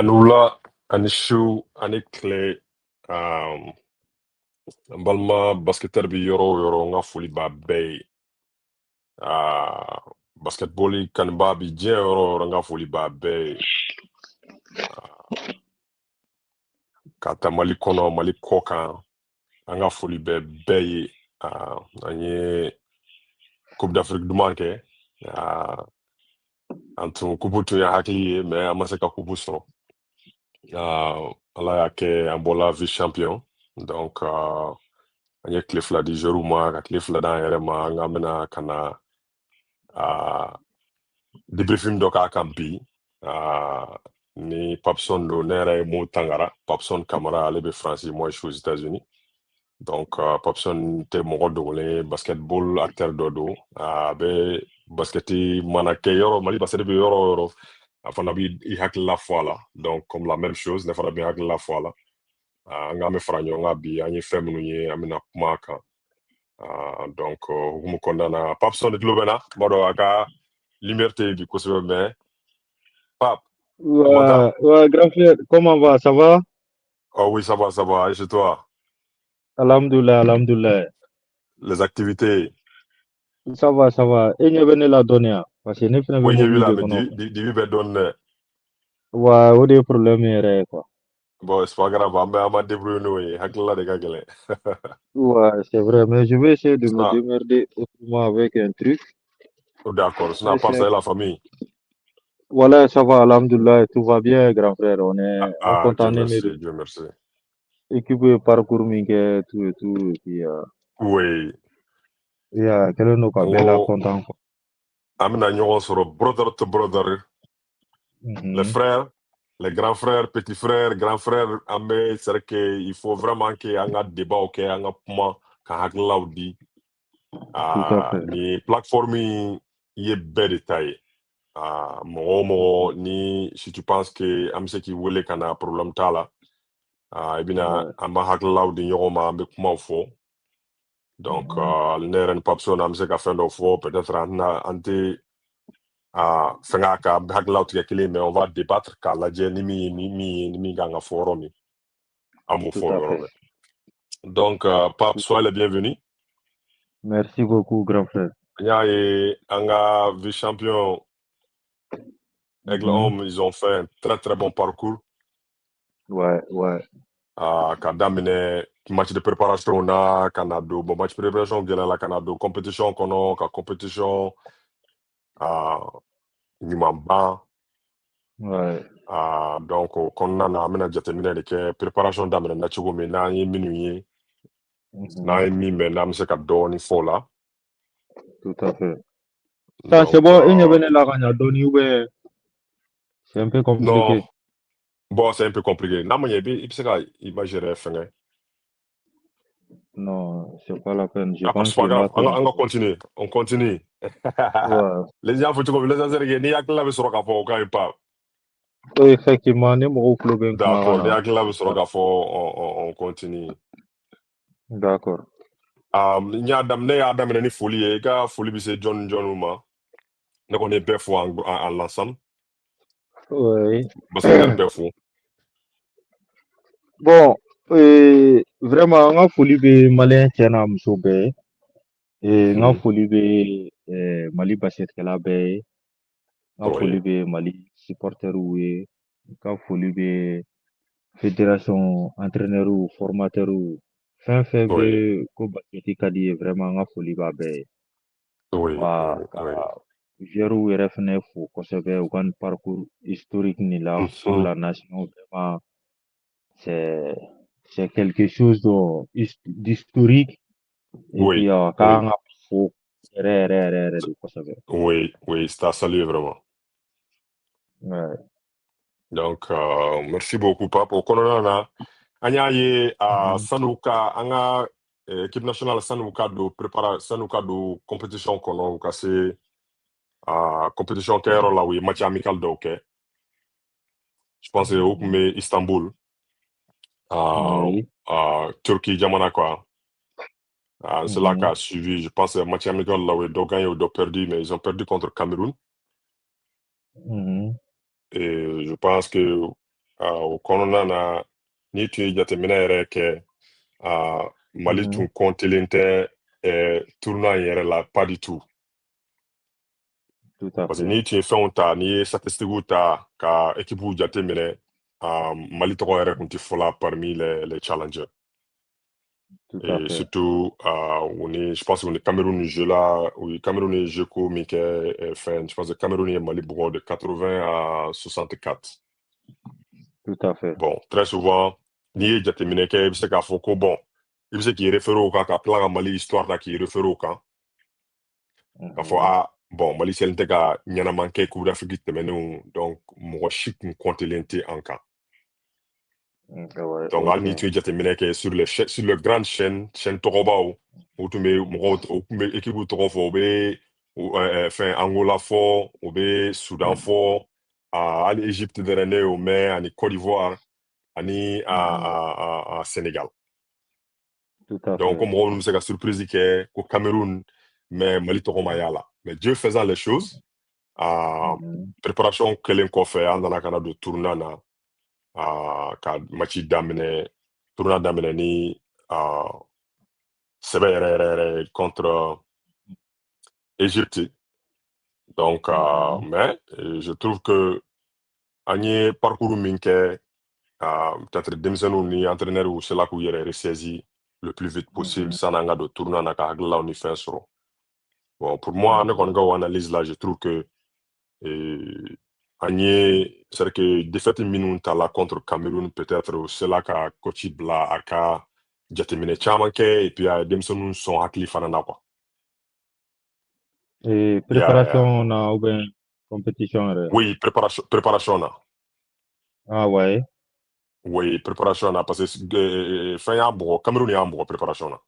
Anula, Anishu, Anikle, um, n balima basketteur bi yɔrɔ o yɔrɔ n ka foli b'a bɛɛ ye. Basketball kanubaa bi diɲɛ yɔrɔ o yɔrɔ n ka foli b'a bɛɛ ye. K'a ta Mali kɔnɔ Mali kɔ kan an ka foli bɛ bɛɛ ye. An ye Coupe d'Afrique duman kɛ. An tun kupu tun ye hakili ye mais an ma se ka kupu sɔrɔ. Ala y'a kɛ an bɔla vice champion donc an ye tile fila di joueurs ma ka tile fila d'an yɛrɛ ma an k'an bɛna ka na debriefing dɔ k'a kan bi. Ni Papson don ne yɛrɛ ye Mo Tangara, Papson Camara ale bɛ France, moi je suis aux États-Unis. Donc Papson tɛ mɔgɔ dogolen ye, basketball acteur dɔ don. A bɛ basketi mana kɛ yɔrɔ Mali basket bɛ yɔrɔ o yɔrɔ a fana b'i hakilila fɔ a la. Donc comme la même chose ne fana bɛ hakilila fɔ a la. An k'an bɛ fara ɲɔgɔn kan bi an ye fɛn minnu ye an bɛna kuma a kan. Donc hukumu kɔnɔna na Papson de tulo bɛ na n b'a dɔn a ka lumière tɛ yen bi kosɛbɛ mais Pap, comment ça? Ouais, grand frère, comment va? Ça va? Oh oui, ça va. Et chez toi? Alhamdoulilah, alhamdoulilah. Les activités? Ça va. Et nous venons la donner, parce que nous faisons Oui, j'ai vu mobile là, de mais kono. Divi donne. Ouais, où des problèmes est quoi. Bon, c'est pas grave, on va débrouiller nous. Hakila de gagler. Ouais, c'est vrai, mais je vais essayer de me Ça, démerder autrement avec un truc. d'accord. Ça Mais n'a pas ça c'est... et la famille. Voilà, ça va, alhamdoulilah, tout va bien, grand frère. On Dieu content merci, de Dieu merci. équiper parcours mingue, tout et tout. Et puis, Oui. quel est nos cas, bella Ngo, content. amina ɲɔgɔn sɔrɔ brother to brother. Les frères, les grands frères, petits frères, grands frères, an bɛ c'est que il faut vraiment que an ka débat kɛ, an ka kuma, ka hakililaw di. Tout à fait. Ni plateforme in ye bɛɛ de ta ye. Mɔgɔ o mɔgɔ ni si tu penses que an bɛ se k'i wele ka na problème t'a la. I bɛna an b'a hakililaw di ɲɔgɔn ma an bɛ kumaw fɔ. Donc ne yɛrɛ ni Papson an bɛ se ka fɛn dɔ fɔ peut-être an tɛ fɛngɛ a kan an bɛ hakililaw tigɛ kelen mais on va débattre k'a lajɛ ni min kan ka fɔ yɔrɔ min an b'o fɔ o yɔrɔ bɛɛ. Donc Pape, sois le bienvenu. Merci beaucoup, grand frère. N y'a ye an ka vice champion Aigle Homme, ils ont fait un très très bon parcours. Ouais. Ka daminɛ match de préparation na ka na don bon match préparation gɛlɛla ka na don compétition kɔnɔ ka compétition ɲuman ban. Ouais. Donc o kɔnɔna na an bɛna jateminɛ de kɛ préparation daminɛna cogo min n'an ye minnu ye n'an ye min mɛn n'an bɛ se ka dɔɔni fɔ o la. Tout à fait. Ça, c'est bon, il y avait la gagne donné ou c'est un peu Non, compliqué. bon c'est un peu compliqué. N'a ma ɲɛ i bɛ se ka image yɛrɛ fɛngɛ. Non, c'est pas la peine. Je C'est pense pas que grave, maintenant. on continue. On continue. Ouais. Les gens font comme les Azériens, ni hakilila bɛ sɔrɔ k'a fɔ o ka ɲi Pape. Effectivement, ni mɔgɔw tulo bɛ n kuma D'accord, kan ni na. hakilila bɛ sɔrɔ k'a fɔ on continue. D'accord. Ne y'a daminɛ ni foli ye i ka foli bɛ se jɔn ma ne kɔni ye bɛɛ fɔ en l'ensemble. Oui. Basketteurs bɛɛ fo. Bon, vraiment, n ka foli bɛ maliyɛn cɛ n'a muso bɛɛ ye. N ka foli bɛ Mali basketkɛla bɛɛ ye. N ka foli bɛ Mali supporters ye. N ka foli bɛ fédération entraîneurs formateurs fɛn fɛn bɛ ko basketi ka di ye vraiment n ka foli b'a bɛɛ ye. Ka joueurs yɛrɛ fɛnɛ fo kosɛbɛ u ka nin parcours historique nin la pour la nation vraiment c'est quelque chose d'historique et puis k'an ka fo yɛrɛ de kosɛbɛ. Oui, c'est à saluer vraiment. Ouais. Donc merci beaucoup Pape. O kɔnɔna na an y'a ye sanu ka an ka équipe nationale sanu ka don compétition kɔnɔ u ka se compétition kɛyɔrɔ la u ye match amical dɔw kɛ. Je pense o tun bɛ Istanbul. Turquie jamana quoi. C'est là qu'a suivi, je pense, match amical là où ils ont gagné ou ils ont perdu, mais ils ont perdu contre Cameroun. Et je pense que o kɔnɔna na n'i tun ye jateminɛ yɛrɛ kɛ Mali tun kɔntilen tɛ tournoi in yɛrɛ la pas du tout. Tout à Parce que fait. n'i tun ye fɛnw ta n'i ye statistiques ta ka équipe jateminɛ Mali tɔgɔ yɛrɛ tun tɛ fɔla parmi les challengers. Tout à Et fait. surtout, je pense qu'on est Cameroun jeu là, oui, Cameroun est jeu co, mais je pense que Cameroun est Mali de 80 à 64. Tout à fait. Bon, très souvent, n'i ye jateminɛ kɛ i bɛ se k'a fɔ ko bon, i bɛ se k'i référer o kan ka tila ka Mali histoire ta k'i référer o kan. K'a fɔ bon, Mali selen tɛ ka ɲɛnaman kɛ Coupe d'Afrique tɛmɛnenw, donc mɔgɔ si tun comptelen tɛ an kan. Donc hali n'i tun ye jateminɛ kɛ sur les grandes chaînes tɔgɔbaw, o tun bɛ mɔgɔw o tun bɛ équipe tɔgɔ fɔ, o bɛ fɛn Angola fɔ, o bɛ Soudan fɔ, hali Égypte dɛrɛ ne y'o mɛn, ani Côte d'Ivoire, ani Sénégal. Tout à Donc fait. ko mɔgɔw bɛ se ka surprise kɛ ko Cameroun, mais Mali tɔgɔ ma y'a la. Mais Dieu faisant les choses, préparation kɛlen kɔfɛ an nana ka na don tournoi na. Ka match daminɛ tournoi daminɛ ni sɛbɛ yɛrɛ contre Égypte. Donc mais je trouve que an ye parcours min kɛ peut-être denmisɛnninw ni entraîneurs u sela k'u yɛrɛ ressaisi le plus vite possible sanni an ka don tournoi na ka hakililaw ni fɛn sɔrɔ. Bon, pour moi, ne kɔni ka o analyse là, je trouve que an ye c'est-à-dire que défaite minnu ta la contre Cameroun peut-être o sela ka coach bila a ka jateminɛ caman kɛ et puis a ye denmisɛnninw sɔn hakili fana na quoi. Et préparation na ou bien compétition yɛrɛ? Oui, préparation na. Ah ouais. Oui, préparation na parce que fɛn y'a bugɔ, Cameroun y'a bugɔ préparation na.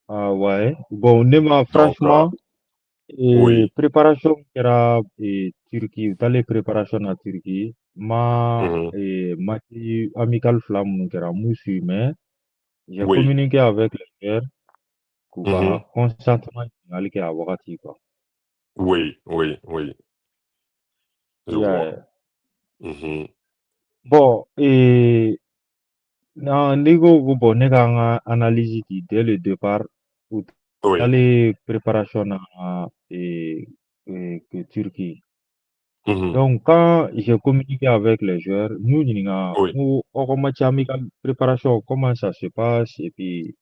Ah ouais. Bon, ne ma franchement, oui. préparation kɛra Turquie, u taalen préparation na Turquie, ma match amical fila minnu kɛra n m'u suivi mais j'ai communiqué avec les joueurs k'u ka consentement ɲininkali kɛ a wagati quoi. Oui. Je vois. Bon, n'i ko ko bon ne k'an ka analyse di dès le départ u taalen préparation na Turquie. Donc quand j'ai communiqué avec les joueurs, n y'u ɲininka n ko aw ka match amical préparation comment ça se passe et puis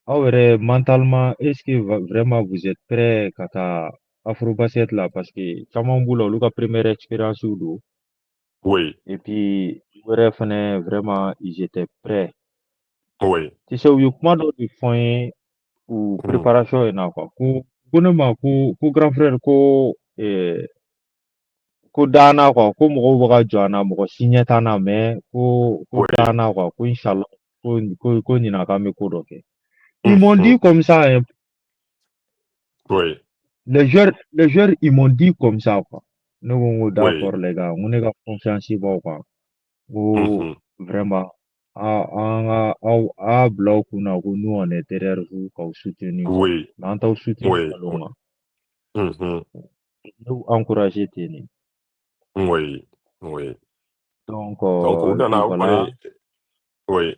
aw yɛrɛ mentalement est ce que vraiment vous êtes prêts ka taa Afrobasket la parce que caman b'u la olu ka première expérience don. Et puis u yɛrɛ fɛnɛ vraiment ils étaient prêts. Tu sais u ye kuma dɔ de fɔ n ye u préparation in na quoi ko ne ma ko grand frère ko ko d'an na quoi ko mɔgɔw bɛ ka jɔ an na mɔgɔ si ɲɛ t'an na mais ko d'an na quoi ko inchallah ko ɲinan k'an bɛ ko dɔ kɛ. Ils m'ont dit comme ça hein. Les joueurs ils m'ont dit comme ça quoi. Ne ko n ko d'accord les gars n ko ne ka confiance b'aw kan n ko vraiment a bila aw kunna ko nous on est derrière vous k'aw soutenir quoi. Mais an t'aw soutenir nkalon kan. Ne y'u encourager ten de. Oui. Donc u et puis nana voilà. Oui.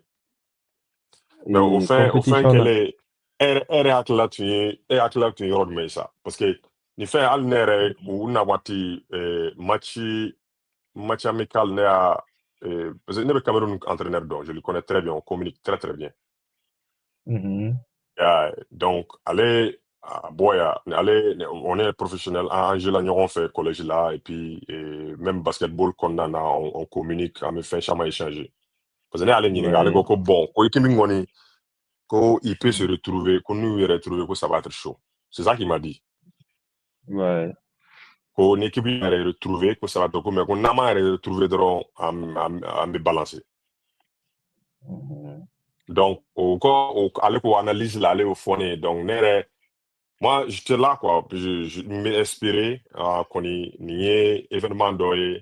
Mais au fin kɛlen e yɛrɛ hakilila tun ye yɔrɔ jumɛn ye sa parce que nin fɛn hali ne yɛrɛ u na waati match amical ne y'a parce que ne bɛ Cameroun entraîneur dɔn je le connais très bien on communique très très bien. Donc ale on est professionnel an jeu la ɲɔgɔn fɛ collège la et puis même basketball kɔnɔna na on communique an bɛ fɛn caman échanger parce que ne y'ale ɲininka ale ko bon ko équipe min kɔni ko il peut se retrouver ko n'u yɛrɛ retrouver ko ça va être chaud c'est ça qu'il m'a dit. Ko ni équipe yɛrɛ retrouver ko ça va être ko mais ko n'an m'an yɛrɛ retrouver dɔrɔn an bɛ balancer. Donc ale ko analyse la ale y'o fɔ ne ye donc ne yɛrɛ moi j'étais là quoi je m'ai inspiré kɔni nin ye événement dɔ ye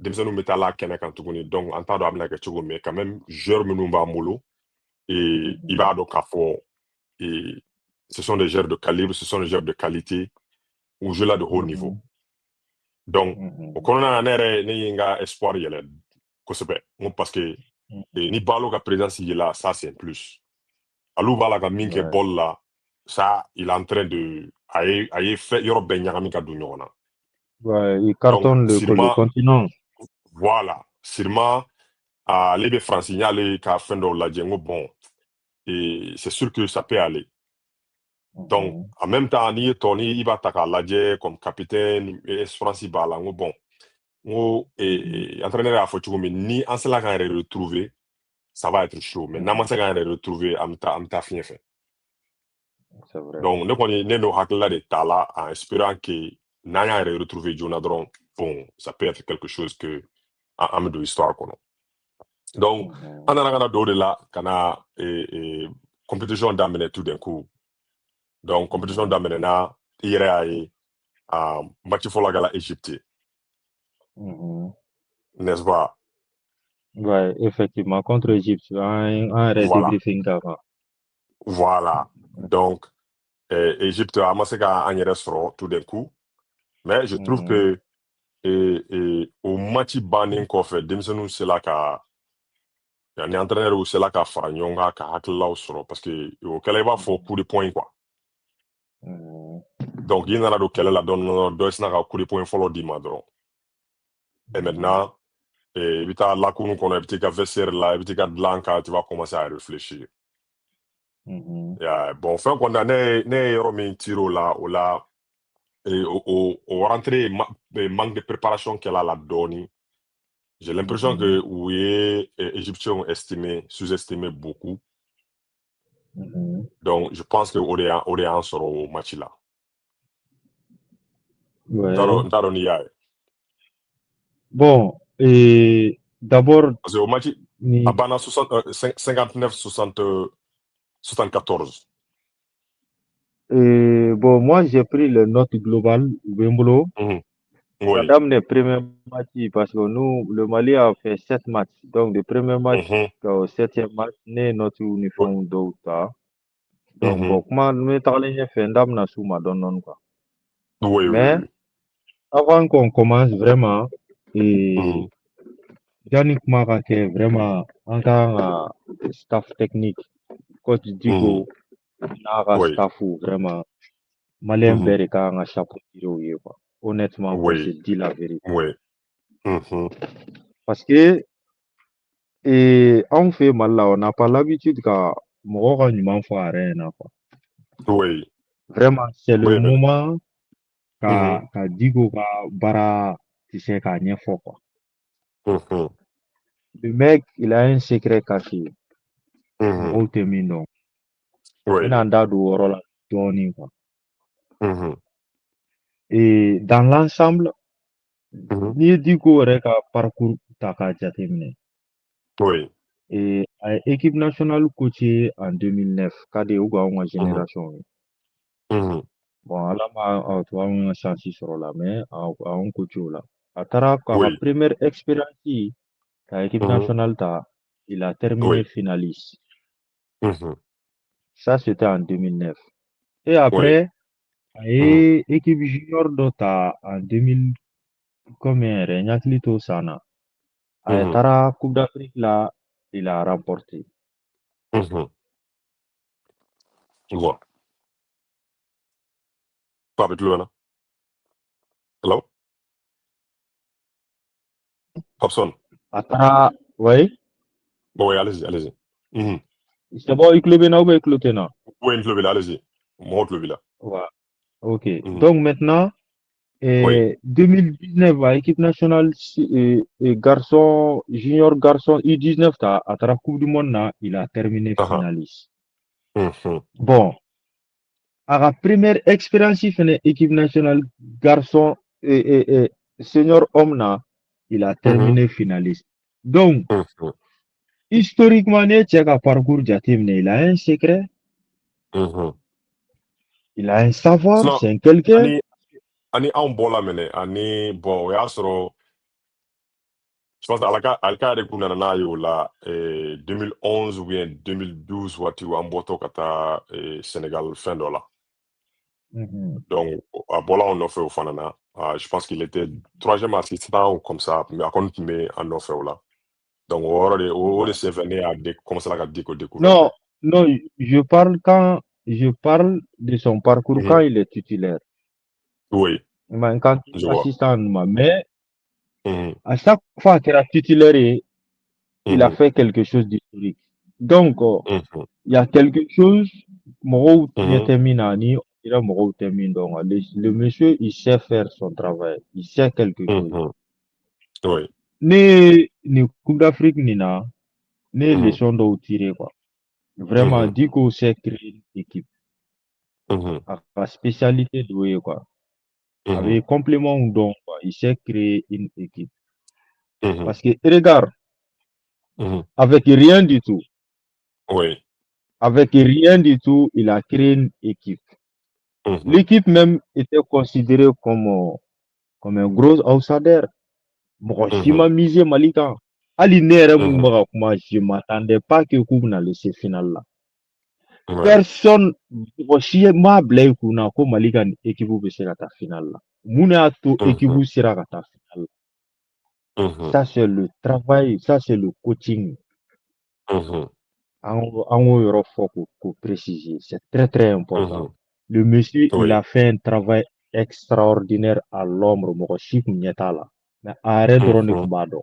denmisɛnninw bɛ taa la kɛnɛ kan tuguni donc an t'a dɔn a bɛna kɛ cogo min quand même joueurs minnu b'an bolo i b'a dɔn k'a fɔ ce sont des joueurs de calibre ce sont des joueurs de qualité ou jouent là de haut niveau. Donc o kɔnɔna na ne yɛrɛ ne ye n ka espoir yɛlɛ kosɛbɛ n ko parce que ni Balo ka présence yela ça c'est un plus alu b'a la ka min kɛ bɔl la ça il est en train de a ye fɛn yɔrɔ bɛɛ ɲagami ka don ɲɔgɔn na. Ouais, il cartonne le continent. Voilà, sûrement ale bɛ France n y'ale ka fɛn dɔw lajɛ n ko bon et c'est sûr que ça peut aller. Donc en même temps n'i ye tɔ ni i b'a ta k'a lajɛ comme capitaine expérience b'a la n ko bon n ko entraîneur y'a fɔ cogo min ni an sela k'an yɛrɛ retrouver ça va être chaud mais n'an ma se k'an yɛrɛ retrouver an bɛ taa fiɲɛ fɛ. C'est vrai. Donc ne kɔni ne n'o hakilila de t'a la en espérant que n'an y'an yɛrɛ retrouver joona dɔrɔn bon ça peut être quelque chose que an bɛ don histoire kɔnɔ. Donc an nana ka na don o de la ka na compétition daminɛ tout d'un coup. Donc compétition daminɛna i yɛrɛ y'a ye match fɔlɔ kɛla Égypte n'est-ce pas? Ouais, effectivement contre Égypte un débriefing avant. Voilà. Donc Égypte a ma se k'an yɛrɛ sɔrɔ tout d'un coup mais je trouve que o match bannen kɔfɛ denmisɛnninw sela ka ni entraîneur sela ka fara ɲɔgɔn kan ka hakililaw sɔrɔ parce que o kɛla i b'a fɔ coup de poing quoi. Donc i nana don kɛlɛ la dɔɔni dɔ sina ka coup de poing fɔlɔ d'i ma dɔrɔn et maintenant i bɛ taa lakunu kɔnɔ i bɛ t'i ka vestiaire la i bɛ t'i ka dilan kan tu vas commencer à réfléchir. Bon fɛn kɔni na ne ye yɔrɔ min tiré o la o rentrée manque de préparation kɛla la dɔɔni. J'ai l'impression que u ye égyptiens sous-estimé beaucoup. Donc je pense que o de y'an sɔrɔ o match la. Ouais. N t'a dɔn n'i y'a ye. Bon, d'abord parce que au match a banna 59-74. Bon, moi j'ai pris le note globale Bembolo. Oui. Madame les premiers matchs parce que nous le Mali a fait 7 matchs. Donc le premier match au 7e match né notre uniforme d'autres. Donc bon, comment nous t'allons faire ndam na sous ma donne quoi. Oui. Mais avant qu'on commence vraiment Yannick Marake vraiment encore staff technique coach Digo nara staff vraiment Malien Bereka un chapeau tiré quoi. Honnêtement pour se dire la vérité. Oui. Parce que on fait mal là, on n'a pas l'habitude qu'à mourir en fois rien quoi. Oui. Vraiment c'est le moment qu'à Digo bara tu sais qu'à rien faut quoi. Le mec il a un secret caché. Mourir terminé. Oui. Il a un dado rôle donné quoi. Et dans l'ensemble, ni Digo aurait qu'à parcours taka jatemine. Oui. Et équipe nationale coachée en 2009, cadre ou ma génération. Bon, alors tu as une chance sur la main, on coach là. À la première expérience, l'équipe nationale il a terminé finaliste. Ça c'était en 2009. Et après, équipe junior d'Ota en 2000 combien Regnaclito Sana. À la Coupe d'Afrique là, il a remporté. Voilà. Pas avec lui, là. Hello? Hobson. Attends, oui? Oui, allez-y. C'est bon, il club ou il club là? Oui, il club là, allez-y. Mon club là. Ouais. Ok. Donc maintenant, 2019, l'équipe nationale garçon, junior garçon, U19, à la Coupe du Monde, il a terminé finaliste. Bon. À la première expérience, équipe nationale garçon et senior homme, il a terminé finaliste. Donc, historiquement, parcours il a un secret. Il a un savoir, c'est quelqu'un. Ani anw bɔla minɛ ani bon o y'a sɔrɔ je pense ala ka yɛrɛ kun nana n'a ye o la 2011 ou bien 2012 waati an bɔtɔ ka taa Sénégal fɛn dɔ la donc a bɔla anw nɔfɛ o fana na Je pense qu'il était troisième assistant ou comme ça, mais à contre mais en offre là. Donc au de se venir à commencer à découvrir. Non, non, je parle de son parcours quand Mhm. il est titulaire. Oui, Mais quand il je est vois. assistant, mais Mhm. à chaque fois qu'il est titulaire, il a Mhm. fait quelque chose d'historique. Donc, Mhm. il y a quelque chose, mɔgɔw Mhm. ɲɛ min na ni ira mɔgɔw tɛ min dɔn quoi. Le monsieur, il sait faire son travail. Il sait quelque chose. Mhm. Oui. Ni Coupe d'Afrique nin na, ne ye Mhm. leçon dɔw tirer quoi. Vraiment, Mhm. Diko sait créer une équipe. Mhm. A ka spécialité dɔ ye quoi. A Mhm. bɛ complément dɔn quoi. Il sait créer une équipe. Mhm. Parce que regarde, Mhm. avec rien du tout, Oui. il a créé une équipe. Mhm. L'équipe même était considérée comme un gros outsider. Mɔgɔ si Mhm. ma mise Mali kan. Hali ne yɛrɛ mun Mhm. bɛ ka kuma, je m'attendais pas que k'u bɛna laisser finale la. Ouais. Personne, mɔgɔ si m'a bila i kun na ko Mali ka nin équipe bɛ se ka taa finale la. Mun de y'a to Mhm. équipe sera ka taa finale la? Mhm. Ça c'est le travail, ça c'est le coaching. Mhm. An k'o yɔrɔ fɔ k'o préciser. C'est très très important. Mhm. Le monsieur, il Oui. a fait un travail extraordinaire à l'ombre. Mɔgɔ si kun ɲɛ t'a la. Mais a yɛrɛ dɔrɔn de Mhm. kun b'a dɔn.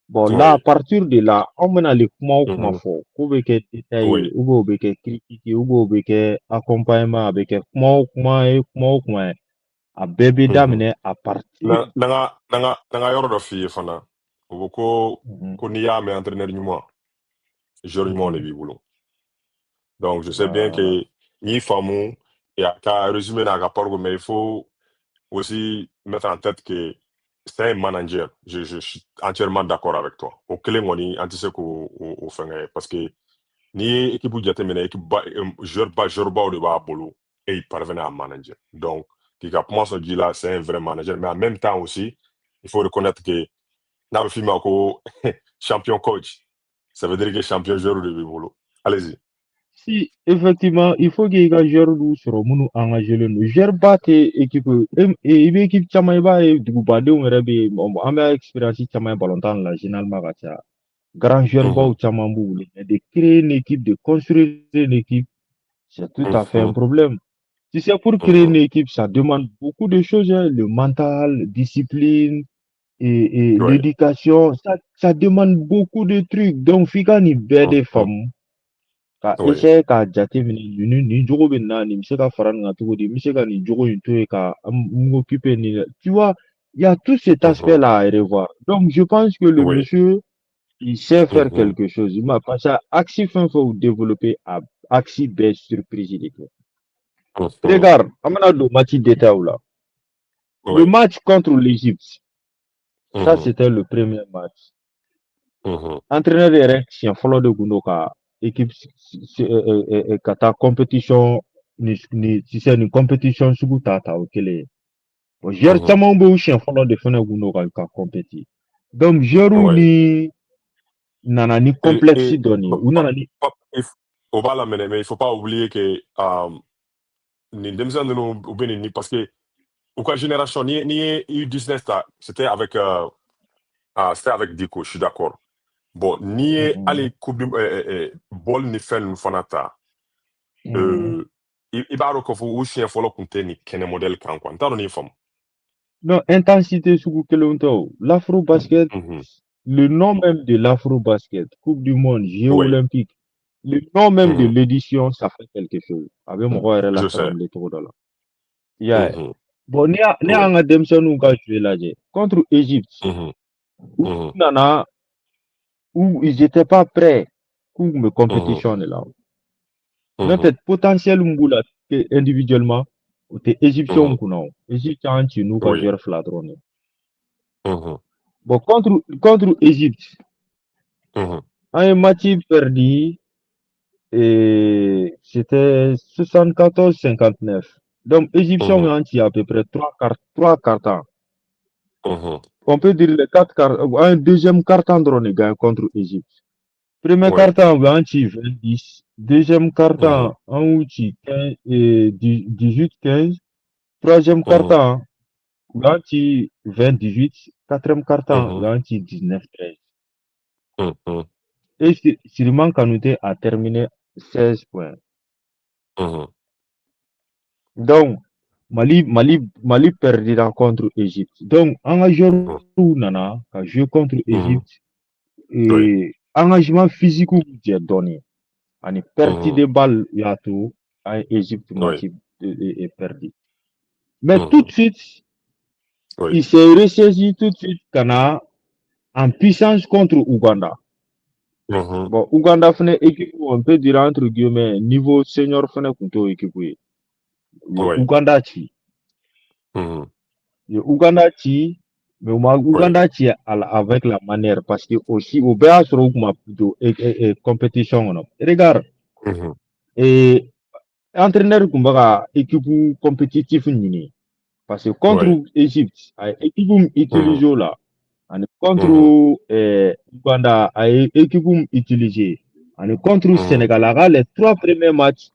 Bon, là, à Oui. partir de là, an bɛna le kuma o kuma Mhm. fɔ, k'o bɛ kɛ détail ye, Oui. ou bien o bɛ kɛ critique ye, ou bien o bɛ kɛ accompagnement, a bɛ kɛ kuma o kuma ye, kuma o kuma ye, a bɛɛ bɛ Mhm. daminɛ à partir. Nanga yɔrɔ dɔ f'i ye fana u ko Mhm, ko n'i y'a mɛn entraîneur ɲuman joueur ɲumanw de mhm. b'i bolo donc je sais bien que Voilà. n y'i faamu et ka résumé n'a ka parcours mais il faut aussi mettre en tête que c'est un manager je suis entièrement d'accord avec toi o kelen kɔni an tɛ se k'o fɛngɛ parce que n'i ye équipe jateminɛ équipe ba joueur baw de b'a bolo et il parvenait à manager donc k'i ka kuma sɔn ji la c'est un vrai manager mais en même temps aussi il faut reconnaître que n'a bɛ f'i ma ko champion coach ça veut dire que champion joueur de b'i bolo allez-y. Si, effectivement, il faut qu'il y ait joueur du sɔrɔ minnu engagé len don. Joueur ba tɛ équipe i bɛ équipe caman i b'a ye dugubadenw yɛrɛ bɛ yen an bɛ expérience caman ye balontan la généralement ka caya. Grand joueur baw Mhm. caman b'u wele mais de créer une équipe, de construire une équipe, c'est tout à fait un Mhm. problème. Tu sais, pour créer Mhm. une équipe, ça demande beaucoup de choses, hein, le mental, discipline et Ouais. l'éducation. Ça demande beaucoup de trucs. Donc, fika ni bɛɛ de Mhm. faamu ka Oui. essayer k'a jateminɛ nin jogo bɛ nin na nin bɛ se ka fara nin kan cogo di n bɛ se ka nin jogo in to yen ka n occuper nin la. Tu vois, il y a tout cet Mhm. aspect-là à revoir. Donc, je pense que le Oui. monsieur, il sait faire Mhm. quelque chose. Il m'a pas ça. Axi fin faut développer à Axi best surprise de tout. Mhm. Regarde, amana do match détail là. Le Oui. match contre l'Égypte, ça Mhm. c'était le premier match. Mhm. Entraîneur yɛrɛ siɲɛ fɔlɔ de kun don ka équipe ka taa compétition tu sais ni compétition sugu ta o kelen ye. Bon, joueur Mhm. caman bɛ u siɲɛ fɔlɔ de fɛnɛ kun don ka compétit. Donc joueur Oui. ni nana ni complexe dɔɔni ye. U nana ni On va l'amener, mais il faut pas oublier que ni denmisɛnnin ninnu u bɛ nin parce que u ka génération n'i ye U19 ta c'était avec c'était avec Diko je suis d'accord bon n'i ye hali coupe du bɔl ni fɛn ninnu fana ta i b'a dɔn k'a fɔ u siɲɛ fɔlɔ tun tɛ nin kɛnɛ modèle kan quoi n t'a dɔn n'i ye faamu. non intensité sugu kelenw tɛ o. L'afro basket, Mhm. le nom même de l'afro basket, Coupe du monde, Jeux Oui. olympiques, le nom même de Mhm. l'édition, ça fait quelque chose. A bɛ mɔgɔ yɛrɛ Je sais. lasabali cogo dɔ la. I y'a ye. Mhm. Bon, ne Oui. y'an ka denmisɛnninw ka jeu lajɛ contre Égypte, Mhm. u Mhm. nana où ils étaient pas prêts k'u tun bɛ Mhm. compétition de la. N'o Mhm. tɛ potentiel min b'u la individuellement, o tɛ égyptienw Mhm. kunna o. Égypte y'an ci n'u ka Oui. joueur fila dɔrɔn de. Mhm. Bon, contre Égypte, Mhm. an ye match perdu et c'était 74-59. Donc, Égyptiens Mhm. ont tiré à peu près trois cartons. Mhm. On peut dire les quatre cartons. Un deuxième carton drone gagne contre Égypte. Premier Oui. carton, on a tiré 20-10. Deuxième Mhm. carton, on a tiré 18-15. Troisième Mhm. carton, Ganti 20-18, quatrième quart-temps, Mhm. Ganti 19-13. Mhm. Et Siriman Kanouté a terminé 16 points. Mhm. Donc, Mali perdira contre Égypte. Donc, engagement nana, ka jouer contre Mhm. Égypte, Oui. et engagement physique ou j'ai donné. Ani perte Mhm. de balles, là tout, à Égypte, match Oui. est perdu. Mais tout de Mhm. suite, Oui. il s'est ressaisi tout de suite, Kana, en puissance contre Ouganda. Mhm. Bon, Ouganda fene équipe, on peut dire entre guillemets, niveau senior fene kunto équipe. Oui. Ouganda ci. Mhm. Ouganda ci, mais Oui. Ouganda ci avec la manière, parce que aussi, au BA sur Ougma, plutôt, et compétition, non. Regarde, Mhm. et entraîneur Kumbaga, équipe compétitive, nini. Parce que Oui. contre Égypte, équipe Mhm. utilisée là, and Mhm. contre Ouganda, équipe utilisée, and contre Mhm. Sénégal, les trois premiers matchs,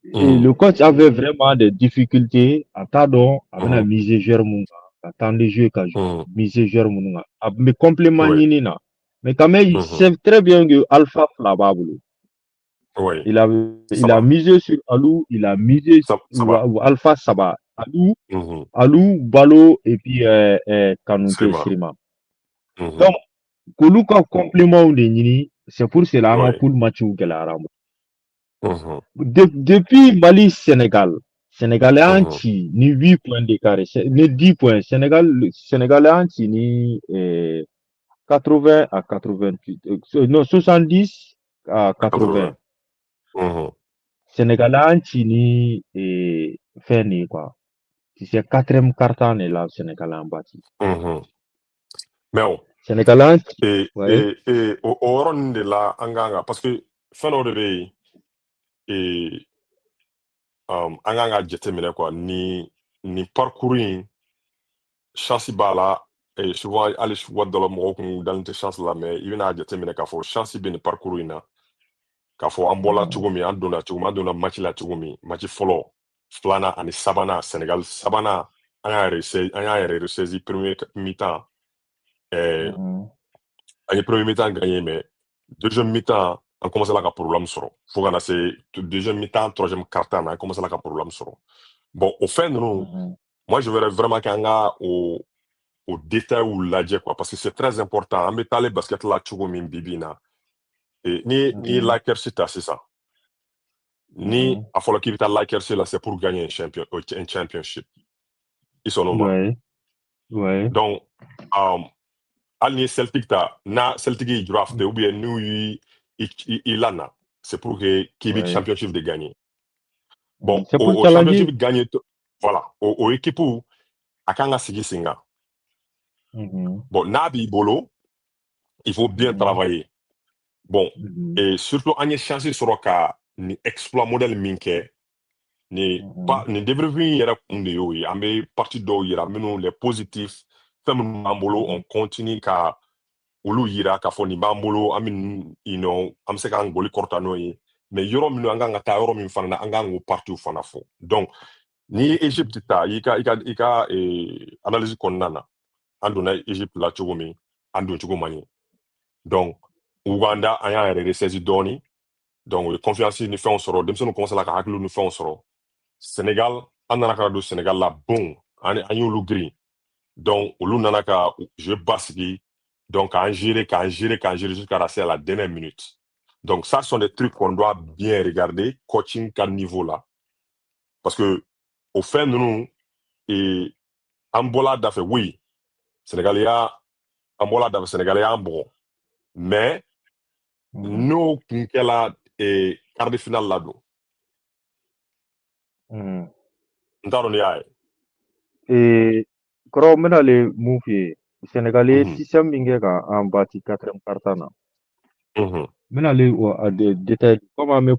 et Mhm. le coach avait vraiment des difficultés à tardon, à Mhm. miser Germunga, à temps de jeu, à Mhm. miser Germunga, à me complément Oui. Nina. Mais quand même, il Mhm. sait très bien que Alpha Flababulu, Oui. il Ça a va. misé sur Alou, il a misé Ça sur va. Alpha Saba. Mhm. Alou, Balo et puis Kanouté Srima. Srima. Donc, Mhm. Koluka complément de Nini, c'est pour cela qu'on a Oui. pour le match ou Galara. Mhm. Depuis Mali-Sénégal, Sénégalais Mhm. anti ni 8 points d'écart, ni 10 points. Sénégalais anti ni 80 à 88, non 70 à À 80. 80. Mhm. Sénégalais anti ni fait ni quoi. Si c'est quatrième quart-temps et là, Sénégalais en bâti. Mhm. Mais bon. Sénégalais anti, ouais. O yɔrɔ nin de la an kan ka parce que fɛn dɔ de bɛ yen an kan ka jateminɛ quoi ni parcours in chance b'a la souvent hali waati dɔ la mɔgɔw kun dalen tɛ chance la mais i bɛna jateminɛ k'a fɔ chance bɛ nin parcours in na k'a fɔ an bɔla cogo min an donna cogo min an donna match la cogo min match fɔlɔ filanan ani sabanan Sénégal sabanan an y'a yɛrɛ ressaisi premier mi-temps an ye premier mi-temps gagné mais deuxième mi-temps an commencé la ka problème sɔrɔ fo kana se deuxième mi-temps troisième quart-temps na an commencé la ka problème sɔrɔ bon o fɛn ninnu moi je verrais vraiment k'an ka o détail ou lajɛ quoi parce que c'est très important an bɛ taale basket la cogo min bi bi in na ni Lakers ta sisan ni a fɔra k'i bɛ taa Lakers la c'est pour gagner un championship i sɔn o ma Ouais, ouais. donc hali ni ye Celtic ta na Celtic y'i draft ou bien n'u y'i lana c'est pour que k'i bɛ Ouais. championship de gagner bon C'est pour o championship challenger. gagner voilà o équipe a kan ka sigi sen kan bon n'a b'i bolo il faut bien travailler. Bon, et surtout an ye chance sɔrɔ ka ni exploit modèle min kɛ ni débriefing in yɛrɛ kun de y'o ye an bɛ partie dɔw yira minnu les positifs fɛn minnu b'an bolo on continue ka olu yira k'a fɔ nin b'an bolo an bɛ an bɛ se k'an goli kɔrɔta n'o ye mais yɔrɔ minnu an kan ka taa yɔrɔ min fana na an kan k'o parties fana fɔ donc n'i ye Egypte ta i ka analyse kɔnɔna na an donna Egypte la cogo min an don cogo man ɲɛ donc Uganda an y'a yɛrɛ ressaisi dɔɔni donc o ye confiance ni fɛnw sɔrɔ denmisɛnninw commencé la ka hakili ni fɛnw sɔrɔ Sénégal an nana ka don Sénégal la bon an y'olu girin donc olu nana ka jeu basigi donc k'an gérer jusqu'à la dernière minute donc ça sont des trucs qu'on doit bien regarder coaching ka niveau la parce que o fɛn ninnu an bɔla da fɛ oui Sénégal an bɔla da fɛ Sénégal y'an bugɔ mais n'o kun kɛla quart de finale la don n t'a dɔn n'i y'a ye Kɔrɔ n bɛna le mun f'i ye Sénégalais Mhm. système min kɛ ka an bati quatrième quart-temps na Mhm. n bɛna le a détail comme an bɛ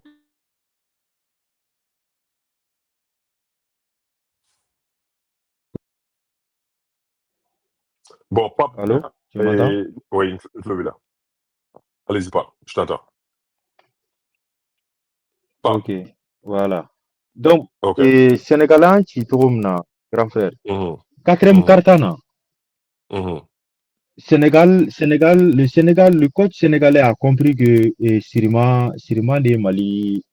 Bon, Pape, allô tu m'entends oui, là. Allez-y, Pape, je t'entends. Pape, ok voilà donc ok. Sénégalais an ci cogo min na grand frère Mhm. Quatrième carton, le Sénégal, le coach sénégalais a compris que Sirima de Mali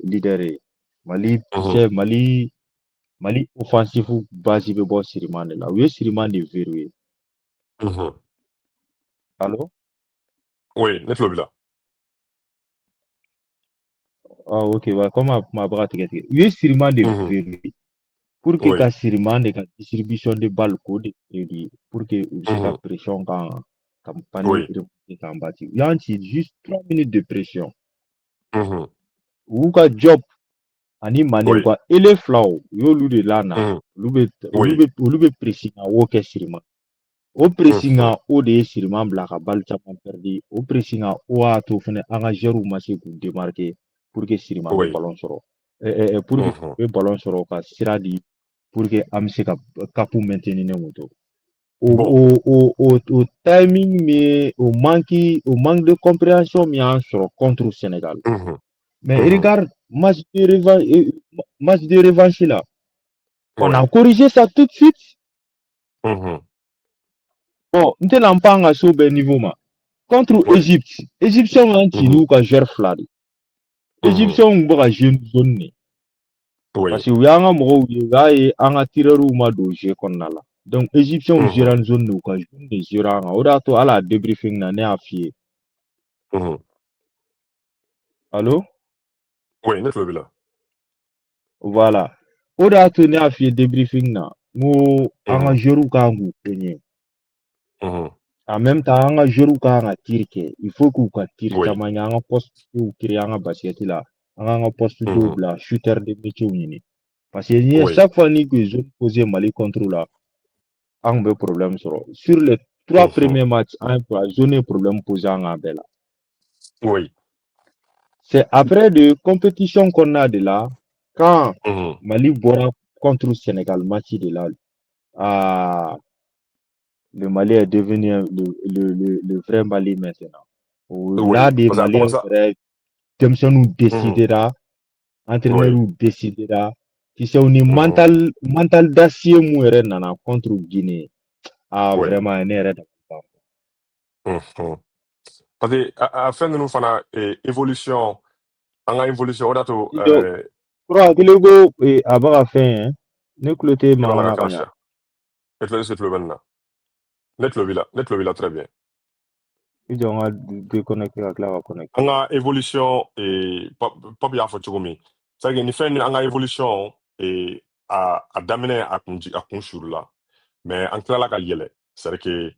leader. Mali, Mali offensif base be bɔ Siriman de la. U ye Siriman de verrouillé. Allô? Oui, ne tulo b'i la. Ah, ok, ouais, comme ma bra tigɛ tigɛ. U ye Siriman de verrouillé. Pour que ka Siriman de ka distribution de balle ko de crédit. Pour que u se ka pression kan pani kan bati. U y'an ci juste 3 minutes de pression. U ka job ani Mané quoi. Et les flaws, u y'olu de lana. Olu be pressing ka wo kɛ Siriman. O pressinga o de ye Siriman bila ka balle caman perdu. O pressinga o y'a to fɛnɛ an ka joueurs ma se k'u démarquer pour que Siriman bɛ ballon sɔrɔ. Pour que u bɛ ballon sɔrɔ ka sira di pour que an bɛ se ka cap maintenir ne kun to. O timing min o manque de compréhension min y'an sɔrɔ contre Sénégal. Mais regarde match de revanche là. On a corrigé ça tout de suite. Bon, n tɛna n pan ka so bɛɛ niveau ma. Contre Égypte, Égyptiens y'an ci n'u ka joueur fila de. Égyptiens bɛ ka jouer zone de. Parce que u y'an ka mɔgɔw ye, u y'a ye an ka tireurs ma don jeu kɔnɔna la. Donc Égyptiens jouera zone de, u ka zone de jouera an kan. O de y'a to hali a débriefing na ne y'a f'i ye. Allo? Oui, ne tulo b'i la. Voilà. O de y'a to ne y'a f'i ye débriefing na. N ko an ka joueurs kan k'u plaigner. En même temps, an ka joueurs kan ka tir kɛ. Il faut k'u ka tir caman kɛ. An ka poste créer an ka basket la. An k'an ka poste dɔw bila shooter de métier ɲini. Parce que ni chaque fois ni que zone posé Mali contre la, an bɛ problème sɔrɔ. Sur les 3 premiers matchs, an ye zone problème posé an kan bɛɛ la. Oui. C'est après de compétition kɔnɔna de la, quand Mali bɔra contre Sénégal match de la, le Mali est devenu le vrai Mali maintenant. Là, des Maliens vrais, denmisɛnninw décidera, entraîneurs décidera. Tu sais, on est mental d'acier mun yɛrɛ nana contre Guinée. Vraiment, ne yɛrɛ dabali ban. Parce que a fɛn ninnu fana évolution, an ka évolution o de y'a to. Kura hakili ko a bɛ ka fɛn ye, ne tulo tɛ mankan na ka ɲa. E tulo bɛ nin na. Ne tulo b'i la très bien. I jɔ n ka déconnecter ka tila ka connecter. An ka évolution Pape y'a fɔ cogo min, c'est à dire ni fɛn an ka évolution a daminɛ a kun surula, mais an tilala ka yɛlɛ, c'est à dire que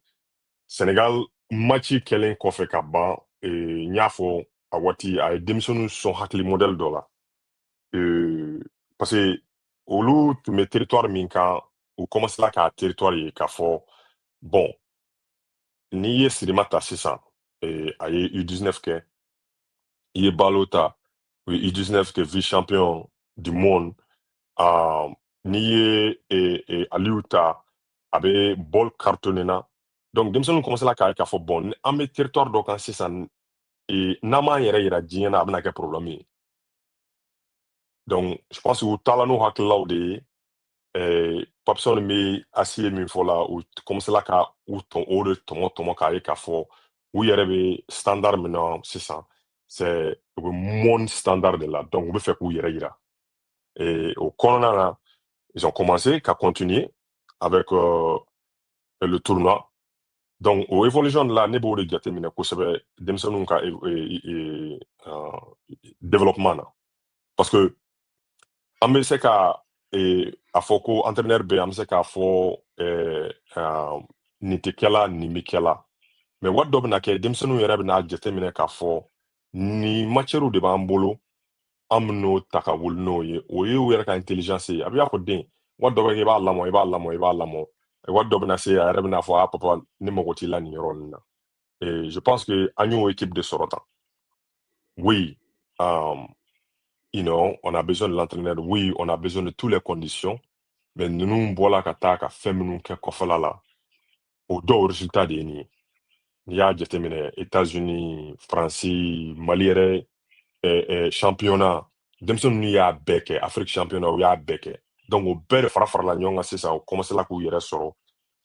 Sénégal match kɛlen kɔfɛ ka ban, n y'a fɔ a waati a ye denmisɛnninw sɔn hakili modèle dɔ la, parce que olu tun bɛ territoire min kan, u commencera k'a territoire ye k'a fɔ bon n'i ye Sirima ta sisan, a ye U19 kɛ, i ye Balo ta, u ye U19 kɛ vice champion du monde, n'i ye Aliou ta, a bɛ ball cartonné na. Donc denmisɛnninw commencera k'a ye k'a fɔ bon an bɛ territoire dɔ kan sisan, n'an m'an yɛrɛ yira diɲɛ na a bɛna kɛ problème ye. Donc je pense que u taala n'u hakililaw de ye, Papson bɛ Asi ye min fɔ la, u commencera ka o de tɔmɔ k'a ye k'a fɔ u yɛrɛ bɛ standard min na sisan, c'est u bɛ monde standard de la, donc u bɛ fɛ k'u yɛrɛ yira. Au kɔnɔna na, ils ont commencé qu'à continuer avec le tournoi. Donc au évolution de la ne b'o de jateminɛ kosɛbɛ denmisɛnninw ka développement na, parce que an bɛ se ka a fɔ ko entraîneur bɛ yen, an bɛ se k'a fɔ nin tɛ kɛla nin bɛ kɛla, mais waati dɔ bɛ na kɛ denmisɛnninw yɛrɛ bɛ n'a jateminɛ k'a fɔ nin matière de b'an bolo, an bɛ n'o ta ka wuli n'o ye, o ye u yɛrɛ ka intelligence ye. A bɛ y'a fɔ den waati dɔ bɛ kɛ i b'a lamɔ, waati dɔ bɛ na se a yɛrɛ bɛ n'a fɔ papa ne mago t'i la nin yɔrɔ ninnu na. Et je pense que an y'o équipe de sɔrɔ tan. Oui, you know, on a besoin de l'entraîneur, oui, on a besoin de toutes les conditions, mais ninnu bɔla ka taa ka fɛn minnu kɛ kɔfɛla la, o dɔw résultat de ye nin ye. N'i y'a jateminɛ États-Unis, Faransi, Mali yɛrɛ championnat, denmisɛnninw y'a bɛɛ kɛ, Afrique championnat u y'a bɛɛ kɛ. Donc, au bel fara la nyonga, c'est ça, on commence là où il reste sur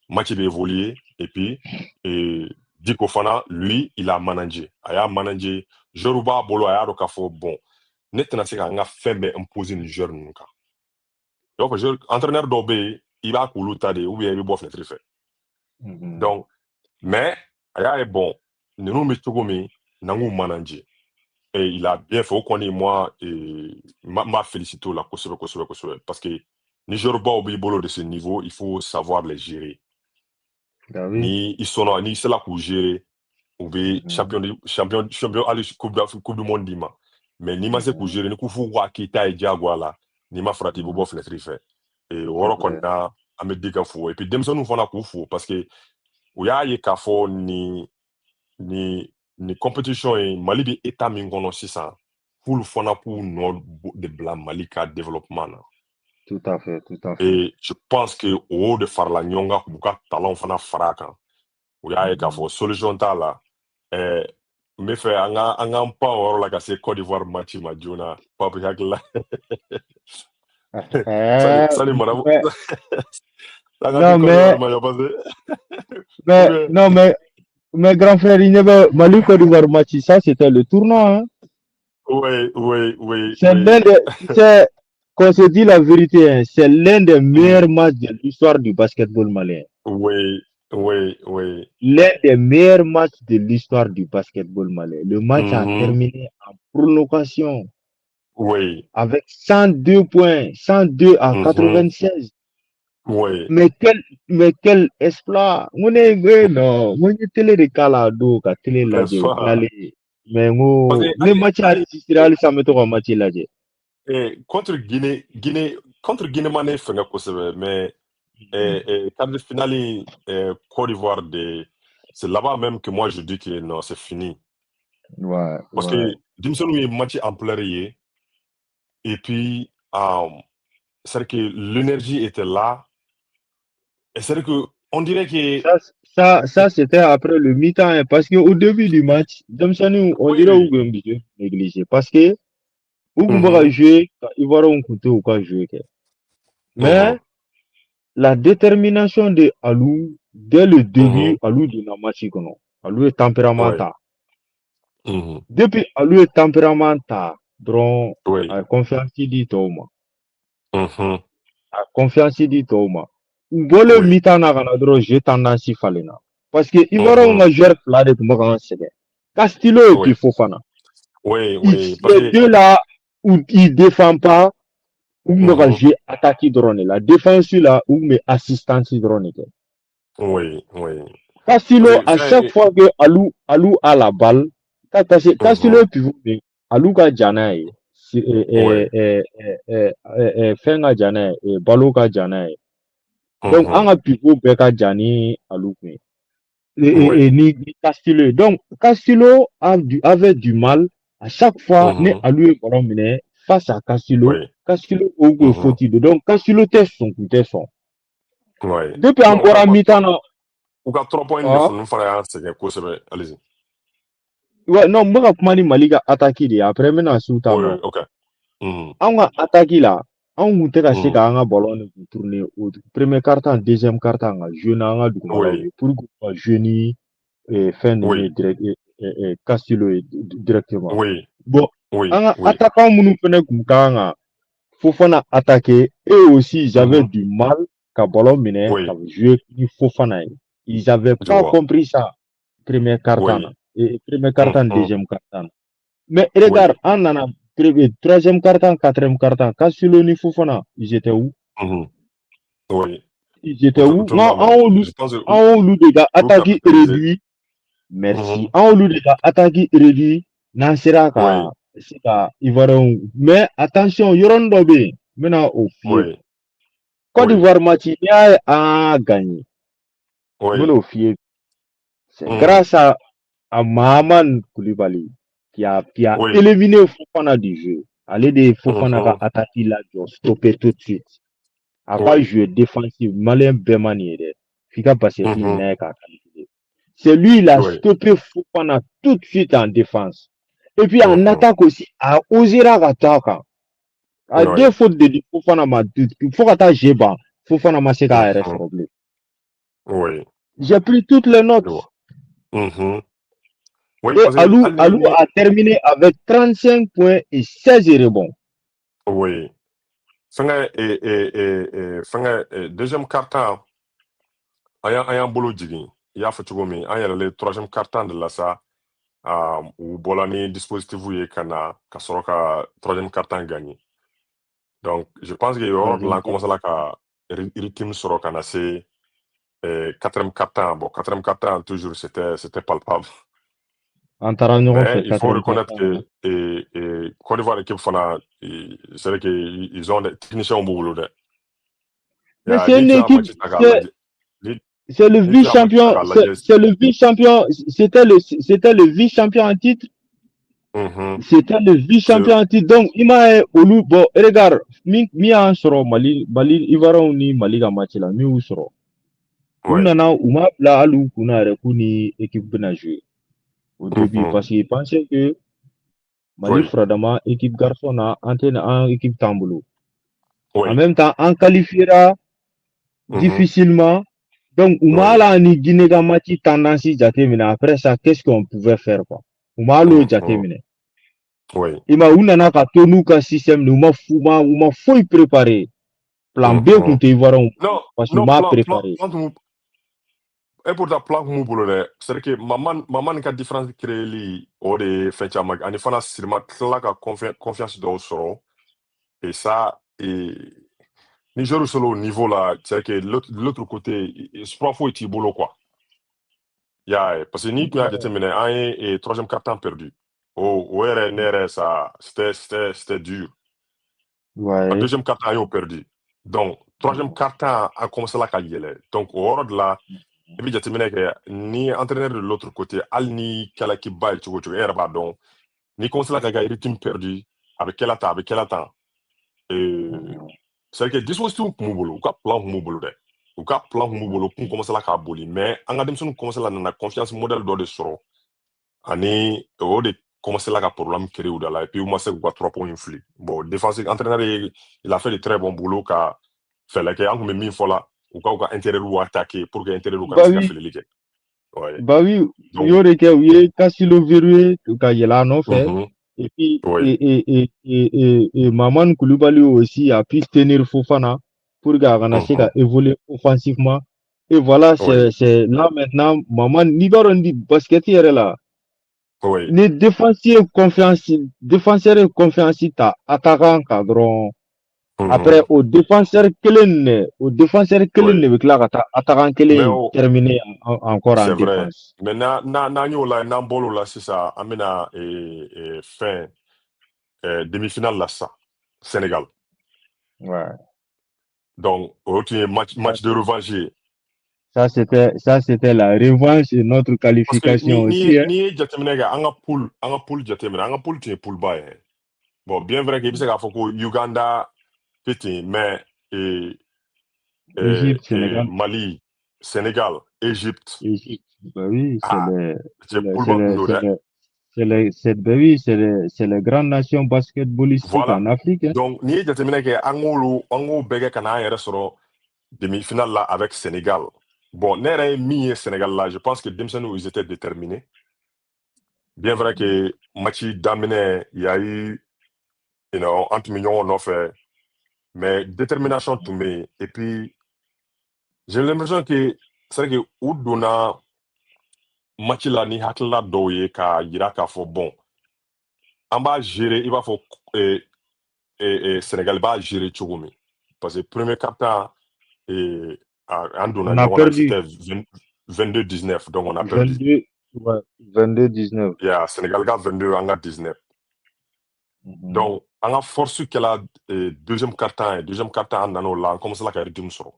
match va évoluer, et puis, Diko Fana, lui, il a managé. Il a managé, Joruba Bolo, il a fait bon. Nettement, c'est qu'on a fait imposer une jeune. Donc, entraîneur d'Obé, il va couler tade, ou bien il va boire fenêtre fait. Donc, mais, il est bon. Nous nous mettons comme nous manager. Et il a bien fait, qu'on est moi, et m'a félicité là, parce que les joueurs au bolo de ce niveau, il faut savoir les gérer. Ah oui. Ni ils sont ni c'est là pour gérer, ou bien champion, allez, coupe du monde, dima. Mais ni ma c'est pour gérer, ni pour voir qui t'a et là, ni ma fraté, bobo fenêtre fait. Et voilà qu'on a, à me dire qu'il faut. Et puis, dem nous font la coup fou, parce que, où y a yé k'a fo ni compétition et Mali bi état min kono sisan pour fana pour no de bla Mali ka développement là. Tout à fait. Et je pense que au de faire la nyonga ku ka talent fana fara kan o y'a ye k'a fɔ solution t'a la n bɛ fɛ an ka pan o yɔrɔ la ka se Côte d'Ivoire match ma joona Pape hakili la sani marabu non mais grand frère, il n'y avait Mali Côte d'Ivoire match, ça c'était le tournoi. Hein. Oui. C'est qu'on se dit la vérité, hein, c'est l'un des meilleurs matchs de l'histoire du basketball malien. Oui. L'un des meilleurs matchs de l'histoire du basketball malien. Le match a terminé en prolongation. Oui. Avec 102 points, 102 à 96. Oui. Mais quel exploit. On est non, on est télé de calado, télé la mais le match a assisté ça me tourne match là. Contre Guinée mané fait mais quart de finale Côte d'Ivoire c'est là-bas même que moi je dis que non, c'est fini. Ouais. Parce que Dimson est match en plein et puis c'est que l'énergie était là. Et c'est que on dirait que ça c'était après le mi-temps, hein, parce qu'au début du match, on dirait où négligé parce que où va jouer, il va rencontrer ou quoi jouer. Mais la détermination de Alou dès le début, Alou de la match, Alou est tempéramental. Depuis Alou est tempéramental, donc a confiance dit Thomas. A confiance dit Thomas. Bole mi-temps na kana dro j'ai tendance falena parce que il va un joueur là de kuma kan sege Castillo et puis Fofana. Les deux là où il défend pas ou me jouer attaque drone la défense là ou me assistance drone. Castillo à chaque fois que Alou a la balle, Castillo puis Alou ka jana fenga jana balo ka jana. Donc, on a pivot Beka Djani à Loupé. Et ni Castillo. Donc, Castillo avait du mal à chaque fois, à lui face à Castillo. Castillo au faut-il. Donc, Castillo teste son coup, depuis encore à mi-temps. Ou 3 points de nous faire un allez-y. Ouais, non, moi, je Maliga attaqué après maintenant, sous ta main. Ok. On va attaquer là. On va te casser quand on a ballon tourner au premier carton, deuxième carton, jeune en pour jeune fin de direct Castillo directement. Bon, attaquant munu fene kumkanga Fofana attaqué et aussi ils avaient du mal qu'à ballon mine qu'à jouer Fofana. Ils avaient pas compris ça premier carton et premier carton deuxième carton. Mais regarde, on en a troisième carton, quatrième carton. Castillo ni Fofana, ils étaient où? Ils étaient où? Non, en haut, les gars, attaqué réduit. Merci. En haut, les gars, attaqué réduit. Nansera ka, Ivoirien. Mais attention, Yoron Dobe, maintenant au fier. Côte d'Ivoire match, il a gagné. Maintenant au fier. C'est grâce à Mahaman Koulibaly qui a éliminé Fofana du jeu. Aller de Fofana va attaquer la stopper tout de suite. Après jouer défensif, malin Bemani, Fika passer c'est lui, il a stoppé Fofana tout de suite en défense. Et puis en attaque aussi, à oser attaquer. À deux fautes de Fofana m'a dit, il faut que tu aies Fofana m'a c'est qu'à RS problème. Oui. J'ai pris toutes les notes. Oui, Et parce que Alou a terminé avec 35 points et 16 rebonds. Oui. Deuxième quart-temps, il y a un boulot jigin. Il y a fait le troisième quart-temps de la ça. Ou bolani dispositif est kana kasoroka troisième quart-temps gagné. Donc, je pense que là commence là qu'à rythme sur kana c'est quatrième quart-temps. Bon, quatrième quart-temps toujours c'était palpable. Mais il faut reconnaître que Côte d'Ivoire équipe fana c'est vrai qu'ils ont des techniciens au boulot. Mais c'est une équipe, c'est le vice-champion, c'est le vice-champion, c'était le vice-champion en titre. C'était le vice-champion en titre. Donc, il m'a Olu, bon, regarde, mi en soro Mali, Ivoire ni Mali ga match là, mi ou soro. Ou nana, ou ma la Alou kuna rekuni équipe bena jouer. Au début, parce qu'il pensait que Mali Fradama, équipe garçon, antenne en équipe Tambolo. En même temps, on qualifiera difficilement. Donc, Oumala ni Guinée Gamati tendance jatemine. Après ça, qu'est-ce qu'on pouvait faire, quoi? Oumalo jatemine. Il m'a ounana ka tonu ka système, ouma faut y préparer. Plan B, qu'on te voir, parce que m'a préparé. Et pour ta plan c'est que maman ka différence créer ou de fait chamag ani fana sirma tla ka confiance dans soro et ça et Niger solo au niveau là c'est que l'autre côté je crois faut être boulot quoi. Parce que ni tu as déterminé un et troisième quart-temps perdu. Ça c'était dur. Ouais. En deuxième quart-temps ils ont perdu. Donc troisième quart-temps a commencé la carrière. Donc au hors de là et puis jateminɛ kɛ ni entraîneur de l'autre côté hali ni kɛla k'i ba ye cogo cogo e yɛrɛ b'a dɔn ni commencera ka rythme perdu a bɛ kɛla tan c'est que dispositif kun b'u bolo u ka plan kun b'u bolo dɛ u ka plan kun b'u bolo kun commencera k'a boli mais an ka denmisɛnninw commencera nana confiance modèle dɔ de sɔrɔ ani o de commencera ka problème créer u da la et puis u ma se k'u ka 3 points fili bon défense entraîneur il a fait de très bon boulot ka fɛlɛ kɛ an kun bɛ min fɔ la u ka intérieur attaquer pour que intérieur kana se ka filili kɛ. Bah oui, il y aurait que Cassilo verrouillé, quand il a non fait. Et puis, et Maman Koulibaly aussi a pu tenir Fofana pour que évoluer offensivement. Et voilà, c'est là maintenant, Maman, Nibaron dit basket hier là. Les défenseurs confiance, t'as attaquant cadron. Après, au défenseur Kelen, avec là, attaquant Kelen terminé encore en défense. Mais na bolo là, c'est ça, amena fin demi-finale là, ça, Sénégal. Ouais. Donc, match de revanche. Ça, c'était la revanche de notre qualification aussi. Ni Jateminega, anga pool Jateminega, anga pool tu es pool bas. Bon, bien vrai qu'il y a Uganda, petit, mais Égypte, Sénégal. Mali, Sénégal, Égypte. Bah oui, c'est les grandes nations basketballistiques en Afrique. Hein. Donc, ni Jateminega, Ango Bega Kana demi-finale là avec Sénégal. Bon, Nere Sénégal là, je pense que Dimsenu, ils étaient déterminés. Bien vrai que Machi Daminé, il y a eu, entre millions on a fait, mais détermination tout mais et puis j'ai l'impression que c'est vrai que Oudona Machi là ni hakla doye ka yira ka fo bon. On va gérer, il va faut Sénégal va gérer Tchogoumi. Parce que premier quart-temps et on a perdu. C'était 22-19, donc on a perdu. 22-19. Yeah, Sénégal a 22, on a 19. Donc, on a forcé qu'elle a deuxième quart-temps, on commence à la rythme sur.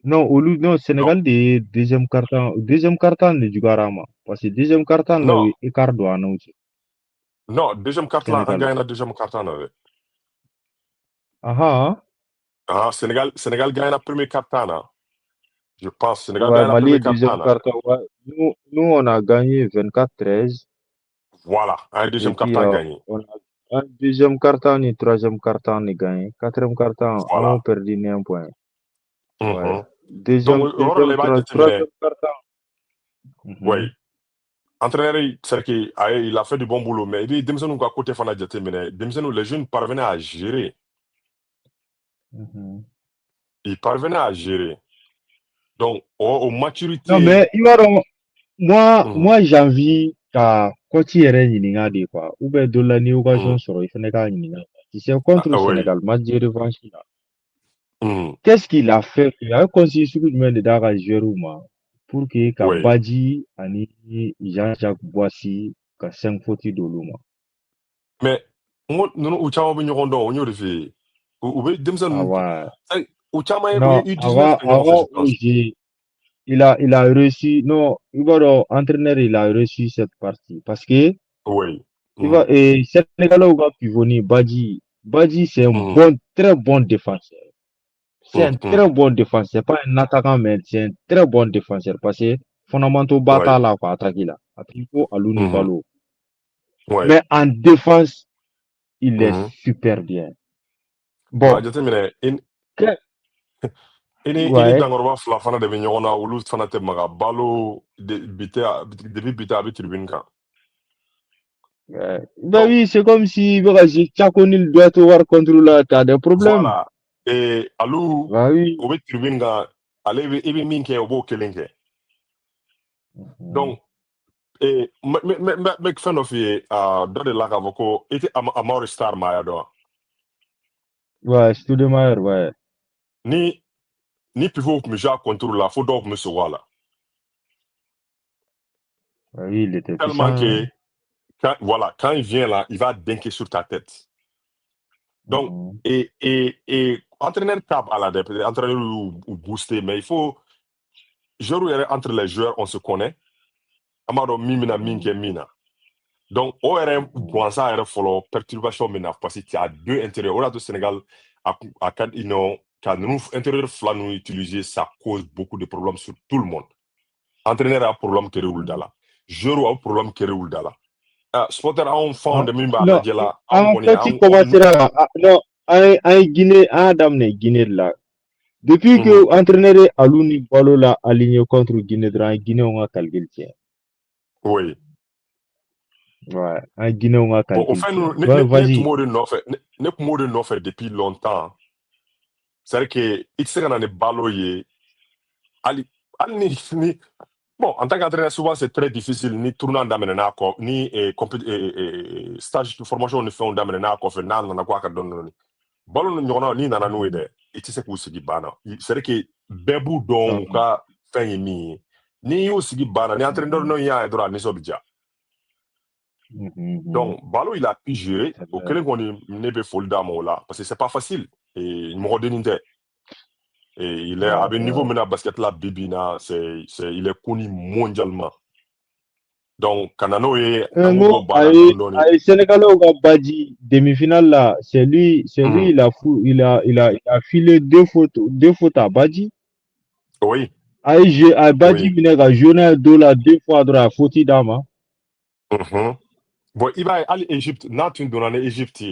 Non, Sénégal, deuxième quart-temps de Djugarama. Parce que deuxième quart-temps, là, écart doit annoncer. Non, deuxième quart-temps, on gagne la deuxième quart-temps. Sénégal gagne la première quart-temps. Je pense Sénégal gagne la première quart-temps. Nous, on a gagné 24-13. Voilà, un deuxième quart-temps gagné. en deuxième quart-temps ni troisième quart-temps on gagné. Quatrième quart-temps on Voilà. a perdu un point. Ouais. Mhm. Deuxième, Donc, Laurent Leba, troisième quart-temps. oui. Entraîneur, c'est qu'il a fait du bon boulot, mais il dit, à côté Fana Djatemene, les jeunes parvenaient à gérer. Ils parvenaient à gérer. Donc, aux maturités. Non, mais moi j'ai envie qu'à côté ɲininka de quoi. Ou bien de la ni occasion sur il fallait k'a ɲininka. Si c'est contre le Sénégal, match de revanche là. Qu'est-ce qu'il a fait? Il a conseillé ce que je de d'avoir joué pour que ka Badji ani Jean-Jacques Boissy ka 5 fautes de l'Ouma. Mais nous nous chama bi ñoxon do ñu defé ou be dem sa Ah ouais. ou chama Non, u 19 avant il a réussi, non, entraîneur, il a réussi cette partie parce que oui. et Sénégalais va pivonner Badji. Badji, c'est un très bon défenseur. C'est un très bon défenseur. Pas un attaquant, mais c'est un très bon défenseur parce que fondamentalement, bata là, quoi, attaquer là. Atletico, Alou, Balo. Mais en défense, il est super bien. Bon. Ini dangorba fila fana de bɛ ɲɔgɔn na olu fana tɛ maga balo depuis bita a bɛ tribune kan. Ben oui, c'est comme si Chakonil doit avoir contre là, t'as des problèmes. Voilà. Et Alou, bah oui. au bɛ tribune kan, ale i bɛ min kɛ o b'o kelen kɛ. Donc, mɛ fɛn dɔ f'i ye dɔ de la k'a fɔ ko i tɛ Amaury Star maaya dɔn. Ouais, Stoudemire, ouais. Ni pivot tun bɛ jouer a contour la, fo dɔw tun bɛ sogo a la. Oui, il était Tellement puissant. que, quand il vient là, il va dinguer sur ta tête. Donc, et entraîneur cap à la dépête, entraîneur ou booster, mais il faut, entre les joueurs, on se connaît. Amado mimina minke mina. Donc, au RM, pour ça, il faut perturbation mina, parce qu'il y a deux intérieurs. Au là, au Sénégal, quand nous, intérieur flan nous utiliser, ça cause beaucoup de problèmes sur tout le monde. Entraîneur a un problème qui est là. Joueur a un problème qui est là. Spotter a un fond de mimba la jela. En fait, il commencera non, en Guinée, Guinée là. Depuis que l'entraîneur Alouni Balo l'a aligné contre Guinée, Guinée on a calculé. Oui. Ouais, en Guinée on a calculé. Au fait, nous, fait depuis longtemps. C'est-à-dire que il sait qu'on a des baloyers. Bon, en tant qu'entraîneur, souvent c'est très difficile. Ni tournant d'amener ni stage de formation ne fait on d'amener fait n'a quoi qu'à donner. Ballon nous ni nana nous aider. Et tu sais qu'on se dit bana. C'est-à-dire que bebu donc ka fait ni yo sigi bana ni entraîneur non ya droit ni sobija. Donc ballon il a pu gérer. Auquel qu'on ne peut folle d'amo là parce que c'est pas facile et il me redonne. Et il est à un niveau maintenant basket là bibina il est connu mondialement. Donc Kanano est Sénégalais au Badji demi-finale là, c'est lui il a filé deux fautes à Badji. Oui. À Badji il a joué deux fois à faute d'ama. Bon, il va aller Égypte, n'a tu donné Égypte.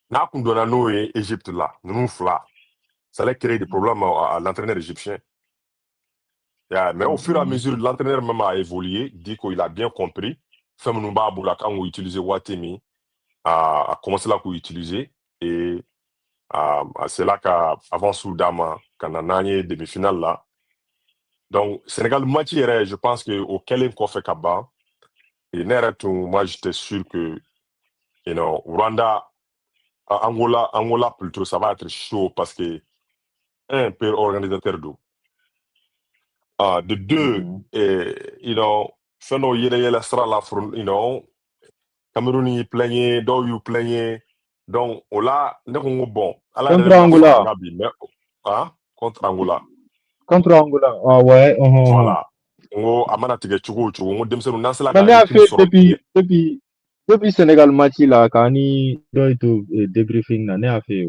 N'a qu'on donne nous Égypte là, nous là. Ça allait créer des problèmes à l'entraîneur égyptien. Mais au fur et à mesure, l'entraîneur même a évolué, dit qu'il a bien compris. Femouba Boula, quand on utilisait Watemi, a commencé là qu'on utilisait. Et c'est là qu'avant Soudama, quand on a gagné demi-finale là. Donc, Sénégal, je pense qu'auquel on fait Kaba, et moi j'étais sûr que, Rwanda, Angola plutôt, ça va être chaud parce que, un peu organisateur d'eau. De deux, Feno yele sera la Cameroun y plaignait, Do you plaignait. Donc, là, bon. Contre Angola. Contre Angola. Contre Angola, ah ouais. Voilà. Amana tige chugu, demsenu nansela ka depuis Sénégal match là, quand il doit être débriefing, n'a a fait.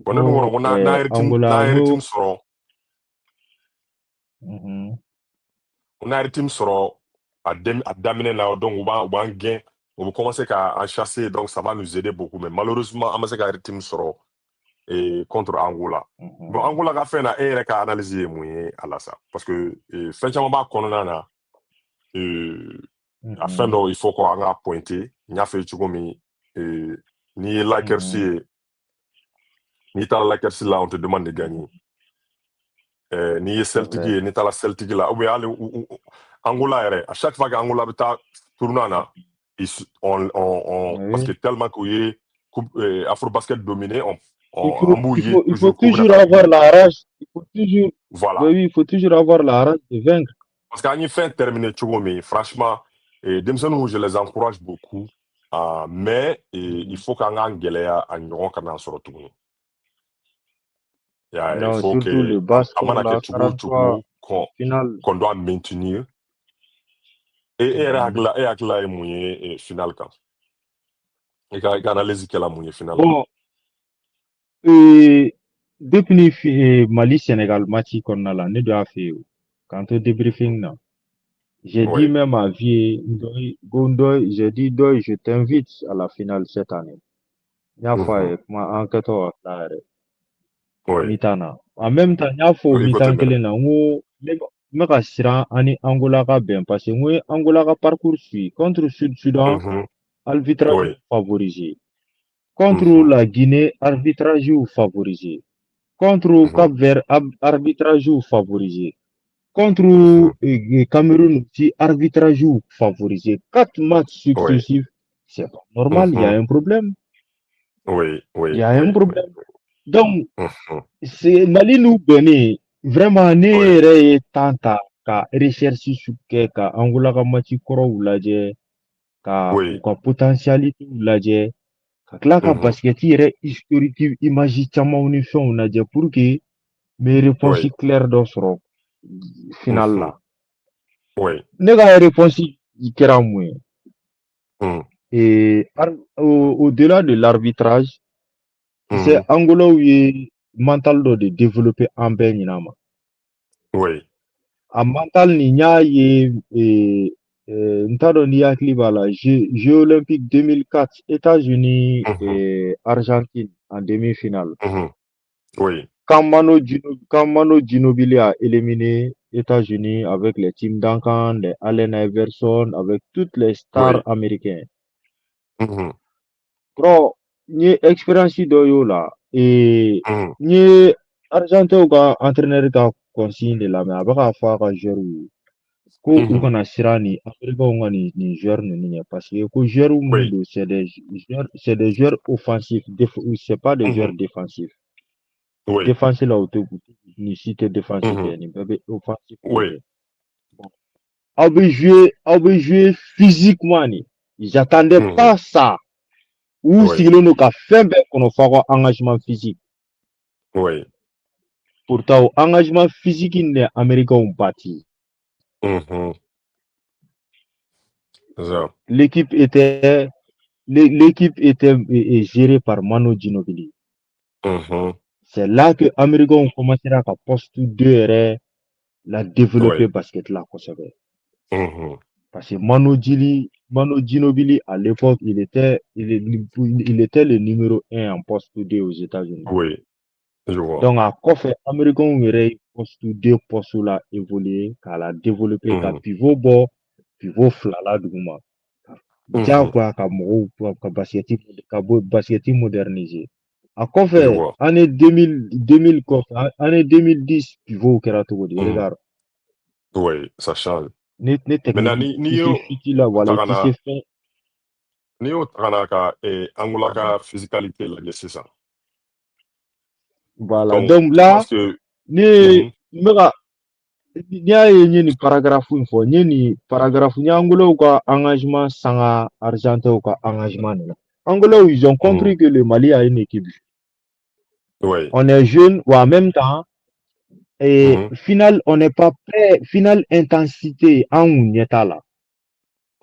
Bon, on a team soro. On a team soro. à daminɛ na donc u b'an gɛn on va commencer qu'à chasser donc ça va nous aider beaucoup mais malheureusement an ma se ka rythme sɔrɔ contre Angola. Bon Angola ka fɛn na e yɛrɛ ka analyse ye mun ye a la sa parce que fɛn caman b'a kɔnɔna na a fɛn dɔ il faut qu'on a pointé n y'a fɛ cogo min n'i ye Lakers ye n'i taara Lakers la on te demande de gagner n'i ye Celtic ye n'i taara Celtic la ou bien hali Angola yɛrɛ à chaque fois que Angola bɛ taa tournoi na parce que tellement qu'il y a Afrobasket dominé il faut toujours avoir la rage il faut toujours voilà oui, il faut toujours avoir la rage de vaincre parce qu'en fin terminé mais franchement denmisɛnninw je les encourage beaucoup mais il faut qu'an k'an gɛlɛya a ɲɔgɔn kana sɔrɔ tuguni il faut que surtout le bas score mana là kɛ cogo qu'on doit maintenir et yɛrɛ hakilila ye mun ye final kan i ka analyse kɛla mun ye final bon depuis Mali Sénégal match kɔnɔna la ne dɔ y'a fɛ yen k'an to débriefing na j'ai dit même à Vie Ndoye j'ai dit Ndoye je t'invite à la finale cette année n y'a fɔ a ye kuma an kɛtɔ ka tila yɛrɛ mi-temps na en même temps n y'a fɔ mi-temps kelen na n ko n bɛ ka siran an ni Angola ka bɛn parce que n ko ye Angola ka parcours suit contre Sud-Soudan arbitrage favorisé contre la Guinée arbitrage favorisé contre Cap-Vert arbitrage favorisé contre Cameroun aussi arbitrage favorisé 4 matchs successifs c'est pas normal il y a un problème il y a un problème donc c'est Mali nous bɛnnen vraiment ne yɛrɛ ye temps ta ka recherche kɛ ka Angola ka match kɔrɔw lajɛ ka u ka potentialité lajɛ ka tila ka basket yɛrɛ historique image camanw ni fɛnw lajɛ pour que me réponse claire dɔ sɔrɔ final la ne ka réponse kɛra mun ye au-delà de l'arbitrage c'est Angolaw ye mental dɔ de développer an bɛɛ ɲin'a ma a mental nin n y'a ye n t'a dɔn ni hakili b'a la Jeux olympiques 2004 États-Unis Argentine en demi-finale quand Manu Ginobili a éliminé États-Unis avec les Tim Duncan, les Allen Iverson, avec toutes les stars américaines. Bro, n ye expérience dɔ y'o la n ye Argentin ka entraîneur ka consigne de lamɛn a bɛ k'a fɔ a ka joueurs ye ko u kana siran ni Américains ka nin joueurs ninnu ɲɛ parce que ko joueurs minnu don c'est des joueurs offensifs c'est pas des joueurs défensifs défense la u tɛ ni si tɛ défense kɛ nin bɛɛ bɛ offensif kɛ aw bɛ jouer physiquement ni j'attendais pas ça u sigilen don ka fɛn bɛɛ kɔnɔ f'a ka engagement physique pourtant o engagement physique in de Américains bâti l'équipe était gérée par Manu Ginobili c'est là que Américains commencé à poste 2 yɛrɛ la développer basket la kosɛbɛ parce que Manu Ginobili à l'époque il était le numéro 1 en poste 2 aux États-Unis donc a kɔfɛ Américains yɛrɛ poste 2 poste la évoluer k'a la développer ka pivot bɔ pivot fila la duguma diyagoya ka mɔgɔw ka basket moderniser a kɔfɛ année 2000 kɔfɛ année 2010 pivot kɛra cogo di regarde ça change ne technique fiti la wala i tɛ se fɛn n'i y'o ta ka na ka Angola ka physicalité lajɛ sisan voilà donc là n'i y'a ye n ye nin paragraphe in fɔ n ye Angolaw ka engagement sanga Argentins ka engagement de la Angolaw ils ont compris que le Mali a une équipe on est jeune ou en même temps final on n'est pas prêt final intensité an kun ɲɛ t'a la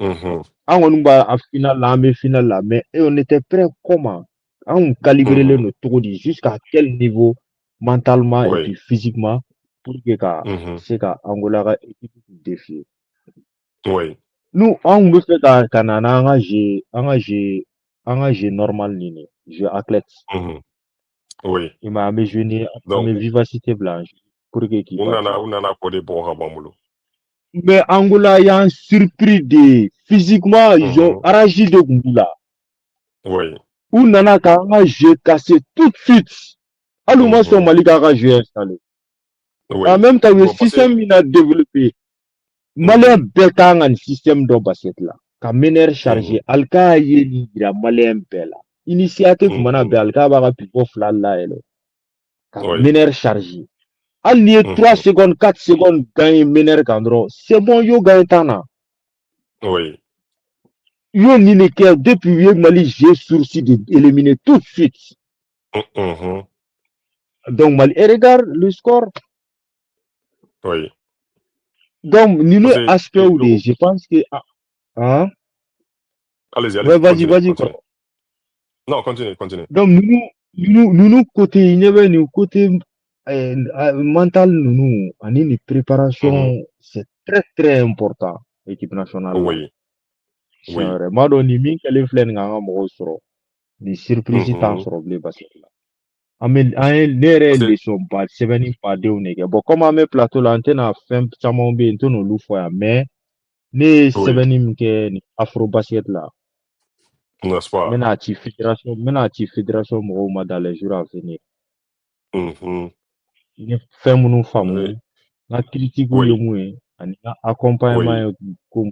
an kɔni b'a final la an bɛ final la mais on était prêt comment an kun calibrelen don cogo di jusqu'à quel niveau mentalement et puis physiquement pour que ka se ka Angola ka équipe défier nous on veut faire Canada un jeu normal nini jeu athlète Oui. il m'a amené jeune à Donc mes vivacité blanche pour que qui bâti on en a pour des bons rabamoulo. mais Angola y a un surpris de physiquement ils ont arraché de Gundula Oui. ou nana ka un jeu cassé tout de suite aluma son Mali ka jeu installé Oui. en même temps le Bon, parce que système il a développé malien bêta un système de basket là ka mener chargé alka yeli gira malien bela initiative mana be alka ba ka pipo fla là ele ka oui. mener chargé al ni 3 secondes 4 secondes gagner mener kan dro c'est bon yo gagne tana Oui. yo ni ne ke depuis yo Mali j'ai sourcil de éliminer tout de suite donc Mali et regarde le score Oui. donc nous Parce que, aspect ou des je pense que hein allez-y, ouais continuez. quoi. Non, continuez. Donc, nous, côté, il y avait nous, côté mental, nous, en une préparation, c'est très, très important, l'équipe nationale là. Oui. C'est vrai. Moi, donc, ni min kele flen nga nga mo soro, ni surprise tan soro ble basket là. Amen, nere Parce que, leçon pas, seveni pas de ou nege. Bon, comme ame plateau là, antenne a fait chamon be, entono lu foya, mais, ne oui, seveni mke ni afro basket là. n'est-ce pas? Mena ci fédération mo ma dans les jours à venir. Mhm. Ni fɛn minnu faamu Oui. n ka critique ye Oui. mun ye ani n ka accompagnement Oui. ye ko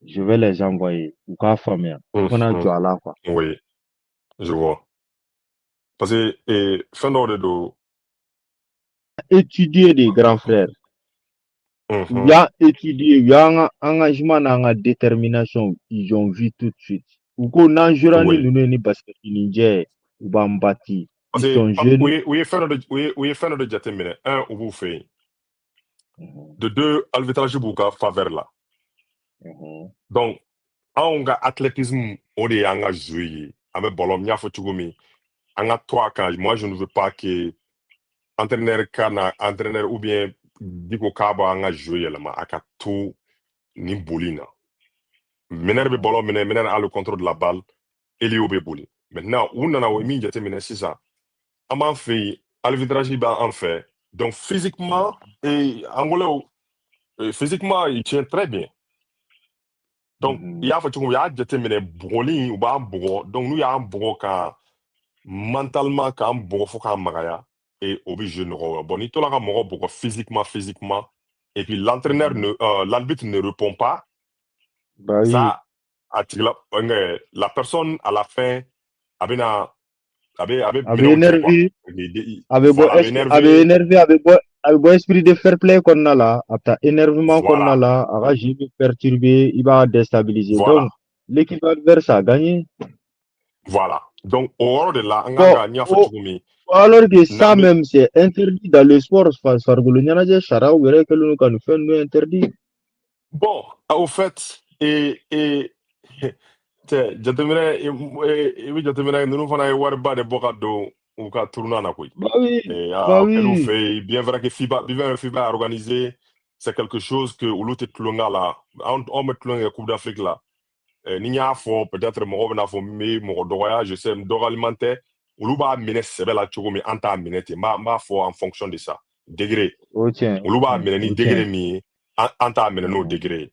je vais les envoyer u k'a faamuya u kana jɔ a la quoi. Oui. Je vois. Parce que, fin d'ordre de. Étudier des grands frères u y'a étudier u y'an ka engagement n'an ka détermination ils ont vu tout de suite u ko n'an jouera ni Oui. ninnu ye ni basketinincɛ ye u b'an bati Parce ils que, sont jeunes. oui, fin de jateminɛ un u b'u fɛ yen de deux arbitrage b'u ka faveur la donc anw ka athlétisme o de y'an ka jeu ye an bɛ ballon n y'a fɔ cogo min an ka to a kan moi je ne veux pas que entraîneur ka na entraîneur ou bien diko k'a b'an ka jeu yɛlɛma a ka to nin boli in na meneur bɛ ballon minɛ meneur a le contrôle de la balle Elio bɛ boli maintenant u nana o ye min jateminɛ sisan an b'an fɛ yen arbitrage b'an fɛ donc physiquement et angolais physiquement il tient très bien donc i y'a fɔ cogo min u y'a jateminɛ bugɔli in u b'an bugɔ donc n'u y'an bugɔ ka mentalement k'an bugɔ fo k'an magaya et o bɛ jeu nɔgɔya bon n'i tola ka mɔgɔ bugɔ physiquement et puis l'entraîneur l'arbitre ne répond pas Bah oui. ça a tigila la personne à la fin a bɛna a bɛ minɛnw cɛ quoi voilà a bɛ énervé a bɛ bɔ esprit de fair play kɔnɔna la a bɛ taa énervement kɔnɔna la a ka jeu bɛ perturber i b'a déstabiliser donc l'équipe adverse a gagné. Voilà donc o yɔrɔ de la an kan ka n y'a fɔ cogo min alors que ça même c'est interdit dans le sport farikolo ɲɛnajɛ sariyaw yɛrɛ kɛlen don ka nin fɛn ninnu interdit. Bon, au fait, jateminɛ i bɛ jateminɛ ninnu fana ye wariba de bɔ ka don u ka tournoi na koyi. Bah oui, A kɛlen fɛ yen bien vrai que FIBA a organisé c'est quelque chose que olu tɛ tulonkɛ a la anw bɛ tulonkɛ kɛ Coupe d'Afrique la ni n y'a fɔ peut-être mɔgɔw bɛna fɔ n bɛ mɔgɔ dɔgɔya je sais dɔgɔyaliman tɛ olu b'a minɛ sɛbɛ la cogo min an t'a minɛ ten n b'a fɔ en fonction de ça degré olu b'a minɛ ni degré min ye an t'a minɛ n'o degré ye.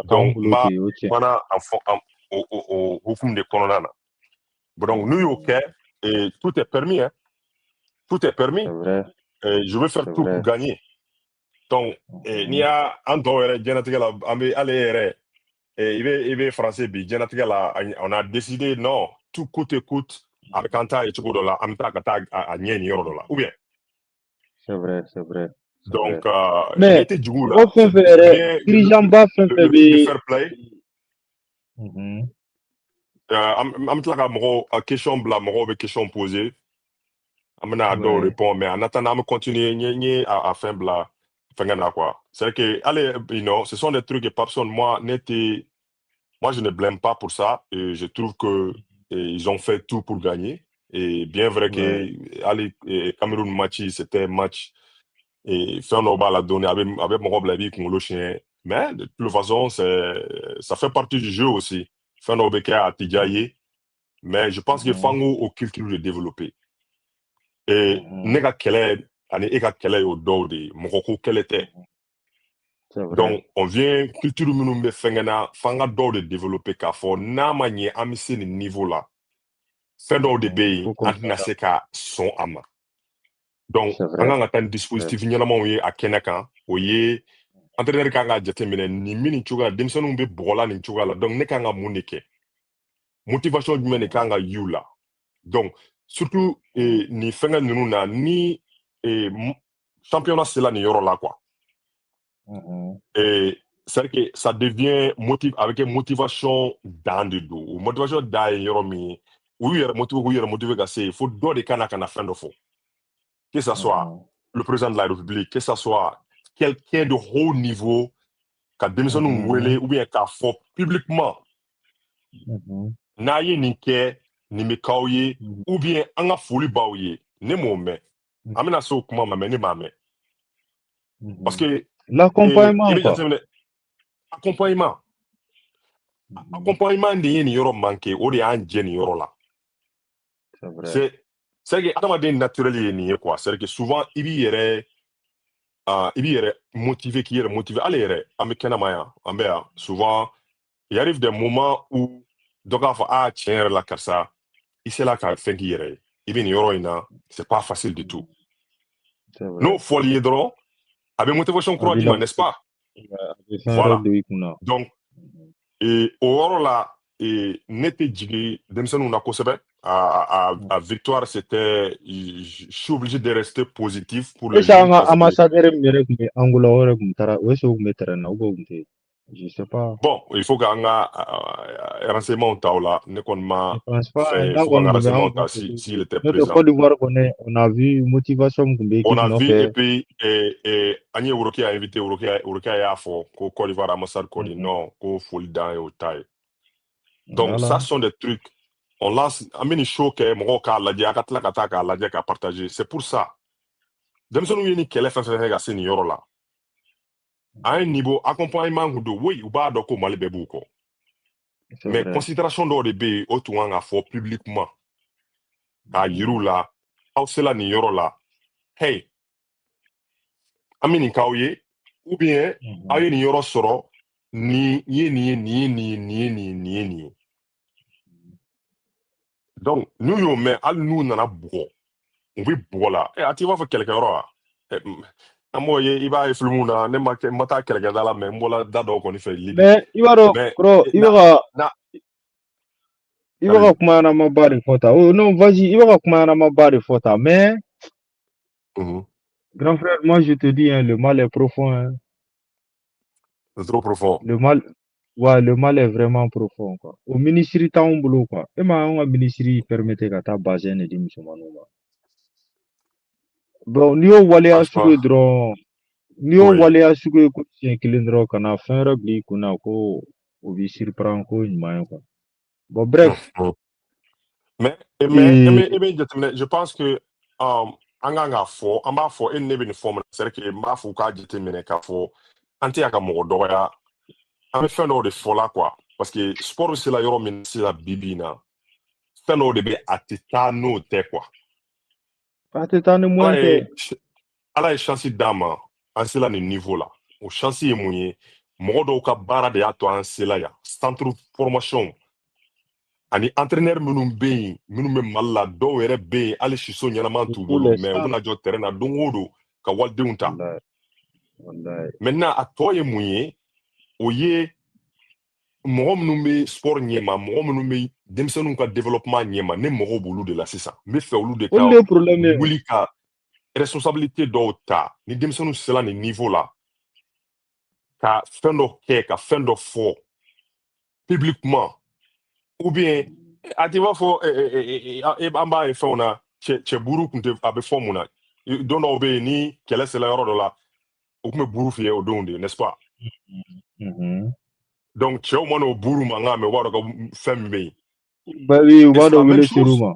Donc n b'a kumana o hukumu de kɔnɔna na donc n'u y'o kɛ tout est permis hein tout est permis je vais faire tout pour gagner donc n'i y'a an tɔw yɛrɛ diɲɛlatigɛ la an bɛ ale yɛrɛ i bɛ français bi diɲɛlatigɛ la on a décidé non tout coûte que coûte a bɛ k'an ta ye cogo dɔ la an bɛ taa ka taa a ɲɛ nin yɔrɔ dɔ la ou bien. C'est vrai. Donc mais n'i tɛ jigin u la o fɛn fɛn yɛrɛ dirigeant ba fɛn fɛn bɛ fair play. An bɛ tila ka mɔgɔw question bila mɔgɔw bɛ question poser an bɛna dɔw répondre mais en attendant an bɛ continuer n ye a fɛn bila fɛngɛ na quoi c'est vrai que allez ce sont des trucs que Papson moi je ne blâme pas pour ça et je trouve que ils ont fait tout pour gagner et bien vrai que allez Cameroun match c'était match et fɛn dɔw b'a la donner a bɛ mɔgɔ bila i b'i kunkolo siɲɛ Mais de toute façon, ça fait partie du jeu aussi. Fin dɔw bɛ kɛ a tɛ diya ye, mais je pense que f'an k'o culture de développer. Et ne ka kɛlɛ ani e ka kɛlɛ y'o dɔw de ye, mɔgɔ ko kɛlɛ tɛ. C'est vrai. Donc on vient culture minnu bɛ fɛnkɛ na f'an ka dɔw de développer k'a fɔ n'a ma ɲɛ an bɛ se nin niveau la, fɛn dɔw de bɛ yen an tɛna se ka sɔn a ma. Donc C'est an vrai. kan ka taa ni dispositif ɲɛnamaw ye a kɛnɛ kan, o ye entraîneur kan ka jateminɛ nin min nin cogoya la denmisɛnninw bɛ bɔgɔ la nin cogoya la, donc ne kan ka mun de kɛ, motivation jumɛn de kan ka y'u la. Donc surtout nin fɛnkɛ ninnu na ni championnat sera nin yɔrɔ la quoi. C'est-à-dire que ça devient avec une motivation dan de do. O motivation dan ye yɔrɔ min ye, u yɛrɛ motiver ka se, il faut dɔ de ka na fɛn dɔ fɔ. Que ça soit le président de la République, que ça soit quelqu'un de haut niveau, ka denmisɛnninw wele ou bien k'a fɔ publiquement. N'a ye nin kɛ, nin bɛ k'aw ye, ou bien an ka foli b'aw ye, ne m'o mɛn. An bɛna se o kuma ma, mais ne m'a mɛn. Parce que l'accompagnement i bɛ quoi. jateminɛ accompagnement de ye nin yɔrɔ manqué, o de y'an jɛ nin yɔrɔ la. C'est vrai. C'est que adamaden naturel ye nin ye quoi. C'est que souvent i b'i yɛrɛ motiver k'i yɛrɛ motiver. Hali yɛrɛ an bɛ kɛnɛma yan, an bɛ yan. Souvent il arrive des moments où dɔ k'a fɔ tiɲɛ yɛrɛ la karisa i sera ka fɛn k'i yɛrɛ ye. I bɛ nin yɔrɔ in na, c'est pas facile du tout. C'est vrai. N'o fɔli ye dɔrɔn a bɛ motivation kura d'i ma, n'est-ce pas? Voilà. Donc o yɔrɔ la ne tɛ jigin denmisɛnninw na kosɛbɛ. À Victoire, c'était, je suis obligé de rester positif pour le jeu. Ambassadeur Angola je sais pas. Bon, il faut qu'on a renseignement là. Ne connais pas fait renseignement s'il était présent. Côte d'Ivoire, on a vu motivation. On a vu et puis Agnès Ouroki a invité Ouroki à fond qu'au Côte d'Ivoire ambassade Côte non qu'au folie dans et au taille. Donc ça sont des trucs. On lance un mini show que mon cas la dia ka partager. C'est pour ça. Denmisɛnninw ye ni kɛlɛ fɛn fɛn kɛ ka se nin yɔrɔ la. À un niveau accompagnement do oui u b'a dɔn ko Mali bɛɛ b'u kɔ. Mais considération dɔw de bɛ yen o tun kan ka fɔ publiquement. K'a yir'u la aw sera nin yɔrɔ la. Hey, an bɛ nin k'aw ye ou bien aw ye nin yɔrɔ sɔrɔ nin ye nin ye. Donc n'u y'o mɛn hali n'u nana bugɔ u bɛ bugɔ la. A t'i b'a fɔ kɛlɛkɛyɔrɔ wa? An m'o ye i b'a ye film na ne ma taa kɛlɛkɛda la mais n bɔla da dɔw kɔni fɛ Libi. Mais i b'a dɔn kɔrɔ i bɛ ka kuma ɲɛnamaba de fɔ tan. Non, vas-y, i bɛ ka kuma ɲɛnamaba de fɔ tan mais grand frère, moi je te dis le mal est profond. C'est trop profond. Le mal est vraiment profond quoi. Au ministère t'anw bolo quoi. E ma an ka ministère permettre ka taa bassin de di musomanninw ma. Bon n'i y'o waleya sugu ye dɔrɔn ko siɲɛ kelen dɔrɔn ka na fɛn wɛrɛ bila i kunna ko o b'i surprendre ko ɲuman ye quoi. Bon bref. Mais je pense que an kan k'a fɔ an b'a fɔ e ni ne bɛ nin fɔ min c'est que n b'a fɔ k'a jateminɛ k'a fɔ an tɛ yan ka mɔgɔ dɔgɔya an bɛ fɛn dɔw de fɔ la quoi parce que sport sera yɔrɔ min sisan bi in na fɛn dɔw de bɛ a tɛ taa n'o tɛ quoi. A tɛ taa ni moyen tɛ. Ala ye chance d'an ma an sera nin niveau la o chance ye mun ye mɔgɔ dɔw ka baara de y'a to an sera yan centre formation ani entraîneur minnu bɛ yen minnu bɛ Mali la dɔw yɛrɛ bɛ yen hali siso ɲɛnama t'u bolo mais u bɛna jɔ terrain na don o don ka walidenw ta. Maintenant a tɔ ye mun ye o ye mɔgɔ minnu bɛ sport ɲɛma mɔgɔ minnu bɛ denmisɛnninw ka développement ɲɛma ne mɔgɔw b'olu de la sisan n bɛ fɛ olu de ka wuli ka responsabilité dɔw ta ni denmisɛnninw sera nin niveau la ka fɛn dɔ kɛ ka fɛn dɔ fɔ publiquement ou bien a t'i b'a fɔ an b'a ye fɛnw na cɛ buru tun tɛ a bɛ fɔ mun na don dɔw bɛ yen ni kɛlɛ sera yɔrɔ dɔ la u tun bɛ buru fiyɛ o donw de n'est-ce pas? Donc cɛw mana o buru mankan mɛn u b'a dɔn ka fɛn min bɛ yen. U b'a dɔn wele ser'u ma.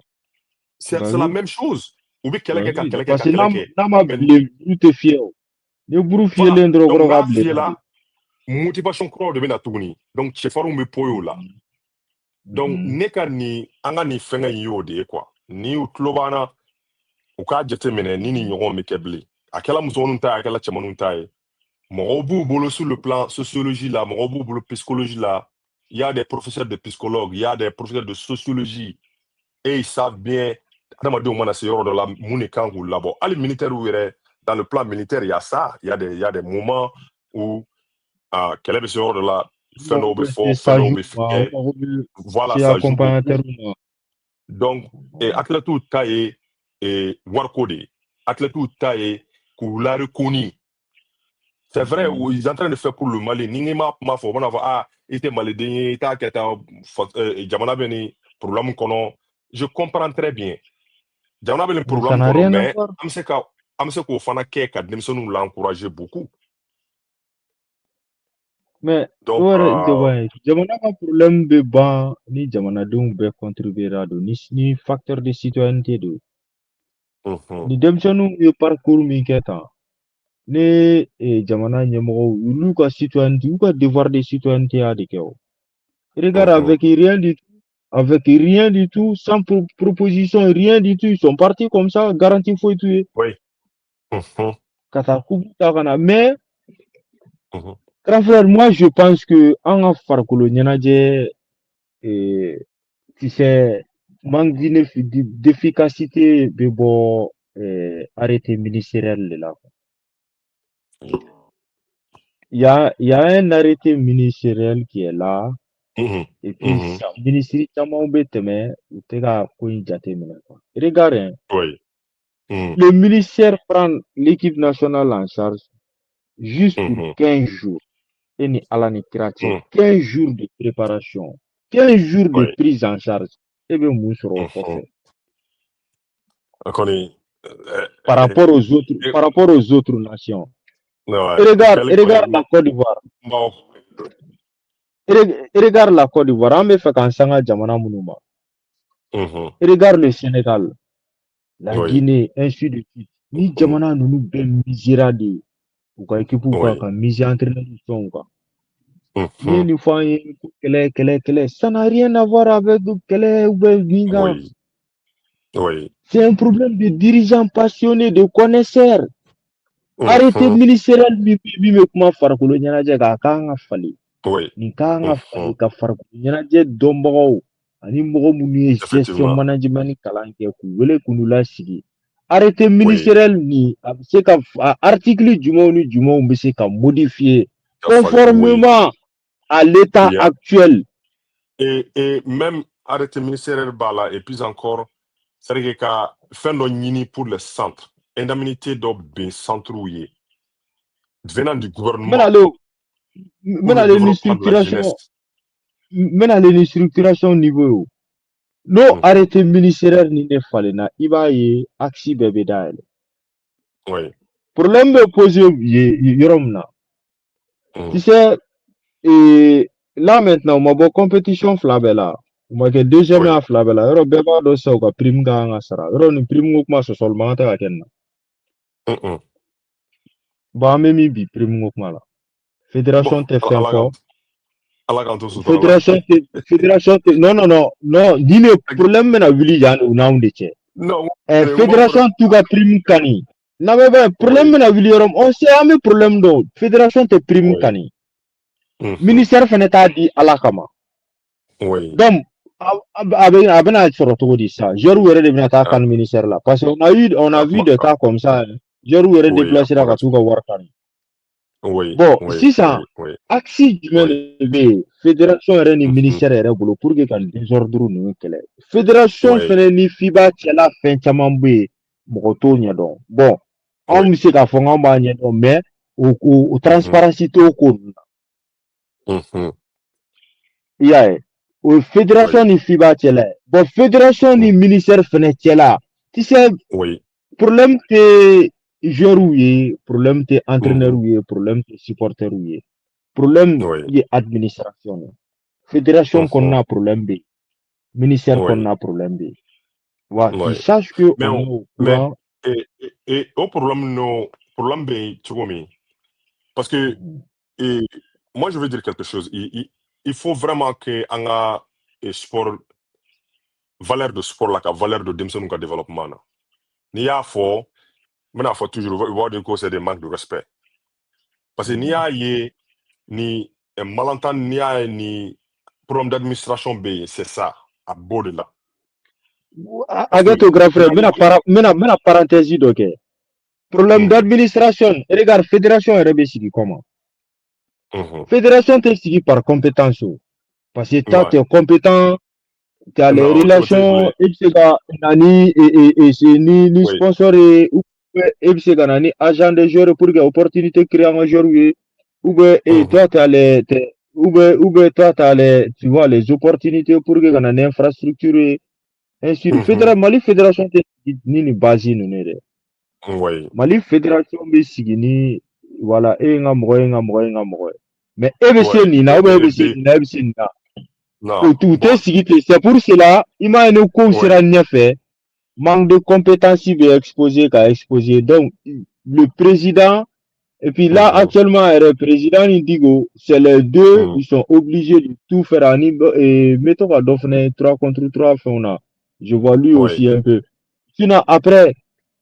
C'est la même chose. U bɛ kɛlɛ kɛ ka kɛlɛ kɛ parce que n'a ma bilen buru tɛ fiyɛ o. Ni buru fiyɛlen dɔrɔn k'a bilen. motivation kuraw de bɛna tuguni donc cɛfarinw bɛ poyo la donc ne ka nin an ka nin fɛngɛ in y'o de ye quoi ni u tulo b'an u k'a jateminɛ ni nin ɲɔgɔn bɛ kɛ bilen a kɛla musomaninw ta ye a kɛla cɛmaninw ta ye mɔgɔw b'u bolo sur le plan sociologie la mɔgɔw b'u bolo psychologie la il y a des professeurs de psychologue il y a des professeurs de sociologie et ils savent bien adamadenw mana se yɔrɔ dɔ la mun de kan k'u labɔ hali militaires yɛrɛ dans le plan militaire il y a ça il y a des moments où kɛlɛ bɛ se yɔrɔ dɔ la fɛn dɔw bɛ fɔ fɛn dɔw bɛ kɛ voilà ça joue beaucoup donc athlètes ta ye wariko de ye athlètes ta ye k'u lareconni c'est vrai ils sont en train de faire pour le Mali ni ma kuma fɔ u bɛna fɔ i tɛ maliden ye i t'a kɛ tan jamana bɛ ni problème kɔnɔ je comprends très bien jamana bɛ ni problème kɔnɔ mais an bɛ se k'o fana kɛ ka denmisɛnninw l'encourager beaucoup. mais jamana ka problème bɛ ban ni jamanadenw bɛɛ contribuera don ni facteur de citoyenneté don ni denmisɛnninw ye parcours min kɛ tan ne jamana ɲɛmɔgɔw olu ka citoyenneté u ka devoir de citoyenneté y'a de kɛ o regarde avec rien du tout sans proposition rien du tout ils sont partis comme ça garantie foyi t'u ye ka taa kubu ta ka na mais grand frère moi je pense que an ka farikolo ɲɛnajɛ tu sais manque d'efficacité bɛ bɔ arrêté ministériel de la il y a un arrêté ministériel qui est là et puis ministre camanw bɛ tɛmɛ u tɛ ka ko in jateminɛ quoi regarde le ministère prend l'équipe nationale en charge juste pour 15 jours et ni ala ni kira cɛ 15 jours de préparation 15 jours de prise en charge e bɛ mun sɔrɔ o kɔfɛ par rapport aux autres nations. Regarde la Côte d'Ivoire. Regarde la Côte d'Ivoire. An bɛ fɛ k'an sanga jamana minnu ma. Regarde le Sénégal, la Guinée, ainsi de suite. Ni jamana ninnu bɛɛ misera de u ka équipe ka mise entraîneur fɛnw kan. N'i ye nin fɔ an ye kɛlɛ ça n'a rien à voir avec kɛlɛ ou bien bingan. C'est un problème de dirigeants passionnés, de connaisseurs. Arrêté ministériel min bɛ kuma farikolo ɲɛnajɛ kan a kan ka falen. Nin kan ka falen ka farikolo ɲɛnajɛ dɔnbagaw ani mɔgɔ minnu ye gestion management kalan kɛ k'u wele k'u lasigi. Arrêté ministériel nin a bɛ se ka article jumɛnw ni jumɛnw bɛ se ka modifier conformément à l'état actuel. Et même arrêté ministériel b'a la et puis encore c'est-à-dire que ka fɛn dɔ ɲini pour les centres indemnité dɔ bɛ centre ye venant du gouvernement. Mena le structuration niveau no arrêté ministériel ni ne falenna i b'a ye axe bɛɛ bɛ dayɛlɛ. Problème bɛ posé yɔrɔ min na tu sais là maintenant u ma bɔ compétition fila bɛɛ la u ma kɛ deuxième a fila bɛɛ la yɔrɔ bɛɛ b'a dɔn sisan u ka prime ka kan ka sara yɔrɔ nin prime ko kuma sɔsɔli man kan tɛ ka kɛ nin na. Bon an bɛ min bi prime ko kuma la fédération tɛ fɛn fɔ fédération tɛ non ni ne problème bɛna wuli yan u n'anw de cɛ fédération t'u ka prime kani n'a bɛ bɛn problème bɛna wuli yɔrɔ on sait an bɛ problème dɔn fédération tɛ prime kani ministère fana t'a di ala kama donc a bɛna sɔrɔ cogo di sa joueur yɛrɛ de bɛna taa kan ministère la parce que on a vu des cas comme ça joueur yɛrɛ déplacera ka t'u ka wari kani. Bon sisan axe jumɛn de bɛ yen fédération yɛrɛ ni ministère yɛrɛ bolo pour que ka désordre ninnu kɛlɛ fédération fana ni FIBA cɛla fɛn caman bɛ yen mɔgɔ t'o ɲɛdɔn bon anw bɛ se k'a fɔ k'anw b'a ɲɛdɔn mais o transparency t'o ko ninnu na. I y'a ye o fédération ni FIBA cɛla ye bon fédération ni ministère fana cɛla tu sais problème tɛ joueur ye problème tɛ entraîneur ye problème tɛ supporter ye problème ye administration ye fédération kɔnɔna problème bɛ yen ministère kɔnɔna problème bɛ yen wa tu saches que mais o problème bɛ yen cogo min parce que moi, je veux dire quelque chose. Il faut vraiment que anga sport valeur de sport la ka valeur de denmisɛnninw ka développement na. N'i y'a fɔ, n bɛna fɔ toujours, il va dire que c'est des manques de respect. Parce que n'i y'a ye ni malentendu, n'i y'a ye ni problème d'administration bɛ yen, c'est ça, a b'o de la. Parce que Agato grand frère, mena parenthèse dɔ kɛ. Problème d'administration, regarde fédération yɛrɛ bɛ sigi comment? Fédération tɛ sigi par compétence o. Parce que toi, tu es compétent, tu as les relations, et puis ni sponsor et puis nani agent de joueur pour que opportunité créer un joueur ou bien toi tu as les ou bien toi tu as les tu vois les opportunités pour que nani infrastructure et ainsi de fédération Mali fédération ni base nous dɛ. Mali fédération be sigi ni voilà nga mɔgɔ mais e bɛ se nin na ou bien e bɛ se nin na e bɛ se nin na. C'est pour cela, il m'a une course sur manque de compétences exposé. Donc, le président, et puis là, actuellement, le président Indigo, c'est les deux, ils sont obligés de tout faire et mettons à Dauphin 3 contre 3, je vois lui aussi un peu. Sinon, après,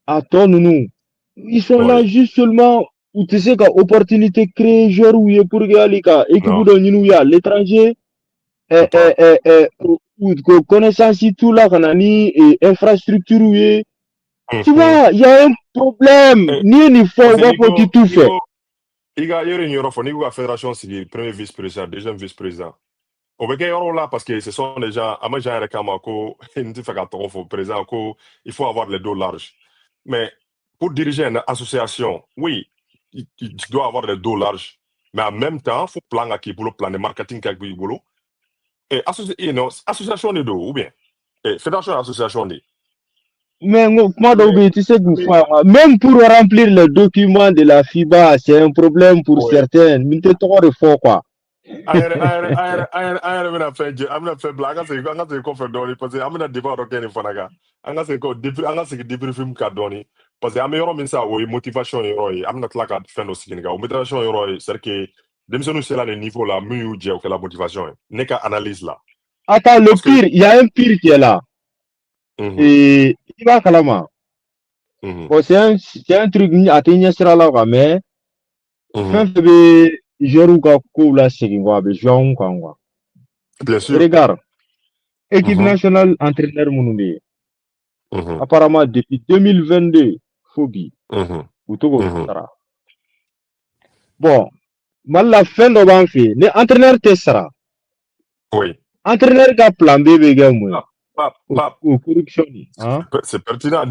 attends, nous, ils sont là juste seulement, où tu sais, opportunité créer joueur pour que l'équipe de l'étranger, connaissance tout là qu'on a ni infrastructure tu vois il y a un problème ni faut pas tout fait il y a une fédération c'est premier vice-président deuxième vice-président au béquet là parce que ce sont des gens à moi j'ai un réclamako il ne fait qu'à ton président il faut avoir les dos larges mais pour diriger une association oui tu dois avoir les dos larges mais en même temps il faut plan à qui pour le plan de marketing qui est boulot. Et association de dos ou bien fédération association de. Mais tu sais même pour remplir les documents de la FIBA, c'est un problème pour certains. Mais tu es trop de fort quoi. Parce que améliorer min ça o motivation yɔrɔ amna tila ka fɛn dɔ sigi o motivation yɔrɔ c'est que denmisɛnninw sera le niveau là min y'u jɛ o kɛla motivation ye ne ka analyse là. Attends, le pire, il y a un pire qui est là. Et il va kalama. Bon, c'est un truc à tenir sur la mais fin febe jeru ka ko la sigi quoi, be jouer quoi. Bien sûr. Regarde. Équipe nationale entraîneur Mounoumé. Apparemment depuis 2022 Fobi. Bon, mal la fin de banque, les entraîneurs testera. Oui. Entraîneur qui a plan B ou corruption. C'est pertinent.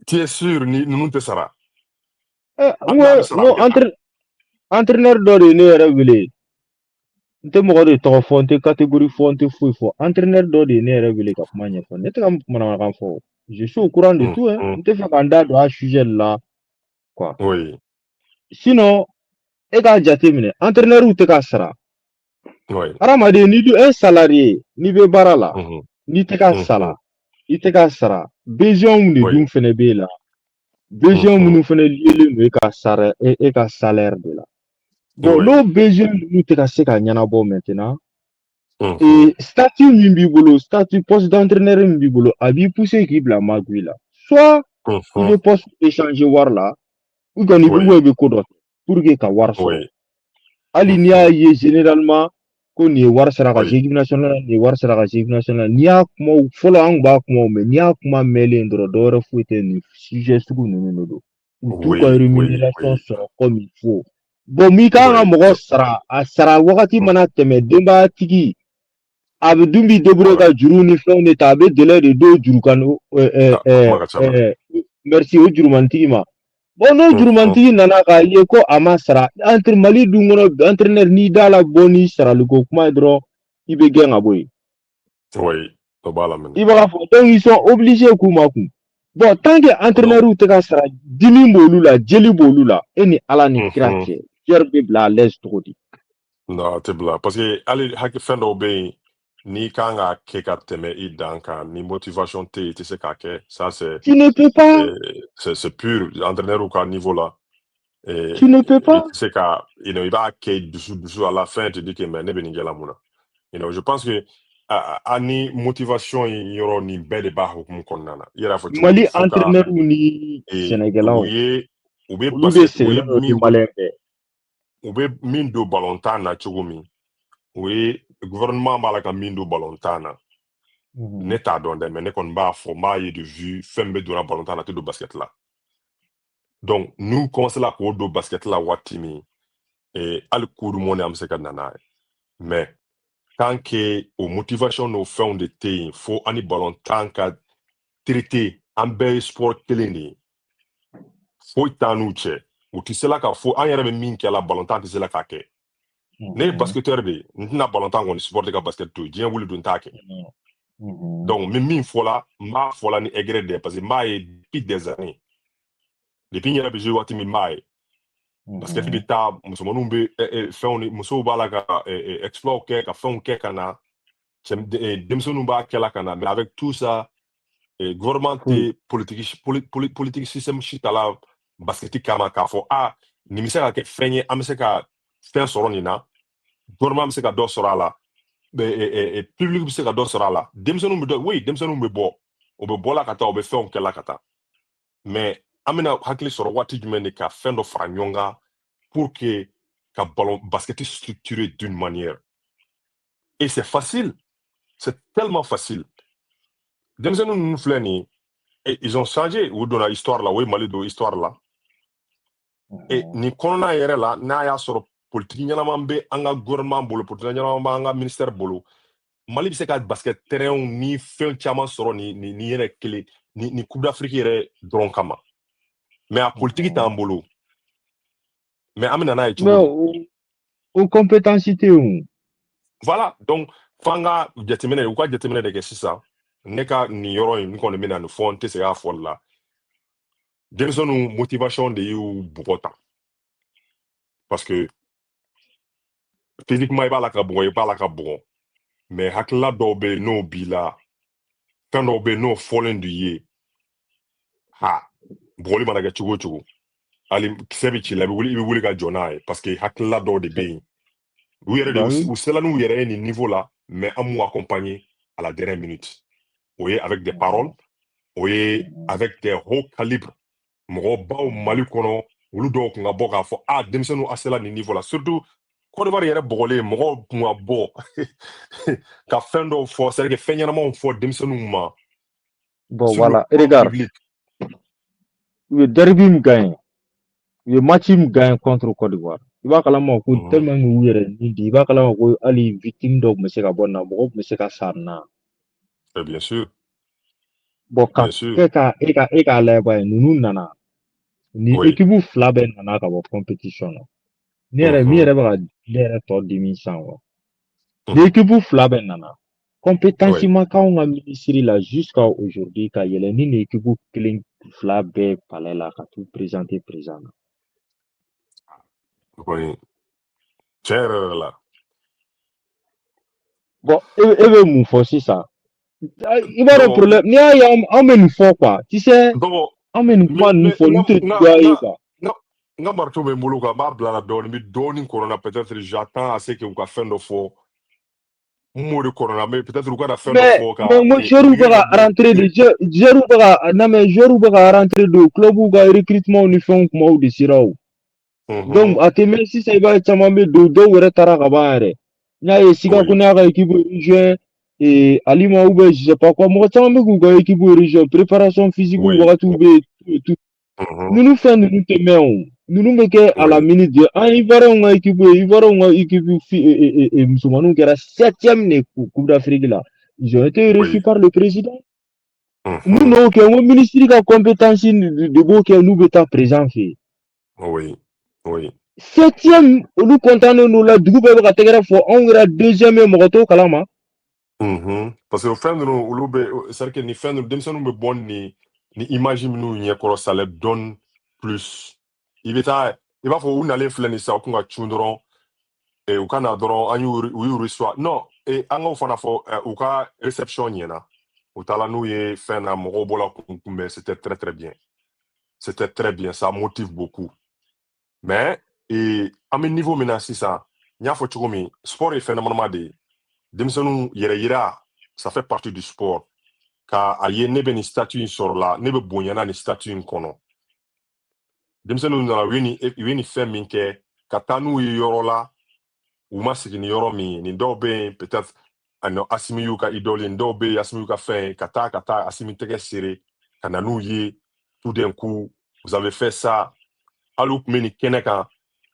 Tu es sûr ni nous testera. Entraîneur d'ordinaire révélé. Nte mɔgɔ de tɔgɔ fɔ nte catégorie fɔ nte foyi fɔ entraîneur dɔ de ye ne yɛrɛ wele ka kuma ɲɛfɔ ne tɛ ka manamakan fɔ je suis au courant de tout hein n tɛ fɛ ka n da don a sujet la quoi sinon e k'a jate minɛ entraîneur tɛ ka sara hadamaden ni du un salarié n'i bɛ baara la n'i tɛ ka sara i tɛ ka sara besoin de dun fɛnɛ b'e la besoin minnu fɛnɛ lielen don e ka salaire de la bon n'o besoin ninnu tɛ ka se ka ɲɛnabɔ maintenant et statut min b'i bolo statut poste d'entraîneur min b'i bolo a b'i pousser k'i bila magui la soit i bɛ poste échanger wari la ou kɔni i bɛ ko dɔ pour que ka wari sɔrɔ hali n'i y'a ye généralement ko nin ye wari sara ka se équipe nationale nin ye wari sara ka se équipe nationale n'i y'a kuma fɔlɔ an tun b'a kuma mais n'i y'a kuma mɛnlen dɔrɔn dɔwɛrɛ foyi tɛ nin sujet sugu ninnu de don u t'u ka rémunération sɔrɔ comme il faut bon n'i kan ka mɔgɔ sara a sara wagati mana tɛmɛ denbayatigi a bɛ dun b'i débrouiller ka juru ni fɛnw de ta a bɛ délai de d'o juru kan merci o jurumantigi ma bon n'o jurumantigi nana k'a ye ko a ma sara entre Mali dun kɔnɔ entraîneur n'i da la bɔ ni saraliko kuma ye dɔrɔn i bɛ gɛn ka bɔ yen. I b'a fɔ donc ils sont obligés k'u ma kun bon tant que entraîneur tɛ ka sara dimi b'olu la jeli b'olu la e ni Ala ni kira cɛ cœur bɛ bila à l'aise cogo di. Non tɛ bila parce que hali fɛn dɔw bɛ yen n'i kan ka kɛ ka tɛmɛ i dan kan ni motivation tɛ yen i tɛ se k'a kɛ ça c'est tu ne peux pas c'est pur entraîneur ka niveau là Et Tu ne peux et pas. c'est qu'à, il va qu'il dessous à la fin, tu dis que mais ne beningela muna. Je pense que ani motivation il y aura ni belle barre au konana. Il y a faut Mali il faut qu'à entraîneur ni et Sénégalais. ou bien Olu bɛ basket ou bien sɛgɛn dɔ di maliyɛn bɛɛ. ou bien min do ballon tan na chogomi. Oui, gouvernement b'a la ka min do ballon tan na. Ne t'a dɔn dɛ mais ne kɔni b'a fɔ m'a ye de vue fɛn bɛ donna ballon tan na te do basket la. Donc nous commençons la k'o do basket la waati min hali coup du monde an bɛ se ka na n'a ye. Mais tant que o motivation n'o fɛnw de tɛ yen fo ani ballon tan ka traité an bɛɛ ye sport kelen de ye. Foyi t'an n'u cɛ. U tɛ se la ka fɔ an yɛrɛ bɛ min kɛ la ballon tan tɛ se la k'a kɛ. Ne ye basketteur de ye n tɛna ballon tan kɔni supporter ka basket to yen diɲɛ wuli don n t'a kɛ. Donc n bɛ min fɔ la n b'a fɔ la ni aigreur de ye parce que n b'a ye depuis des années. Depuis n yɛrɛ bɛ jouer waati min n b'a ye. Basket bɛ taa musomaninw bɛ fɛnw ni musow b'a la ka exploit kɛ ka fɛnw kɛ ka na denmisɛnninw b'a kɛ la ka na mais avec tout ça gouvernement tɛ politique système si ta la basket kama k'a fɔ nin bɛ se ka kɛ fɛn ye an bɛ se ka fɛn sɔrɔ nin na gouvernement bɛ se ka dɔ sɔrɔ a la public bɛ se ka dɔ sɔrɔ a la denmisɛnninw bɛ bɔ o bɛ bɔ la ka taa o bɛ fɛnw kɛ la ka taa mais an bɛna hakili sɔrɔ waati jumɛn de ka fɛn dɔ fara ɲɔgɔn kan pour que ka basket structuré d'une manière et c'est facile c'est tellement facile denmisɛnninw ninnu filɛ nin ye ils ont changé u donna histoire la o ye Mali don histoire la et nin kɔnɔna yɛrɛ la n'a y'a sɔrɔ politique ɲɛnaman bɛ an ka gouvernement bolo politique ɲɛnaman bɛ an ka ministère bolo Mali bɛ se ka basket terrainw ni fɛn caman sɔrɔ ni yɛrɛ kelen ni Coupe d'Afrique yɛrɛ dɔrɔn kama mais a politique t'an bolo mais an bɛna n'a ye cogo di o compétence tɛ yen. Voilà donc f'an ka jateminɛ u ka jateminɛ de kɛ sisan ne ka nin yɔrɔ in n kɔni bɛna nin fɔ n tɛ segin a fɔli la denmisɛnninw motivation de y'u bugɔ tan parce que physiquement i b'a la ka bugɔ mais hakilila dɔw bɛ yen n'o b'i la fɛn dɔw bɛ yen n'o fɔlen d'u ye bugɔli mana kɛ cogo o cogo hali kisɛ bɛ ci la i bɛ wuli ka jɔ n'a ye parce que hakilila dɔw de bɛ yen u yɛrɛ de u sela n'u yɛrɛ ye nin niveau la mais an m'u accompagner à la dernière minute o ye avec des paroles o ye avec des hauts calibres mɔgɔ baw Mali kɔnɔ olu dɔw kun ka bɔ k'a fɔ denmisɛnninw a sela nin niveau la surtout Côte d'Ivoire yɛrɛ bɔgɔlen mɔgɔw kun ka bɔ ka fɛn dɔw fɔ c'est à dire que fɛn ɲɛnamaw fɔ denmisɛnninw ma Bon, sur le voilà. plan Regarde, public le derby me gagne. Le match me gagne contre Côte d'Ivoire. Il va kalama ko tellement nous yɛrɛ ni di. Il va kalama ko ali victime dɔw tun bɛ se ka bɔ na mɔgɔw tun bɛ se ka sa na. bien sûr Bon, bien quand sûr e k'a lajɛ ba ye ninnu nana ni oui équipe fila bɛɛ nana ka bɔ compétition na. Min yɛrɛ bɛ ka ne yɛrɛ tɔ dimi sisan quoi. Ni équipe fila bɛɛ nana compétence ma k'anw ka ministre la jusqu'à aujourd'hui ka yɛlɛ ni nin équipe kelen fila bɛɛ palais la ka t'u présenter président na. oui tiɲɛ yɛrɛ yɛrɛ la Bon e bɛ mun fɔ sisan i b'a dɔn problème n'i y'a ye an bɛ nin fɔ quoi tu sais an bɛ nin kuma ninnu fɔ nin tɛ juguya ye quoi. n ka marteau bɛ n bolo quoi n b'a bila la dɔɔni n bɛ dɔɔni kɔnɔna peut-être j'attends à ce que u ka fɛn dɔ fɔ n m'o de kɔnɔna mais peut-être u ka na fɛn dɔ fɔ ka joueurs bɛ ka rentrer de joueurs bɛ ka non mais joueurs bɛ ka rentrer de club ka recrutement ni fɛnw kumaw de sera o. Donc a tɛ mɛn sisan i b'a ye caman bɛ don dɔw yɛrɛ taara ka ban yɛrɛ n y'a ye Sika ko n'a ka équipe rejoint Alima ou bien je sais pas quoi mɔgɔ caman bɛ k'u ka équipe rejoint préparation physique wagatiw bɛ yen tout ninnu fɛn ninnu tɛ mɛn o ninnu bɛ kɛ à la minute de an Ivoirien ka équipe ka équipe musomaninw kɛra 7e de Coupe d'Afrique la ils ont été reçus par le président n'u n'o kɛ n ko ministre ka compétence de b'o kɛ n'u bɛ taa président fɛ yen. Oui, oui. 7e olu contannen don la dugu bɛɛ bɛ ka tɛgɛrɛ fɔ anw kɛra 2e ye mɔgɔ t'o kalama. Parce que o fɛn ninnu olu bɛ c'est à dire que ni fɛn ninnu denmisɛnninw bɛ bɔ ni image minnu ɲɛkɔrɔ ça leur donne plus i bɛ taa i b'a fɔ u nalen filɛ nin sisan u kun ka cun dɔrɔn u ka na dɔrɔn u y'u reçoit non an k'o fana fɔ u ka réception ɲɛna u taara n'u ye fɛn na mɔgɔw bɔra k'u kunbɛn c'était très très bien ça motive beaucoup mais an bɛ niveau min na sisan n y'a fɔ cogo min sport ye fɛn damadama de ye denmisɛnninw yɛrɛ yira ça fait partie du sport ka a ye ne bɛ nin statut in sɔrɔ la ne bɛ bonyana nin statut in kɔnɔ denmisɛnninw nana u ye nin fɛn min kɛ ka taa n'u ye yɔrɔ la u ma sigi ni yɔrɔ min ye nin dɔw bɛ yen peut-être Asimi y'u ka idole nin dɔw bɛ yen Asimi y'u ka fɛn ye ka taa Asimi tɛgɛ serrer ka na n'u ye tout d'un coup vous avez fait ça hali u tun bɛ nin kɛnɛ kan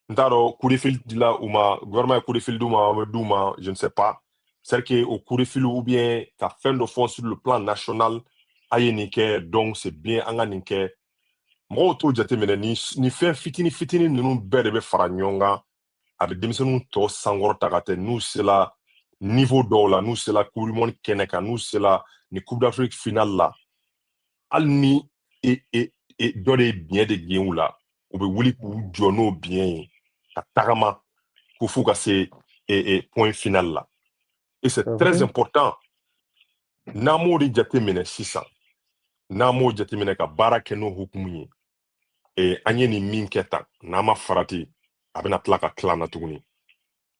n t'a dɔn coup de fil dila u ma gouvernement ye coup de fil d'u ma an bɛ d'u ma je ne sais pas c'est que o coup de fil ou bien ka fɛn dɔ fɔ sur le plan national a ye nin kɛ donc c'est bien an ka nin kɛ mɔgɔw t'o jateminɛ ni fɛn fitini fitini ninnu bɛɛ de bɛ fara ɲɔgɔn kan a bɛ denmisɛnninw tɔ sankɔrɔta ka tɛ n'u sera niveau dɔw la n'u sera coupe du monde kɛnɛ kan n'u sera ni coupe d'Afrique finale la hali ni dɔ de ye biɲɛ de gen u la u bɛ wuli k'u jɔ n'o biɲɛ ye ka tagama ko f'u ka se point final la et c'est très important n'an m'o de jateminɛ sisan n'an m'o jateminɛ ka baara kɛ n'o hukumu ye an ye nin min kɛ tan n'an ma farati a bɛna tila ka tila an na tuguni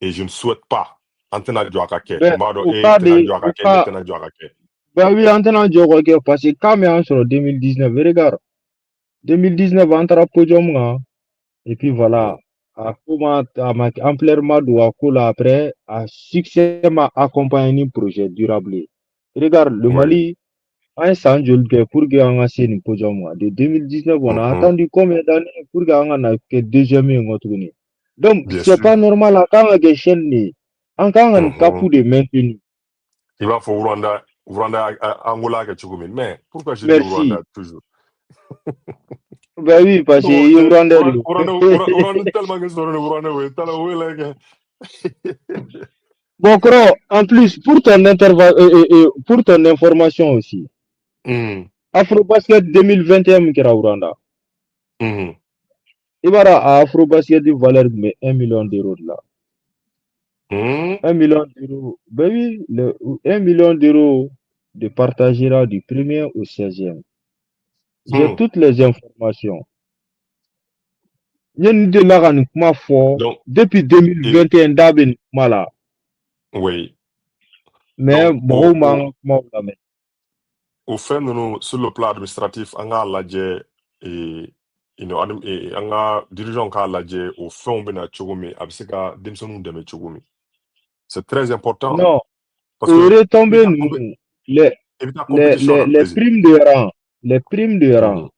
et je ne souhaite pas an tɛna jɔ a ka kɛ n b'a dɔn tɛna jɔ a ka kɛ ne tɛna jɔ a ka kɛ bah oui an tɛna jɔ ka kɛ parce que cas min y'an sɔrɔ 2019 regarde 2019 an taara podium kan et puis voilà a ma ampleur ma don a ko la après a succès m'a accompagné ni projet durable ye regarde le Mali an ye san joli kɛ pour que an ka se nin podium kan de 2019 on a attendu combien d'années pour que an ka na kɛ deuxième ye nkɔ tuguni donc c'est pas normal a kan ka kɛ chaîne de ye an kan ka nin capu de maintenir i b'a fɔ Rwanda Angola kɛ cogo min mais pourquoi je dis Rwanda toujours bah oui parce que i ye Rwanda de Rwanda tellement que sɔrɔ ni Rwanda o ye tala o ye la kɛ bon Kɔrɔ en plus pour ton information aussi Afrobasket 2021 min kɛra Rwanda i b'a dɔn a Afrobasket valeur tun bɛ 1 million d'euros de la 1 million d'euros bah oui 1 million d'euros de partagera du 1er au 16e j'ai toutes les informations n ye nin delila ka nin kuma fɔ depuis 2021 da bɛ nin kuma la oui mais mɔgɔw m'an ka kumaw lamɛn o fɛn ninnu sur le plan administratif an k'a lajɛ an ka dirigeant k'a lajɛ o fɛnw bɛ na cogo min a bɛ se ka denmisɛnninw dɛmɛ cogo min c'est très important non parce que retombées ninnu les primes de rang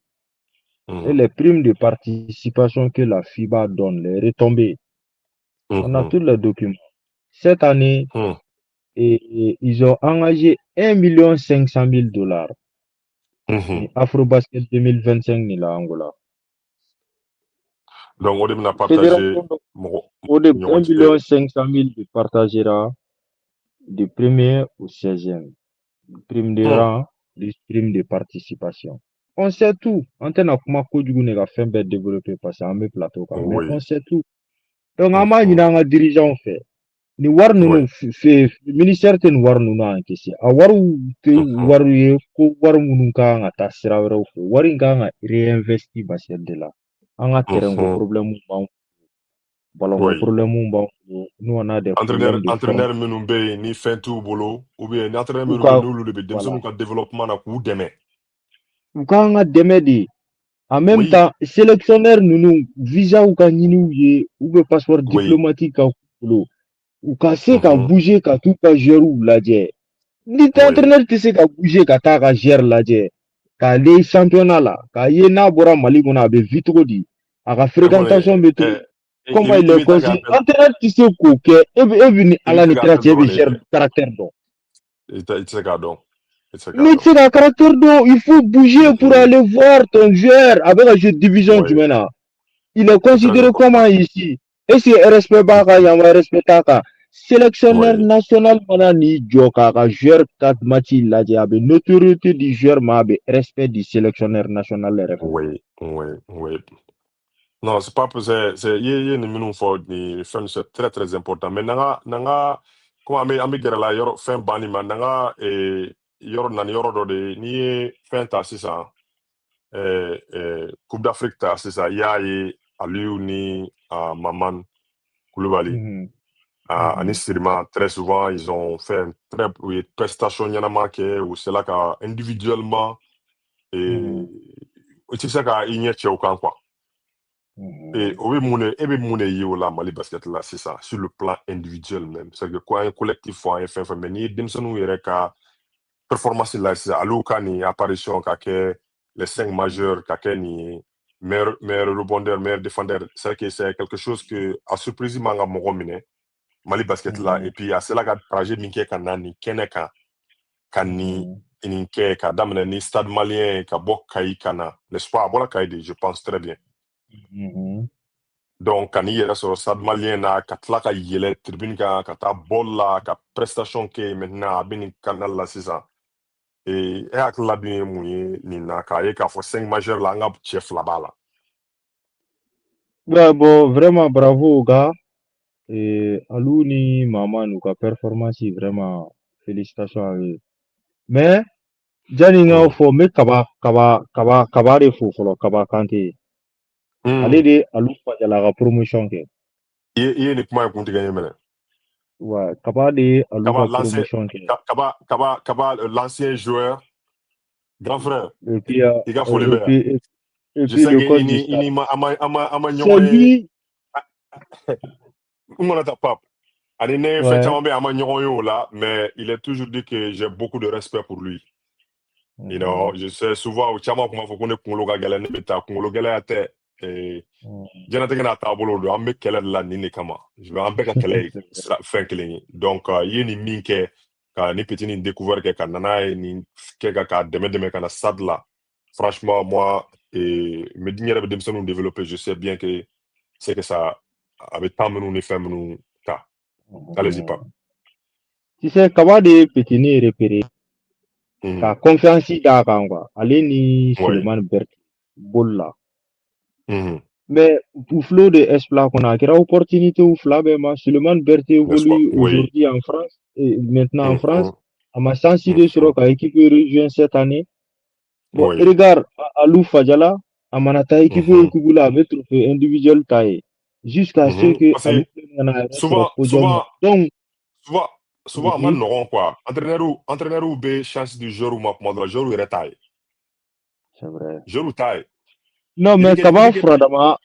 et les primes de participation que la FIBA donne, les retombées. On a tous les documents. Cette année, ils ont engagé 1,5 million $. Afrobasket 2025 ni la Angola. Donc, on a partagé. 1,5 million de partagera du 1er au 16e. Prime de rang, prime de participation. On sait tout. On t'a kuma kojugu ne ka fɛn bɛɛ développer parce que an bɛ plateau kan mais on sait tout. Donc an b'a ɲini an ka dirigeant fɛ nin wari ninnu ministère tɛ nin wari ninnu encaisser a wariw tɛ wari ye ko wari minnu kan ka taa sira wɛrɛw fɛ wari in kan ka réinvesti basket de la an ka terrain ko problème b'an ballon ko problème b'an nous on a des problèmes de entraîneur minnu bɛ yen ni fɛn t'u bolo ou bien ni entraîneur minnu bɛ yen n'olu de bɛ denmisɛnninw ka développement na k'u dɛmɛ u kan ka dɛmɛ de en même temps sélectionneur ninnu visa u ka ɲini u ye ou bien passeport diplomatique ka bolo u ka se ka bouger ka t'u ka joueurs lajɛ ni entraîneur tɛ se ka bouger ka taa ka joueur lajɛ k'a ye championnat la k'a ye n'a bɔra Mali kɔnɔ a bɛ vi cogo di a ka fréquentation bɛ to comment il est conseillé entraîneur tɛ se k'o kɛ e bɛ ni Ala ni kira cɛ e bɛ joueur caractère dɔn i tɛ se k'a dɔn n'i tɛ se ka caractère dɔn il faut bouger pour aller voir ton joueur a bɛ ka jouer division jumɛn na il est considéré comment ici est-ce que respect b'a kan yan wa respect t'a kan sélectionneur national mana n'i jɔ k'a ka joueur ka match lajɛ a bɛ notoriété du joueur ma a bɛ respect du sélectionneur national yɛrɛ fɛ. oui non c'est pas c'est ye nin minnu fɔ nin fɛn c'est très très important mais n'an ka comme an bɛ gɛrɛ la yɔrɔ fɛn banni ma n'an ka yɔrɔ na ni yɔrɔ dɔ de ye n'i ye fɛn ta sisan coupe d'Afrique ta sisan i y'a ye Aliou ni Maman Koulibaly. Mhm. Ani Sirima, très souvent, ils ont fait une prestation où c'est là qu'individuellement, et tu sais qu'il y a quoi. Et la Mali basket là, c'est ça, sur le plan individuel même. C'est que quoi, un collectif, un FF, mais ni Dimson performance là, c'est Aliou ni apparition, les 5 majeurs, ni meilleur rebondeur, meilleur défendeur. C'est que c'est quelque chose que, à surprise, manga mogomine. Mali basket là et puis c'est là que trajet minke kana ni keneka kani ininke ka damene ni stade malien ka bok kai kana n'est-ce pas voilà kai je pense très bien donc kani yera sur stade malien na ka tla ka yele tribune ka ta bol la ka prestation ke maintenant abini canal la c'est ça et akla bien mouye ni na ka e ka fo 5 majeurs la nga chef là-bas là. Ouais, bon, vraiment bravo aux gars. Et Alou ni Maman, nous, ka performance, vraiment, félicitations à eux. Mais, Jani nga fo me kaba de fo folo kaba kante. Ale de Alou Fadjala ka promotion ke. Iye ni kuma kunti gagné mena. Ouais, kaba de Alou ka promotion ke. Kaba l'ancien joueur, grand frère. Et puis, Il a folie vert. et Je puis sais le qu'il code du stade. C'est lui. Mais il est toujours dit que j'ai beaucoup de respect pour lui. You know, je sais souvent, chama kuma fo kone kungolo ka gɛlɛn ne bɛ taa kungolo gɛlɛya tɛ diɲɛnatigɛ n'a taabolo don an bɛ kɛlɛ de la nin de kama an bɛɛ ka kɛlɛ ye fɛn kelen ye donc i ye nin min kɛ ka ni petit nin découvert kɛ ka nana ye nin kɛ ka dɛmɛ ka na stade la franchement moi me din yɛrɛ bɛ denmisɛnninw développer je sais bien que c'est que ça a bɛ temps minnu ni fɛn minnu ta allez-y pas. Tu sais kaba de petit ni repéré. Ka confiance d'a kan quoi ale ni Suleiman Berté bol la mais pour flot de exploit qu'on a kɛra opportunité ou fila bɛɛ ma Suleiman Berté évolue aujourd'hui en France et maintenant en France a ma chance de sɔrɔ ka équipe rejoint cette année bon regarde Alou Fadjala a mana taa équipe la a bɛ trophée individuel ta ye jusqu'à ce que Alou nana yɛrɛ sɔrɔ podium donc souvent man nɔgɔn quoi entraîneur be chance du joueur ma kuma dɔ la joueur yɛrɛ t'a ye c'est vrai joueur t'a ye non mais kaba furadama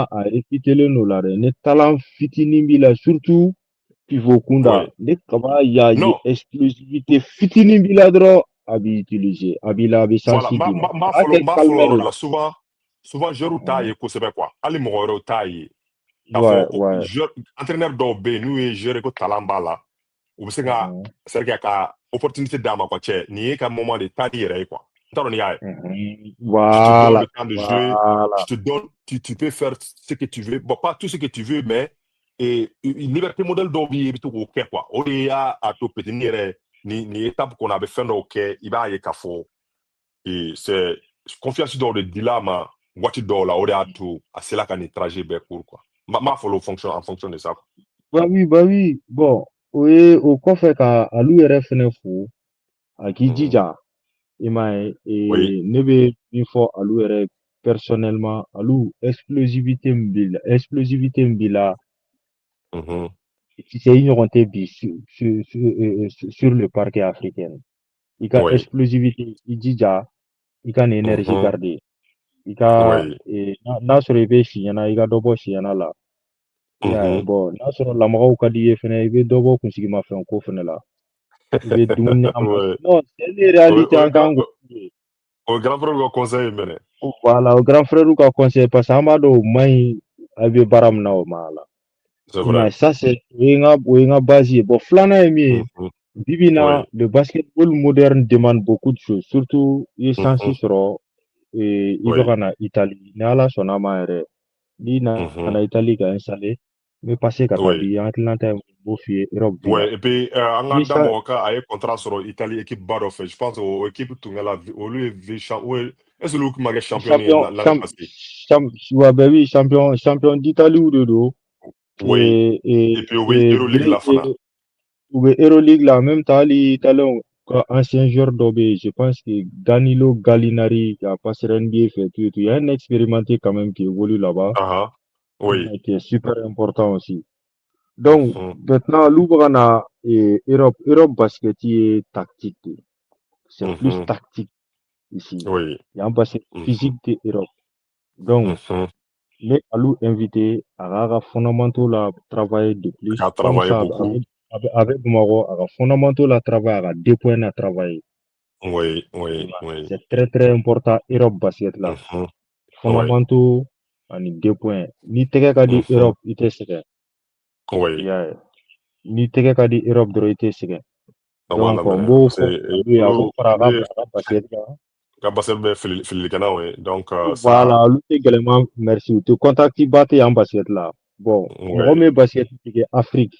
a ekitelen no la dɛ ni talent fitinin b'i la surtout pivot kunda ni kaba y'a ye explosivité fitinin b'i la dɔrɔn a b'i utiliser a b'i la a bɛ chance d'i ma a kɛ calmeur la souvent joueur t'a ye kosɛbɛ quoi hali mɔgɔ wɛrɛw t'a ye k'a fɔ entraîneur dɔw bɛ yen n'u ye joueur ko talent b'a la u bɛ se ka c'est-à-dire ka opportunité d'a ma quoi cɛ nin ye ka moment de taa n'i yɛrɛ ye quoi n t'a dɔn n'i y'a ye je te donne le temps de jouer je te donne tu peux faire ce que tu veux bon pas tout ce que tu veux mais une liberté modèle dɔw b'i ye i bɛ to k'o kɛ quoi o de y'a to petit ni yɛrɛ ni étape kɔnɔ a bɛ fɛn dɔw kɛ i b'a ye k'a fɔ c'est confiance dɔw de dila ma waati dɔw la o de y'a to a sela ka nin trajet bɛɛ court quoi m'a follow en fonction de ça. Bah oui bon o kɔfɛ ka Alou yɛrɛ fɛnɛ fo a k'i jija i m'a ye ne bɛ min fɔ Alou yɛrɛ personnellement Alou explosivité min b'i la c'est i ɲɔgɔn tɛ bi sur le parquet africain i ka explosivité i jija i ka nin énergie garder i ka n'a sɔrɔ i bɛ siɲɛna i ka dɔ bɔ siɲɛna la bon n'a sɔrɔ lamagaw ka d'i ye fɛnɛ i bɛ dɔ bɔ kunsigimafɛn ko fɛnɛ la i bɛ dumuni non c'est une réalité an kan k'o o grand frère ka conseil minɛ voilà o grand frère ka conseil parce que an b'a dɔn o man ɲi a bɛ baara min na o ma la mais ça c'est o ye n ka base ye bon filanan ye min ye bibi in na le basketball moderne demande beaucoup de choses surtout i ye chance sɔrɔ i bɛ ka na Italie ni Ala sɔnna ma yɛrɛ n'i nana Italie ka installer n bɛ passer ka taa di hakilinata ye n b'o f'i ye Europe bi la et puis an ka da mɔgɔ ka a ye contrat sɔrɔ Italie équipe ba dɔ fɛ je pense o équipe tun kɛla olu ye est-ce que olu tun ma kɛ champion ye l'année passée ouais ben oui champion d'Italie de do et puis o bɛ Euroleague la fana u bɛ Euroleague la en même temps hali italien cas, ancien joueur d'OB, je pense que Danilo Gallinari, qui a passé NBA, fait tout et tout. Il y a un expérimenté quand même qui évolue là-bas, Ah, oui. qui est super important aussi. Donc, Mhm, maintenant, l'Oubrana et Europe basket est tactique. C'est plus mhm, tactique ici. oui. Il y a un basket Mhm, physique de Europe. Donc, mhm. les alou invité à fondamentaux la travailler de Qui a plus. Comme travaillé ça, beaucoup. avec Mago, à fondamentaux la travailler à 2 points à travailler. Oui, oui, Voilà. oui. C'est très, très important, Europe basket là. Mhm, oui. Fondamentaux, à 2 points. Ni tege ka di Mhm, Europe, ite sege. oui. Yeah. Ni tege ka di Europe dro ite sege. Wala Donc, on mene. beau Parce fond, que lui, à beau faire olu à basket là. ka basel bɛ fili kana o ye. Donc ça, Voilà, lui, également, merci. Tu contactes Baté en basket là. Bon, moi, oui. mes basket, c'est Afrique.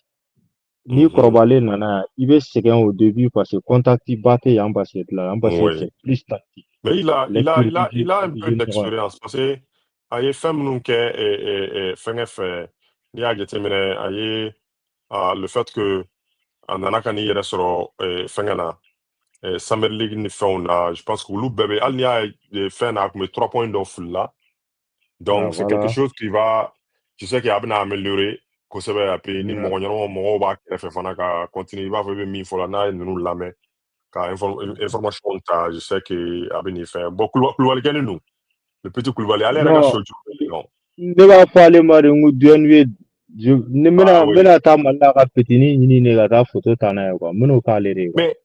Ni Mhm, kɔrɔbalen nana i bɛ sɛgɛn au début parce que contact ba tɛ yan basket la yan basket oui. c'est plus tactique Mais lecture du jeu il a lecture un du peu jeu ɲɔgɔn d'expérience parce que a ye fɛn minnu kɛ fɛngɛ fɛ n'i y'a jateminɛ a ye le fait que a nana ka n'i yɛrɛ sɔrɔ fɛngɛ na Summer League ni fɛnw na je pense que olu bɛɛ bɛ hali n'i y'a ye fɛn na a tun bɛ 3 points dɔw fili la ah donc c'est quelque voilà chose qui va tu sais que a bɛna améliorer kosɛbɛ et puis ni yeah. mɔgɔ ɲɛnama mɔgɔw b'a kɛrɛfɛ fana ka continuer i b'a fɔ i bɛ min fɔ la n'a ye ninnu lamɛn ka information ta je sais que a bɛ nin fɛn bon Kulibali kɛ ninnu le petit Kulibali ale yɛrɛ ka non shot jugu non ne b'a fɔ ale ma de n ko DNV ne ah oui bɛna taa Mali la ka petini ɲini de ka taa photo ta n'a ye quoi n bɛn'o k'ale de ye quoi mais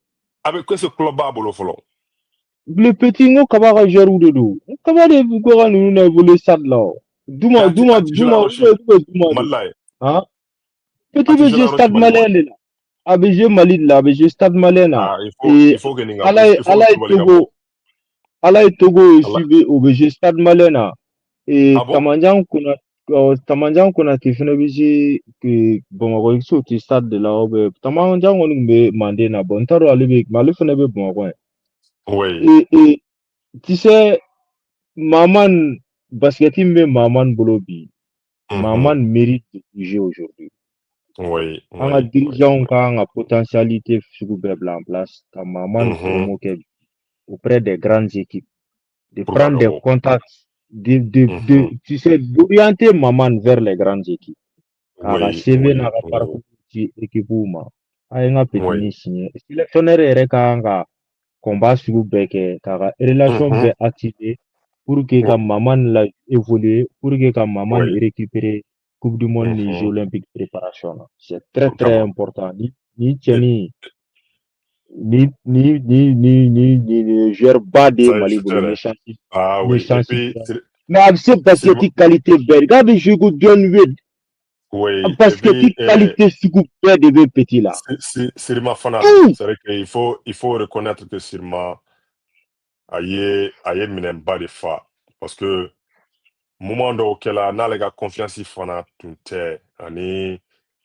a bɛ que ce club b'a bolo fɔlɔ le petit n ko kaba ka joueur de don kaba de ko ka ninnu na évoluer stade la o mais Duma a Duma tɛ jouer la Duma yɔrɔ si Duma de Mali la yen ah a petit tɛ bɛ jouer la jouer yɔrɔ si stade Mali kɔnɔ malien de la a bɛ jouer Mali de la a bɛ jouer stade malien na ah et il faut que nin ka ala ye il faut que Kulibali ka bɔ Ala ye Togo ala suivi o bɛ jouer stade malien na ah bon Tamanjan Konate fɛnɛ bɛ jouer Bamakɔ X o tɛ stade de la Tamanjan kɔni tun bɛ Manden na bon n t'a dɔn ale mais ale fɛnɛ bɛ Bamakɔ yan oui et tu sais Maman basket min bɛ Maman bolo bi mhm Maman mérite de bouger aujourd'hui oui an ka oui oui dirigeants oui kan ka potentialité sugu bɛɛ bila en place ka Maman mhm promo kɛ auprès des grandes équipes de pour ka prendre dɔ des bɔ contacts, mhm tu sais, d'orienter Maman vers les grandes équipes. À la oui CV, oui à la oui parcours, équipe ou ma. A un petit oui signé. Sélectionneur est un combat sur le bec, car relation mhm bien activée pour que oui quand Maman l'a évolué, pour que quand Maman oui récupère Coupe du Monde et Jeux mhm Olympiques préparation. C'est très très vraiment important. Ni et Tchani, ni joueur bas de ça y est Mali bolo, shooter hein. Ah ni oui et chances. puis Mais a bɛ se c'est basikɛti qualité bɛɛ de k'a bɛ jouer ko John Wade a oui et puis basikɛti qualité sugu bɛɛ de bɛ petit la. Sirima fana Tout c'est vrai qu'il faut reconnaître que Sirima a ye minɛnba de fa parce que moment dɔw kɛla n'ale ka confiance fana tun tɛ ani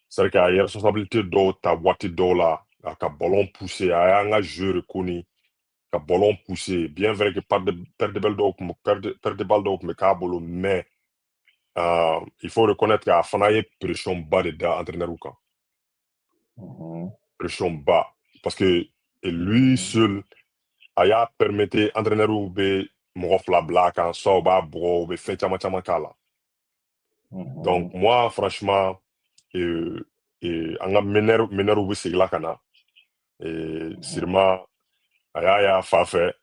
c'est vrai que a ye responsabilité dɔw ta waati dɔw la a ka ballon pousser a y'an ka joueur de koni ka ballon pousser bien vrai que perte de balle dɔw tun bɛ k'a bolo mais il faut reconnaître k'a fana ye pression ba de da entraîneur kan pression ba parce que lui seul a y'a permettre entraîneur bɛ mɔgɔ fila bila a kan soit u b'a bugɔ u bɛ fɛn caman caman k'a la donc moi franchement an ka meneur bɛ segin ka na Sirima a y'a y'a fa fɛ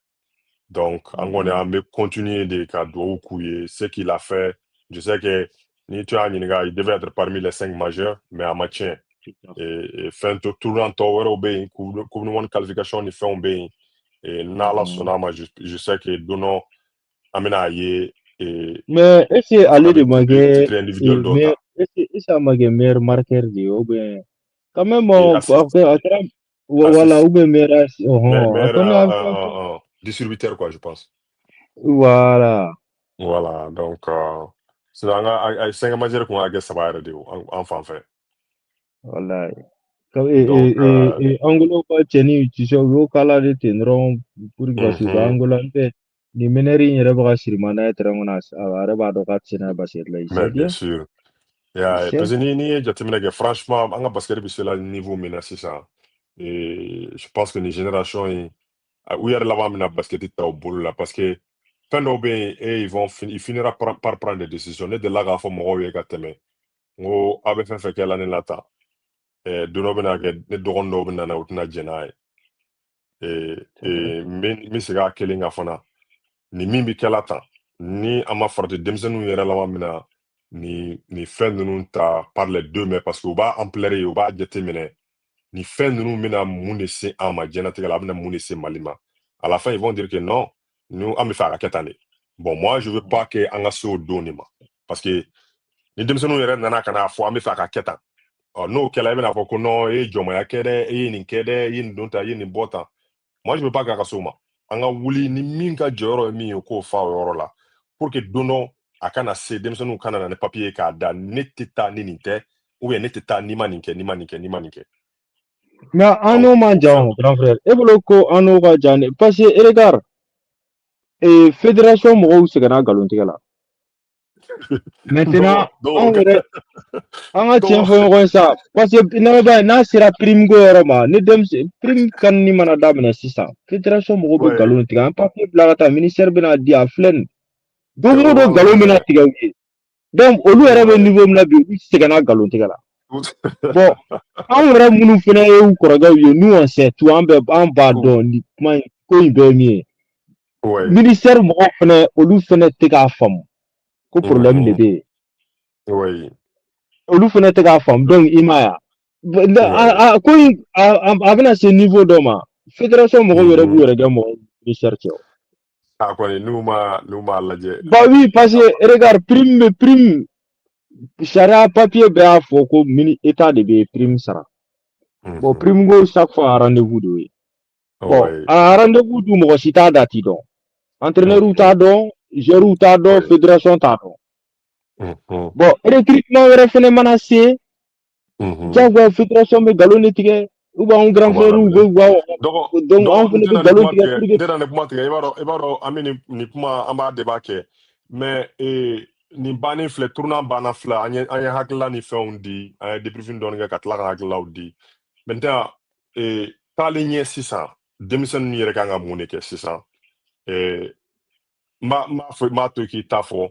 donc an kɔni an bɛ continuer de ka dugawu k'u ye ce qu'il a fait je sais que ni tu y'a ɲininka il devait être parmi les 5 majeurs mais a ma tiɲɛ fɛn tournant tɔ wɛrɛw bɛ yen coupe du monde qualification ni fɛnw bɛ yen n'Ala sɔnn'a ma je sais que don dɔ an bɛna a ye mais est-ce que a fana ale de bɛ ma kɛ titre individuel dɔ ta est-ce que a ma kɛ meilleur marqueur de ye ou bien quand même assist a kɛra voilà assist ou bien meilleur a meilleur kɔni a bɛ distributeur quoi je pense voilà voilà donc sinon an ka a 5 majeur kun ka kɛ 3 yɛrɛ de ye an fan fɛ voilà donc Angolo ka cɛni tu sais u y'o k'ala de ten dɔrɔn pour que parce que u ka mhm, Angola n tɛ nin meneur in yɛrɛ bɛ ka sirima n'a ye terrain kɔnɔ a yɛrɛ b'a dɔn k'a tɛ se n'a ye basket la il sait mais bien bien sûr il yeah, sait parce que ni ye jateminɛ kɛ franchement an ka basket bɛ se la niveau min na sisan Et je pense que les générations, où il y a la bas basket au boulot là, parce que fin d'obé, et il finira par prendre des décisions. Ne de là, à fond, moi, il y a ngo abe fen fe kela ni lata dono bena ke ne dogon no bena na utna jena c'est vrai. mi siga kelinga fana ni min bi kela tan ni ama farde demsenu yere la mina ni fen nunu ta par les deux mais parce que ba amplere u ba jete mine ni fen nunu mina mun de se ama jena te la bena mun de se malima à la fin ils vont dire que non nous am fa ka ketane bon moi je veux pas que anga so donima parce que ni demsenu yere nana kana fo am fa ka ketan n'o kɛla i bɛna fɔ ko non e ye jɔnmaya kɛ dɛ e ye nin kɛ dɛ i ye nin don ta i ye nin bɔ tan moi je veux pas k'a ka s'o ma an ka wuli ni min ka jɔyɔrɔ ye min ye k'o fa o yɔrɔ la pour que don dɔ a kana se denmisɛnninw kana na ni papier k'a da ne tɛ taa ni nin tɛ ou bien ne tɛ taa ni ma nin kɛ ni ma nin kɛ ni ma nin kɛ Mais an donc n'o man jan grand frère e bolo ko an n'o ka jan dɛ parce que regarde fédération mɔgɔw sɛgɛnna nkalontigɛ la maintenant donc an yɛrɛ an ka tiɲɛ donc fɔ ɲɔgɔn ye sa parce que n'a n'a sera prime ko yɔrɔ ma ni denmisɛn prime kanni mana daminɛ sisan fédération mɔgɔw bɛ ouais nkalon tigɛ an papier bila ka taa ministère bɛna di a filɛ nin don o don nkalon bɛna ouais tigɛ u ye donc olu yɛrɛ bɛ ouais niveau min na bi olu sɛgɛnna nkalontigɛ la bon anw yɛrɛ minnu fana ye u kɔrɔkɛw ye n'u on sait tout an b'a dɔn nin kuma in ko in bɛɛ ye min ye ouais ministère mɔgɔw fana olu fana tɛ k'a faamu ko problème de mhm, bɛ yen ouais olu fana tɛ k'a faamu donc i ma ye ouais ko in a bɛna se niveau dɔ ma fédération mɔgɔw yɛrɛ b'u mhm. yɛrɛ kɛ mɔgɔ ministère cɛ o a kɔni n'u ma lajɛ bah oui parce que regarde prime sariya papier bɛɛ y'a fɔ ko mini état de bɛ prime sara bon mhm, prime ko chaque fois a rendez-vous de ye bon ouais a rendez-vous dun mɔgɔ si t'a dati dɔn entraîneur t'a mhm, dɔn joueur t'a dɔn ouais fédération t'a dɔn mhm, bon recrutement wɛrɛ fɛnɛ mana se mhm. jagoya fédération bɛ nkalon de tigɛ ou bien anw grand Comment frère la u minɛ bɛ donc dɔgɔ anw n fɛnɛ bɛ tɛna ni nkalon kuma tigɛ tigɛ pour n que tɛna ni kuma tigɛ i b'a dɔn an bɛ nin kuma an b'a débat kɛ mais nin bannen filɛ tournant banna filɛ an ye hakilila ni fɛnw di an ye débriefing dɔɔni kɛ ka tila ka hakililaw di maintenant taalen ɲɛ sisan denmisɛnninw yɛrɛ kan ka mun de kɛ sisan n b'a to k'i ta fɔ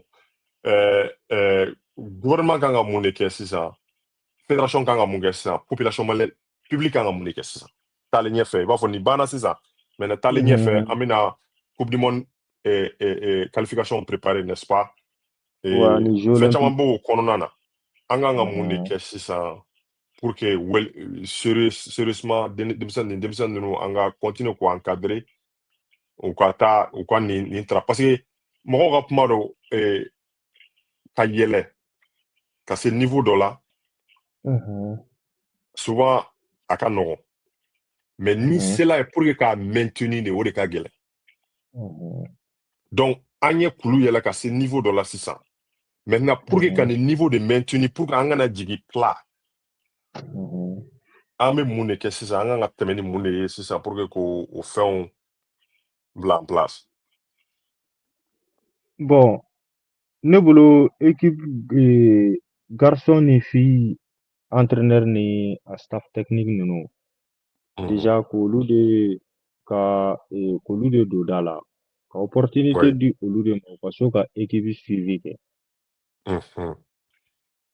gouvernement kan ka mun de kɛ sisan fédération kan ka mun kɛ sisan population malienne public kan ka mun de kɛ sisan taalen ɲɛfɛ i b'a fɔ nin banna sisan maintenant taalen ɲɛfɛ an bɛna coupe du monde qualification préparer n'est-ce pas wa ni jeux fɛn caman olympiques b'o kɔnɔna na an kan ka mun de kɛ sisan pour que sérieusement denmisɛnnin ninnu an ka continuer k'o encadrer u ka taa u ka nin tara parce que mɔgɔw ka kuma do ka yɛlɛ ka se niveau dɔ la souvent a ka nɔgɔn mais ni sela ye pour que k'a maintenir de o de ka gɛlɛn donc an ye kulu yɛlɛ ka se niveau dɔ la sisan maintenant pour que ka nin niveau de maintenir pour que an kana jigin plat an bɛ mun de kɛ sisan an kan ka tɛmɛ ni mun de ye sisan pour que k'o fɛnw bila en place bon ne bolo équipe garçon ni fille entraîneur ni a staff technique ninnu Mhm. déjà k'olu de don da la ka opportunité Oui. di olu de ma u ka se ka équipe suivi kɛ Mhm.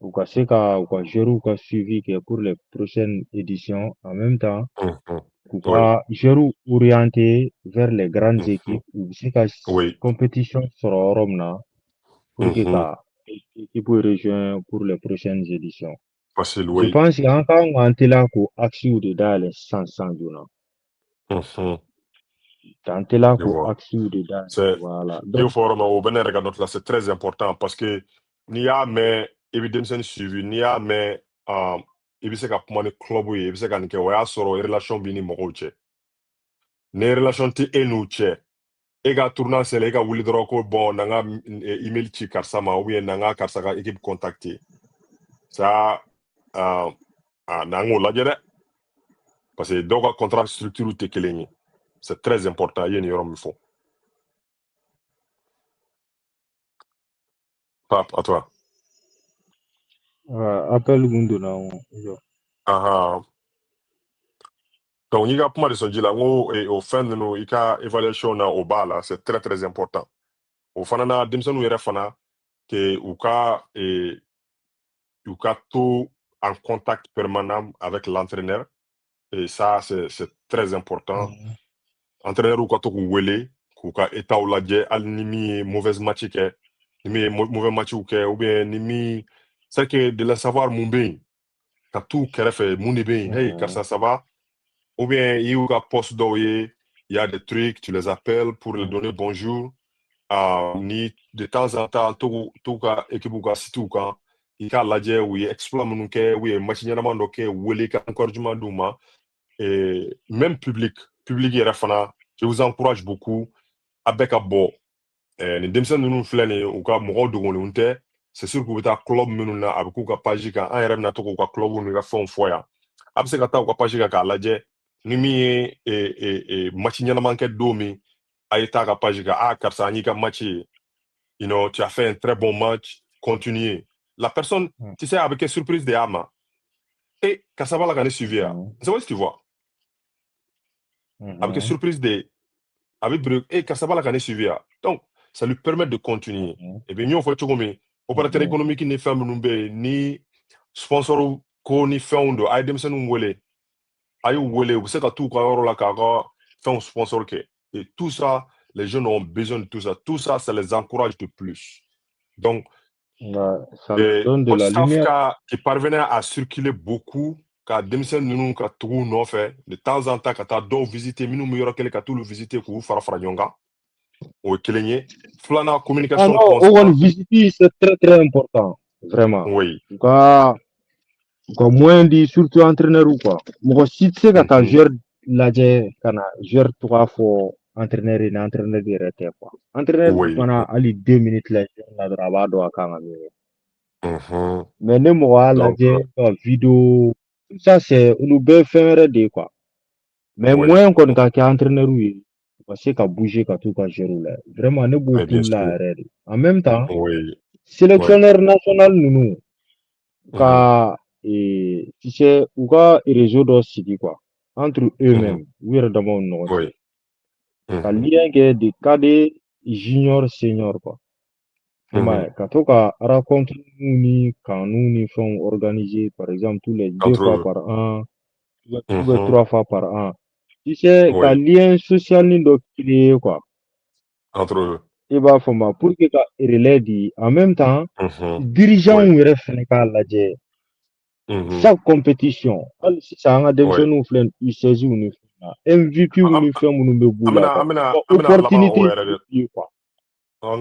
u ka se ka u ka joueurs ka suivi kɛ pour les prochaines éditions en même temps Mhm. k'u Oui. ka joueurs orienter vers les grandes Mhm. équipes u bɛ se ka Oui. compétition sɔrɔ yɔrɔ min na pour que Mhm. ka équipe rejoindre pour les prochaines éditions. Facile, Je oui. pense qu'en kan k'an teliya k'o axe de dayɛlɛ sisan joona Mhm. k'an teliya Je k'o vois. axe de dayɛlɛ C'est voilà il donc faut vraiment au Bénin regarde là c'est très important parce que n'i y'a mɛn i bɛ denmisɛnnin suivi n'i y'a mɛn i bɛ se ka kuma ni club ye i bɛ se ka nin kɛ o y'a sɔrɔ relation b'i ni mɔgɔw cɛ ni relation tɛ e n'u cɛ e ka tournant sera e ka wuli dɔrɔn ko bon na n ka email ci karisa ma ou bien na n ka karisa ka équipe contacter ça n'an k'o lajɛ dɛ parce que dɔw ka contrat structure tɛ kelen ye c'est très important i ye nin yɔrɔ min fɔ Pape à toi appel mun donna ah Donc, il y a pas mal de songes là, et au fin de nous, il y a évaluation na au bas là, c'est très très important. Au fin na dimson ou fana que ou ka tout en contact permanent avec l'entraîneur et ça c'est très important. Entraîneur ou ka to wele ku ka état ou ladje al nimi mauvaise match ke nimi mauvais match ou ke ou bien nimi c'est que de la savoir mon bien ka tout fait mon bien hey car ça va ou bien il y a poste d'oyer il y a des trucs tu les appelles pour leur donner bonjour ni de temps en temps tout ka équipe ou ka site ou ka il ka ladje ou exploit mon ke ou match ɲɛnama dɔ kɛ wele ka encouragement d'u ma et même public yɛrɛ fana je vous encourage beaucoup a bɛɛ ka bɔ ni denmisɛnnin ninnu filɛ nin u ka mɔgɔw dogolenw tɛ c'est sûr k'u bɛ taa club minnu na a bɛ k'u ka page kan an yɛrɛ bɛna to k'u ka club n'u ka fɛnw fɔ yan a bɛ se ka taa u ka page kan k'a lajɛ ni min ye match ɲɛnama kɛ don min a ye taa ka page kan karisa an y'i ka match ye you know tu as fait un très bon match continue la personne tu sais a bɛ kɛ surprise de y'a ma karisa b'a la ka ne suivi yan c'est vrai si tu vois a bɛ kɛ surprise de a bɛ biri karisa b'a la ka ne suivi yan donc ça lui permet de continuer et bien n y'o fɔ cogo min opérateur économique ni fɛn minnu bɛ yen ni sponsor ko ni fɛnw don a ye denmisɛnninw wele a y'u wele u bɛ se ka t'u ka yɔrɔ la k'a ka fɛnw sponsor kɛ et tout ça les jeunes ont besoin de tout ça ça les encourage de plus donc ça leur donne de la lumière qui parvenait à circuler beaucoup ka denmisɛnnin ninnu ka tugu nɔfɛ de temps en temps ka taa dɔw visiter minnu bɛ yɔrɔ kelen ka t'olu visiter k'u fara ɲɔgɔn kan o ye kelen ye filanan communication constante visiter c'est très très important vraiment oui u ka moyen di surtout entraîneur ou quoi mɔgɔ si tɛ se ka taa joueur lajɛ ka na joueur tɔgɔ fɔ entraîneur ye ni entraîneur yɛrɛ tɛ quoi entraîneur mana hali 2 minutes la joueur la dɔrɔn a b'a dɔn a kan ka min kɛ mais ne mɔgɔ y'a lajɛ ka vidéo tout ça c'est olu bɛɛ ye fɛn wɛrɛ de ye quoi mais moyen kɔni ka kɛ entraîneur ye u ka se ka bouger ka t'u ka joueur la vraiment ne b'o k'u la yɛrɛ de en même temps sélectionneur national ninnu ka tu sais u ka réseau dɔ sigi quoi entre eux-mêmes u yɛrɛ damaw ni ɲɔgɔn cɛ ka lien kɛ de cadre junior senior quoi ka to ka rencontre ni kanu ni fɛnw organiser par exemple tous les 2 fois par an ou 3 fois par an tu sais ka lien social ni dɔ créer quoi entre eux i b'a faamu pour que ka relais di en même temps dirigeant yɛrɛ fɛnɛ k'a lajɛ chaque compétition hali sisan an ka denmisɛnninw filɛ U16 ni fɛn na MVP ni fɛn minnu bɛ b'u la opportunité ye quoi u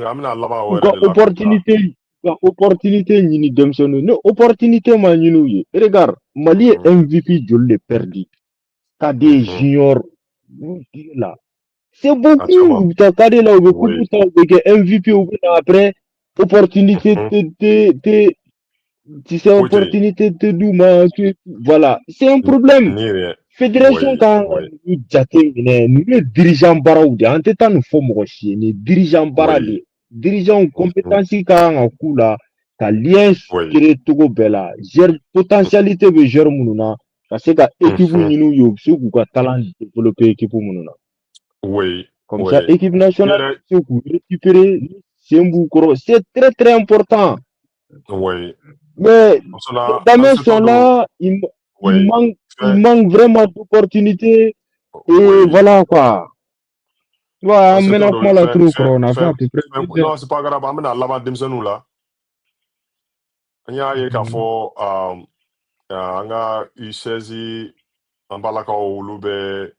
ka opportunité ɲini denmisɛnninw ni opportunité ma ɲini u ye regarde Mali ye MVP joli de perdu ka des juniors là c'est beaucoup ta cadre là u bɛ coupe ta u bɛ kɛ MVP u bɛ na après opportunité tɛ tu sais opportunité te d'où voilà c'est un problème fédération kan ni jate minɛ ni ye dirigeant baaraw de an tɛ taa nin fɔ mɔgɔ si ye ni dirigeant baara de dirigeant compétence kan ka k'u la ka lien créer cogo bɛɛ la potentialité bɛ joueur minnu na ka se ka équipe ɲini u ye u bɛ se k'u ka talent développer équipe minnu na comme ça équipe nationale bɛ se k'u récupérer sen b'u kɔrɔ c'est très très important mais les gamins sont là, ils manquent vraiment d'opportunités. Et voilà quoi. Tu vois, maintenant, la troupe, on a fait à peu près. Non, c'est pas grave, on a la denmisɛnninw la. An y'a ye k'a fɔ an ka U16 an balakaw olu bɛ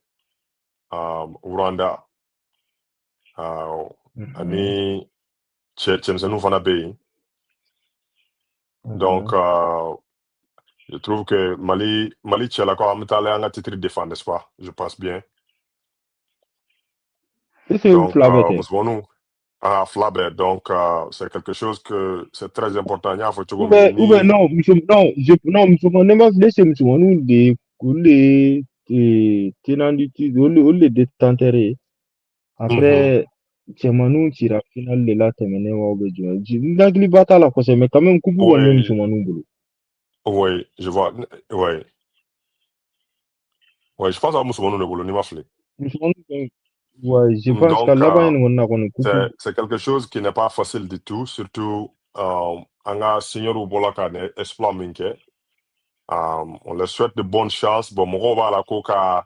Rwanda ani cɛmisɛnninw fana bɛ yen. Donc, je trouve que Mali cɛlakaw an bɛ taa an ka titre défend, n'est-ce pas? Je pense bien. Donc, musomaninw fila bɛɛ donc c'est quelque chose que c'est très important n y'a fɔ cogo min non musomaninw ne b'a fili c'est musomaninw de olu de tenant du titre olu de détenteur ye après cɛmaninw cira finale de la tɛmɛnen wa bɛ jumɛn n hakiliba t'a la kosɛbɛ mais quand même coupe kɔni bɛ musomaninw bolo. Oui, je vois. Oui. Ouais, je pense à Moussoumano Nebolo, Nimafle. Ouais, je pense que Donc, là-bas, on a une coupe. c'est quelque chose qui n'est pas facile du tout, surtout Anga Senior Bolaka exploit Minke. On leur souhaite de bonnes chances. Bon, mon va la coca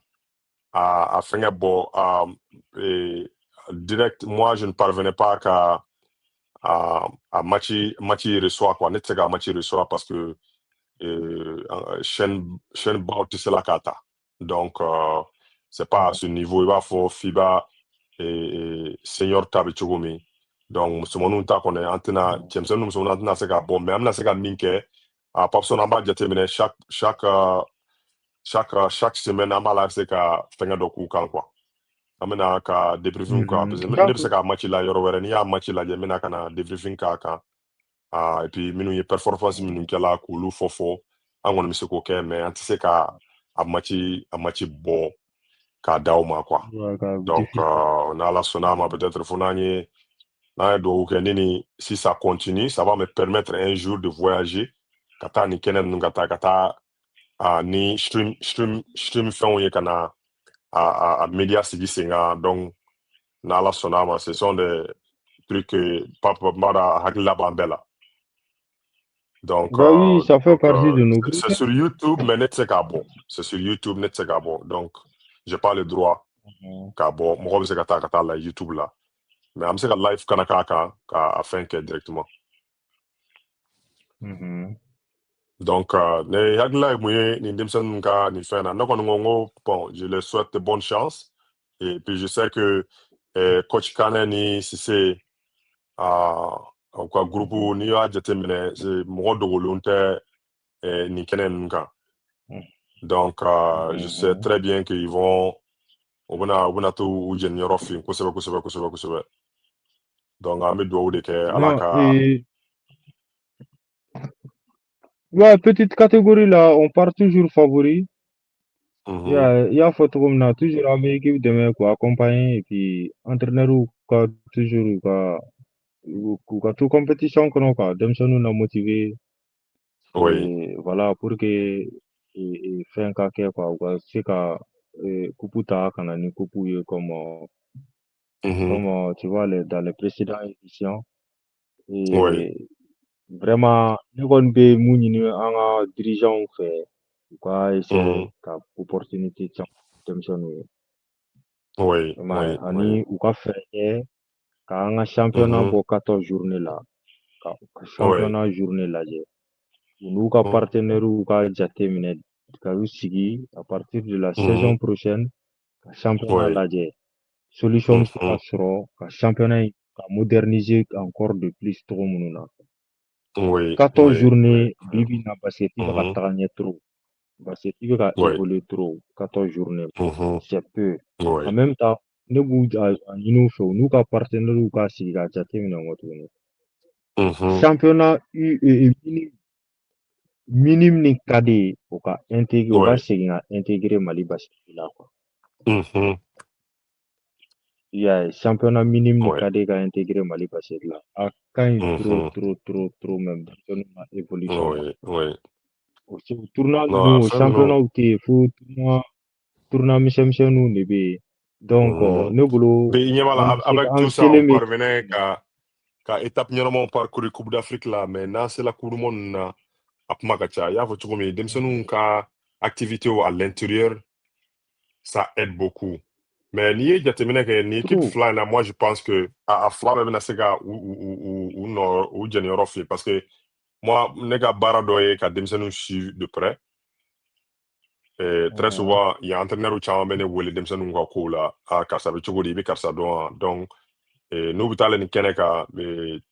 à faire bon. Et direct, moi, je ne parvenais pas à matcher reçoit quoi. Net sega matcher reçoit parce que chaîne bord c'est la kata. Donc, c'est pas à ce niveau. Il va faut FIBA et senior tabi chugumi. Donc, ce moment ta qu'on est antena, tiens, nous sommes antena sega bon, mais amna sega minke. À Papson en bas, déterminer chaque semaine, on va se ka fɛngɛ dɔ k'u kan quoi. An bɛna ka debriefing k'a parce que ne bɛ se ka match la yɔrɔ wɛrɛ n'i y'a match lajɛ n bɛna ka na debriefing k'a kan et puis minnu ye performance minnu kɛla k'olu fɔ an kɔni bɛ se k'o kɛ mais an tɛ se ka a match bɔ k'a d'aw ma quoi. Donc n'Ala sɔnna a ma peut-être fo n'an ye dugawu kɛ ne ni si ça continue ça va me permettre un jour de voyager ka taa nin kɛnɛ ninnu ka taa ni stream fɛnw ye ka na a média sigi sen kan donc n'Ala sɔnna a ma ce sont des trucs que papa n b'a dɔn a hakilila b'an bɛɛ la. Donc, Bah oui, ça fait partie de nos c'est critères. sur YouTube, mais ne tɛ se k'a bɔ. C'est sur YouTube, ne tɛ se k'a bɔ. Donc, j'ai pas le droit k'a bɔ. Mɔgɔ bɛ se ka taa la YouTube la. Mais an bɛ se ka live kana k'a kan k'a fɛn kɛ directement. Donc, ne hakilila ye mun ye nin denmisɛnnin ninnu ka nin fɛn na. Ne kɔni ko n ko bon, je leur souhaite de bonnes chances. Et puis, je sais que coach Kane ni Cissé u ka groupe n'i y'a jateminɛ mɔgɔ dogolen tɛ nin kɛnɛ ninnu kan. Donc, je sais très bien qu'ils vont u bɛna to u jeniyɔrɔ fin kosɛbɛ. Donc, an bɛ dugawu de kɛ Ala ka. Ouais, petite catégorie là, on part toujours favori. Il y a photo comme ça, toujours avec équipe de quoi accompagner et puis entraîneur ou quoi, toujours quoi, toute compétition qu'on a quoi, dem nous a motivé. Oui. Et voilà, pour que faire un caca quoi, c'est qu'à Kuputa, quand on a Kupu comme tu vois dans les précédentes éditions. Oui. Et vraiment, nous avons des gens dirigeants fait quoi essayer ka opportunité dem Oui. ani u ka fɛɛrɛ kɛ ka an ka championnat bɔ 14 journée la ka championnat journée lajɛ u n'u ka partenaires ka jateminɛ ka u sigi à partir de la saison prochaine ka championnat lajɛ solution bɛ se ka sɔrɔ ka championnat in ka moderniser encore de plus cogo minnu na 14 journée bi bi in na basket bɛ ka taga ɲɛ trop. Basket bɛ ka évoluer trop 14 journées c'est peu. En même temps ne b'u a ɲini u fɛ u n'u ka partenaires ka sigi ka jateminɛ nkɔ tuguni championnat minimum ni ka di ye o ka intégrer u ka segin ka intégrer Mali basket la quoi. I y'a ye championnat minimum ni ka di ye ka intégrer Mali basket la a ka ɲi trop même denmisɛnninw ka évolution ma. O tournoi ninnu o championnat tɛ yen fo tournoi misɛnninw de bɛ yen donc ne bolo avec tout ça on parvenait ka étape ɲɛnamaw parcourir Coupe d'Afrique la mais n'an sera Coupe du Monde na a kuma ka ca i y'a fɔ cogo min denmisɛnninw ka activité à l'intérieur ça aide beaucoup. Mais n'i ye jateminɛ kɛ ni équipe fila in na moi je pense que a fila bɛɛ bɛna se ka u jeniyɔrɔ fin parce que moi ne ka baara dɔ ye ka denmisɛnninw suivre de près. Et très souvent il y a entraîneur caman bɛ ne wele denmisɛnninw ka kow la karisa bɛ cogo di i bɛ karisa dɔn wa donc n'u bɛ taa nin kɛnɛ kan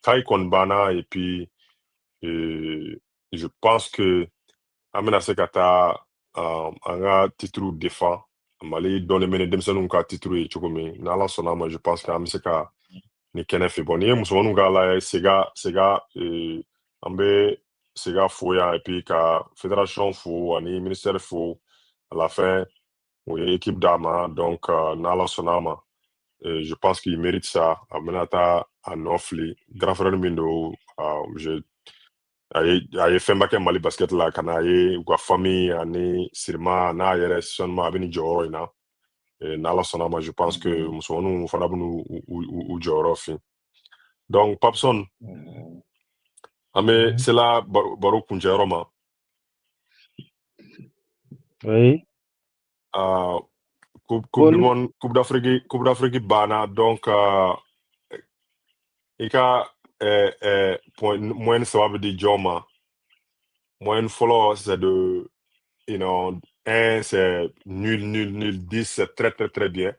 taille kɔni banna et puis je pense que an bɛna se ka taa an ka titre défend Mali dɔnnen bɛ ni denmisɛnninw ka titre ye cogo min n'Ala sɔnna ma je pense que an bɛ se ka nin kɛnɛ fɛ bon n'i ye musomaninw k'a lajɛ Sega an bɛ Sega fo yan et puis ka fédération fo ani ministère fo à la fin o ye équipe d'a ma donc n'Ala sɔnna ma je pense qu'il mérite ça a bɛna taa a nɔ fili grand frère min don a ye fɛnba kɛ Mali basket la ka na ye u ka famille ani Sirima n'a yɛrɛ seulement a bɛ nin jɔyɔrɔ in na n'Ala sɔnna ma je pense que musomaninw fana bɛ n'u jɔyɔrɔ fin donc Papson an bɛ sela baro kuncɛyɔrɔ ma oui Coupe d'Afrique banna donc i ka moyenne saba bɛ di jɔn ma moyenne fɔlɔ c'est de you know 1 c'est nul 10 c'est très très très bien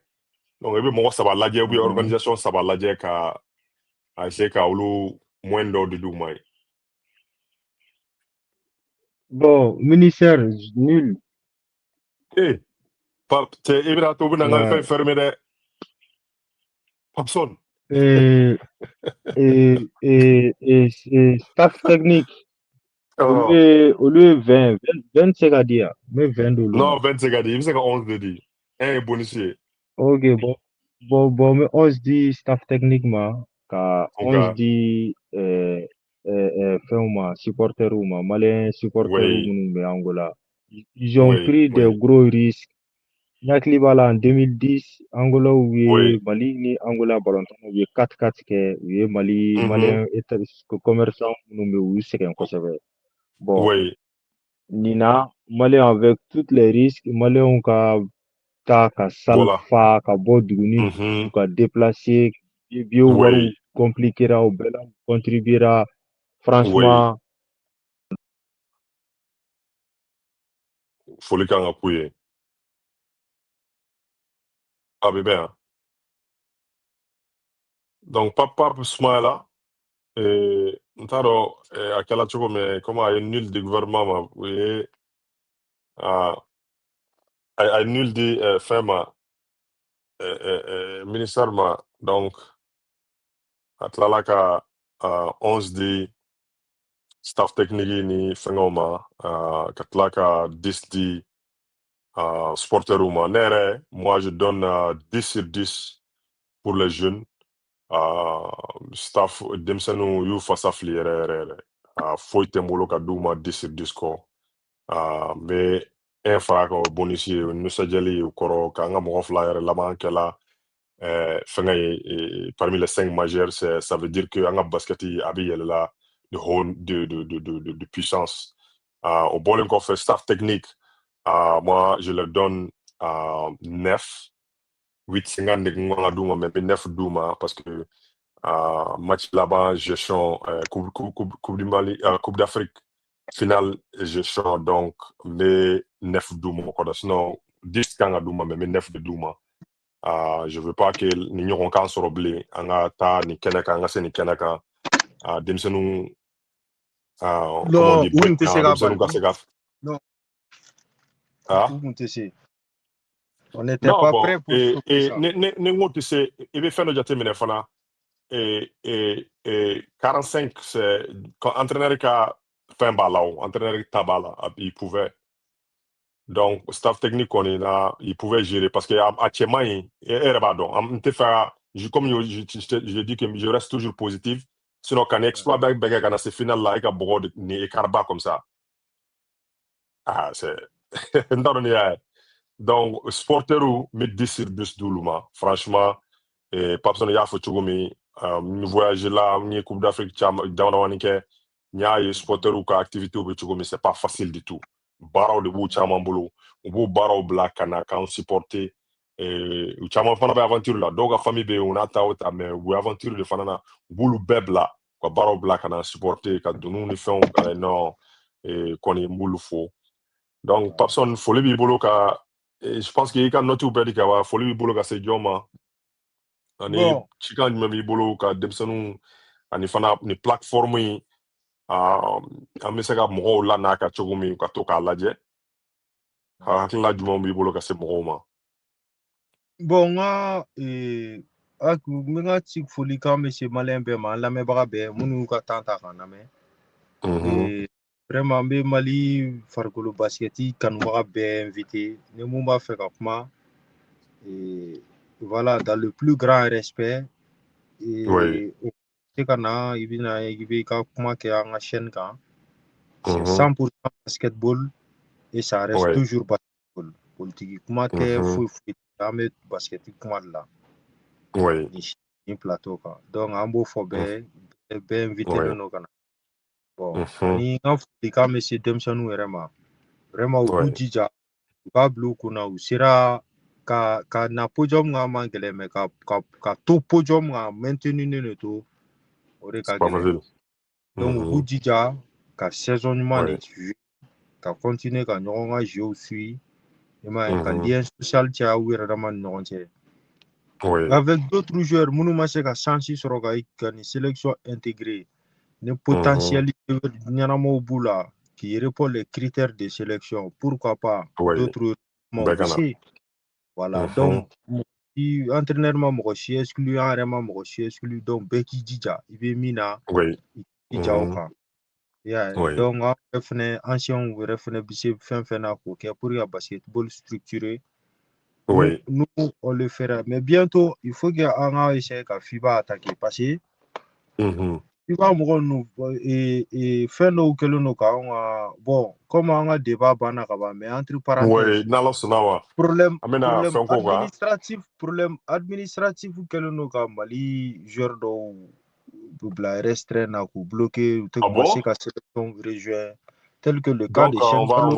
donc i bɛ mɔgɔ saba lajɛ ou bien organisation saba lajɛ ka essayer ka olu moyenne dɔw di d'u ma ye bon ministère nul i bɛna to u bɛna n ka fɛn fermer dɛ Papson et staff technique au lieu 20 c'est qu'à dire mais 20 de l'eau non 20 c'est qu'à dire i bɛ se ka 11 de di 1 ye bonus ye ok bon mais 11 dit staff technique ma ka 11 dit fɛnw ma supporters ma malien supporters minnu bɛ Angola ils ont pris des gros risques n hakili b'a la en 2010 Angola u ye Mali ni Angola balontan u ye 4-4 kɛ u ye malien commerçant minnu bɛ u y'u sɛgɛn kosɛbɛ bon nin na malien avec tous les risques malien ka taa ka salle fa ka bɔ duguni dugu ka déplacer billet wariw compliquera u bɛɛ la contribuera franchement foli kan ka k'u ye a bɛ bɛn donc Papa Soumaïla n t'a dɔn a kɛla cogo min comme a ye nul di gouvernement ma u ye a ye nul di fɛn ma ministère ma donc a tilala ka 11 di staff technique ni fɛngɛw ma ka tila ka 10 di supporters ma ne yɛrɛ moi je donne 10 sur 10 pour les jeunes staff denmisɛnninw y'u fasa fili yɛrɛ yɛrɛ foyi tɛ n bolo ka d'u ma 10 sur 10 kɔ n bɛ 1 fara kan o bonus ye nisɔndiyali ye u kɔrɔ k'an ka mɔgɔ 2 yɛrɛ laban kɛla fɛngɛ ye parmi les 5 majeurs ça veut dire que an ka basket a bɛ yɛlɛla de puissance o bɔlen kɔfɛ staff technique moi je leur donne 9 8 50 de kan ka d'u ma mais n bɛ 9 d'u ma parce que match laban gestion coupe du Mali coupe d'Afrique finale gestion donc n bɛ 9 d'u ma o kɔrɔ sinon 10 kan ka d'u ma mais n bɛ 9 de d'u ma je veux pas que nin ɲɔgɔn kan sɔrɔ bilen an ka taa nin kɛnɛ kan an ka se nin kɛnɛ kan denmisɛnninw comment on dit denmisɛnninw ka se ka on n'était pas prêt pour ça ne ko tɛ se i bɛ fɛn dɔ jateminɛ fana 45 c'est quand entraîneur ka fɛn b'a la o entraîneur ta b'a la il pouvait donc staff technique kɔni na il pouvait gérer parce que a cɛ man ɲi e yɛrɛ b'a dɔn n tɛ fɛ comme je dis que je reste toujours positif sinon ka ni exploit bɛɛ kɛ ka na se finale la e ka bɔgɔ ni écart ba comme ça c'est n t'a dɔn ni y'a ye donc supporteru n bɛ 10 sur 10 d'olu ma franchement Papson y'a fɔ cogo min n voyage la n ye coupe d'Afrique damadamanin kɛ n y'a ye supporteru ka activité bɛ cogo min c'est pas facile du tout baaraw de b'u caman bolo u b'u baaraw bila ka na k'an supporter u caman fana bɛ aventure la dɔw ka famille bɛ yen u n'a ta o ta mais u bɛ aventure de fana na u b'olu bɛɛ bila ka baaraw bila ka na supporter ka doniw ni fɛnw non kɔni n b'olu fo donc Papson foli b'i bolo ka je pense que i ka note bɛɛ di ka ban foli b'i bolo ka se jɔn ma ani cikan jumɛn b'i bolo ka denmisɛnninw ani fana ni plateforme in an bɛ se ka mɔgɔw la n'a ka cogo min ka to k'a lajɛ hakilila jumɛn b'i bolo ka se mɔgɔw ma bon n ka ci foli kan bɛ se maliyɛn bɛɛ ma an lamɛnbaga bɛɛ minnu y'u ka temps ta k'an lamɛn vraiment n bɛ Mali farikolo basketi kanubaga bɛɛ invité ni mun b'a fɛ ka kuma voilà dans le plus grand respect se ka na i bɛ ka kuma kɛ an ka chaîne kan c'est Mhm. 100% basketball et ça reste Ouais. toujours basketball. Politique, comment t'es Mhm. fou, jamais basket, comment là, Ouais. ni plateau, quoi. Donc, en beau faut Mhm. bien invité Ouais. nous, bon, Mhm. ani, en fait, mais c'est Demsanou vraiment, au Ouais. Goudija, pas blue, kuna, ou sera, ka na podium, nga mangele, mais ka to podium, nga maintenu, ne to, ore C'est ka pas gele. facile. Donc, au Mhm. Goudija, ka saisonnement, Ouais. ka continuer, ka nyonga, je suis, et ma, ka Mhm. lien social, tia, ou vraiment, non, Ouais. avec d'autres joueurs, Mounou se ka chances sur une sélection intégrée, le Mhm. potentiel Nyanamo Boula qui répond les critères de sélection, pourquoi pas Ouais. d'autres Bekana. aussi. Voilà, Mhm. donc, si entraîneur m'a exclu, un exclu, donc Beki Dija, il est mina, Ouais. il Dija au Mhm. camp. Yeah, Ouais. donc, ancien, refait bissé, fin, pour y a basketball structuré. Ouais. Nous, on le fera. Mais bientôt, il faut qu'on essaie que FIBA attaque. Parce que Mhm. FIBA, nous, et faire nos que nous bon, comme on a débat, mais entre Ouais. parenthèses, Nala Sunawa. Amena Fenkoga. problème administratif que nous avons, Mali, genre de restreint, ou bloquer, ou Ah bon? commencer à sélection région, tel que le cas de Donc, Cheikh Diallo.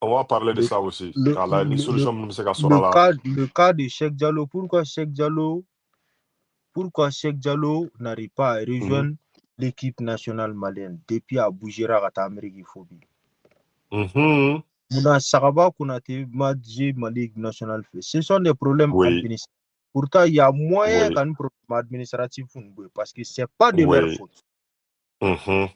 on va parler de Le, ça aussi. le, Car là, une le, solution, nous, c'est qu'à sera là. le cas de Cheikh Diallo, pourquoi Cheikh Diallo n'arrive pas à Mhm. rejoindre l'équipe nationale malienne depuis à Bougera à Amérique Phobie. Mhm. Mouna Saraba Kounate Madji Malik National fait. Ce sont des problèmes Oui. administratifs. Pourtant, il y a moyen Oui. qu'un problème administratif parce que c'est pas de leur Oui. faute. Mhm.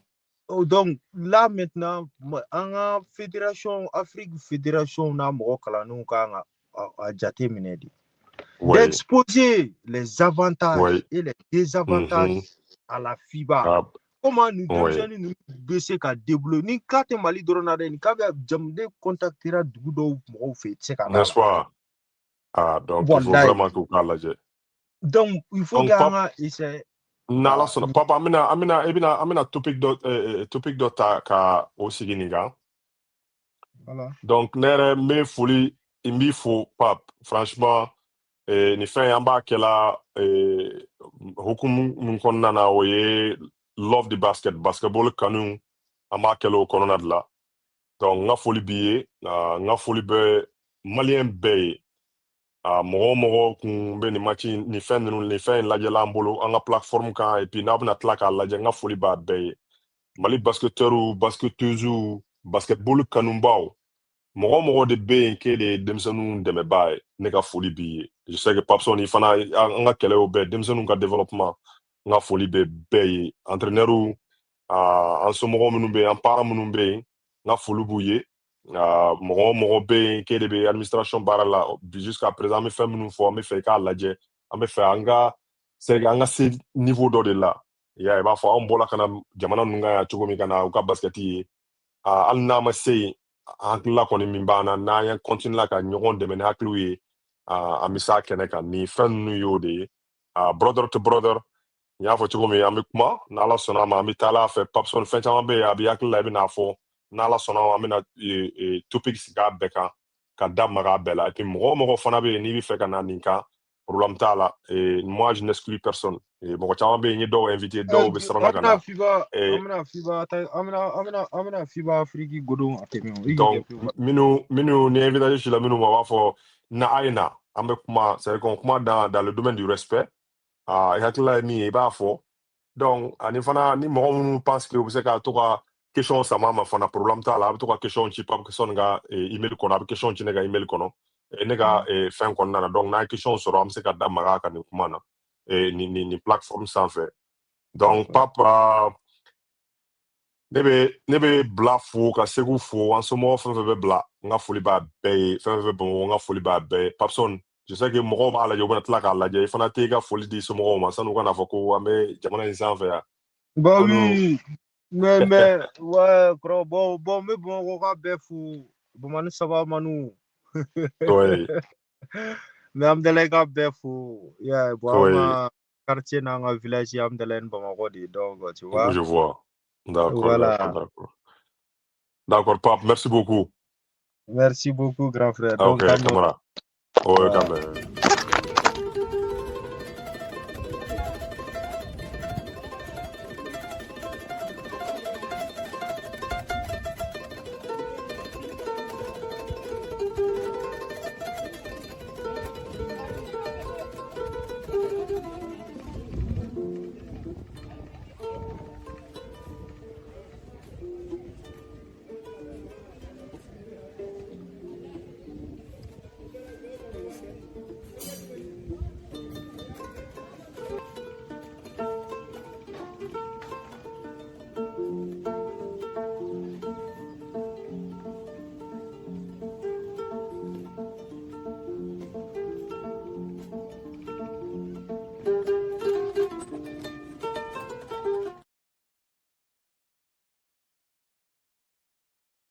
Oh, donc là maintenant, en fédération Afrique fédération na mo kala nou ka a jate minedi. Oui. D'exposer les avantages Oui. et les désavantages Mhm. à la FIBA. Ah, Comment nous oui. devons nous baisser qu'à débloquer ni quand Mali Doronade ni quand jamde contactera du do mo fait c'est N'est-ce là. pas? Ah, donc il faut Voilà. vraiment que vous parliez. Donc il faut Donc, Pop, gagner et c'est nala sona. Papa, amina topic dot ka aussi giniga. voilà. Donc, nere me foli imbi fo pap. Franchement, ni fɛn an b'a kɛla hukumu mun kɔnɔna na o ye love the basketball kanu an b'a kɛla o kɔnɔna de la. Donc, n ka foli b'i ye, n ka foli bɛ maliyɛn bɛɛ ye. Mɔgɔ o mɔgɔ kun bɛ nin match nin fɛn in lajɛla an bolo an ka plateforme kan et puis n'a bɛna tila k'a lajɛ n ka foli b'a bɛɛ ye. Mali basketteurs basketteuses basketball kanubaw mɔgɔ o mɔgɔ de bɛ yen k'e de ye denmisɛnninw dɛmɛbaa ye ne ka foli b'i ye je sais que Papson ni fana an ka kɛlɛ y'o bɛɛ denmisɛnninw ka développement n ka foli bɛ bɛɛ ye entraîneurs an somɔgɔw minnu bɛ yen an parents minnu bɛ yen n ka foli b'u ye mɔgɔ o mɔgɔ bɛ yen k'e de bɛ administration baara la jusqu'à présent an bɛ fɛn minnu fɔ an bɛ fɛ i k'a lajɛ an bɛ fɛ an ka se niveau dɔ de la i y'a ye i b'a fɔ anw bɔra ka na jamana ninnu kan yan cogo min ka na u ka basket ye hali n'a ma se yen hakilila kɔni min b'an na n'an ye continuer ka ɲɔgɔn dɛmɛ ni hakiliw ye an bɛ s'a kɛnɛ kan ni fɛn ninnu y'o de ye brother to brother n y'a fɔ cogo min an bɛ kuma n'ala sɔnna a ma an bɛ taa ala fɛ Papson fɛn caman bɛ yen a bɛ hakili la i bɛn'a fɔ n'ala sɔnna an bɛna topic sigi a bɛɛ kan ka da maga a bɛɛ la et puis mɔgɔ o mɔgɔ fana bɛ yen n'i bɛ fɛ ka na nin kan problème t'a la moi je n'exclus personne mɔgɔ caman bɛ yen n ye dɔw invité dɔw bɛ siranna ka na Amina FIBA Afrique Godon atemi. donc minnu ni invitation ci la minnu ma b'a fɔ na a ye na an bɛ kuma c'est à dire qu'on kuma dans le domaine du respect i hakilila ye min ye i b'a fɔ donc ani fana ni mɔgɔ minnu pense que u bɛ se ka to ka question sama ma fana problème t'a la a bɛ to ka question ci Pape Sɔni ka email kɔnɔ a bɛ question ci ne ka email kɔnɔ ne ka fɛn kɔnɔna na donc n'an ye question sɔrɔ an bɛ se ka da maga a kan nin kuma na nin plateforme sanfɛ donc Pape ne bɛ bila fo ka segu fo an somɔgɔw fɛn fɛn bɛ bila n ka foli b'a bɛɛ ye fɛn fɛn bɛ bamakɔ n ka foli b'a bɛɛ ye Papson je sais que mɔgɔw b'a lajɛ u bɛna tila k'a lajɛ i fana tɛ i ka foli di somɔgɔw ma sani u kana fɔ ko an bɛ jamana in sanfɛ yan. Bah oui, mais ouais, gros, bon, mais bon, on va bien fou. Bon, manu, ça va, manu. Oui, Mais amdele ka bien fou. Yeah, bon, on oui, a quartier dans un village, amdele en Bamako, donc, tu vois. je vois. D'accord, d'accord, Voilà. d'accord. D'accord, Pape, merci beaucoup. Merci beaucoup, grand frère. Ah, Donc, ok, quand même, camarade. Oui, voilà. quand même.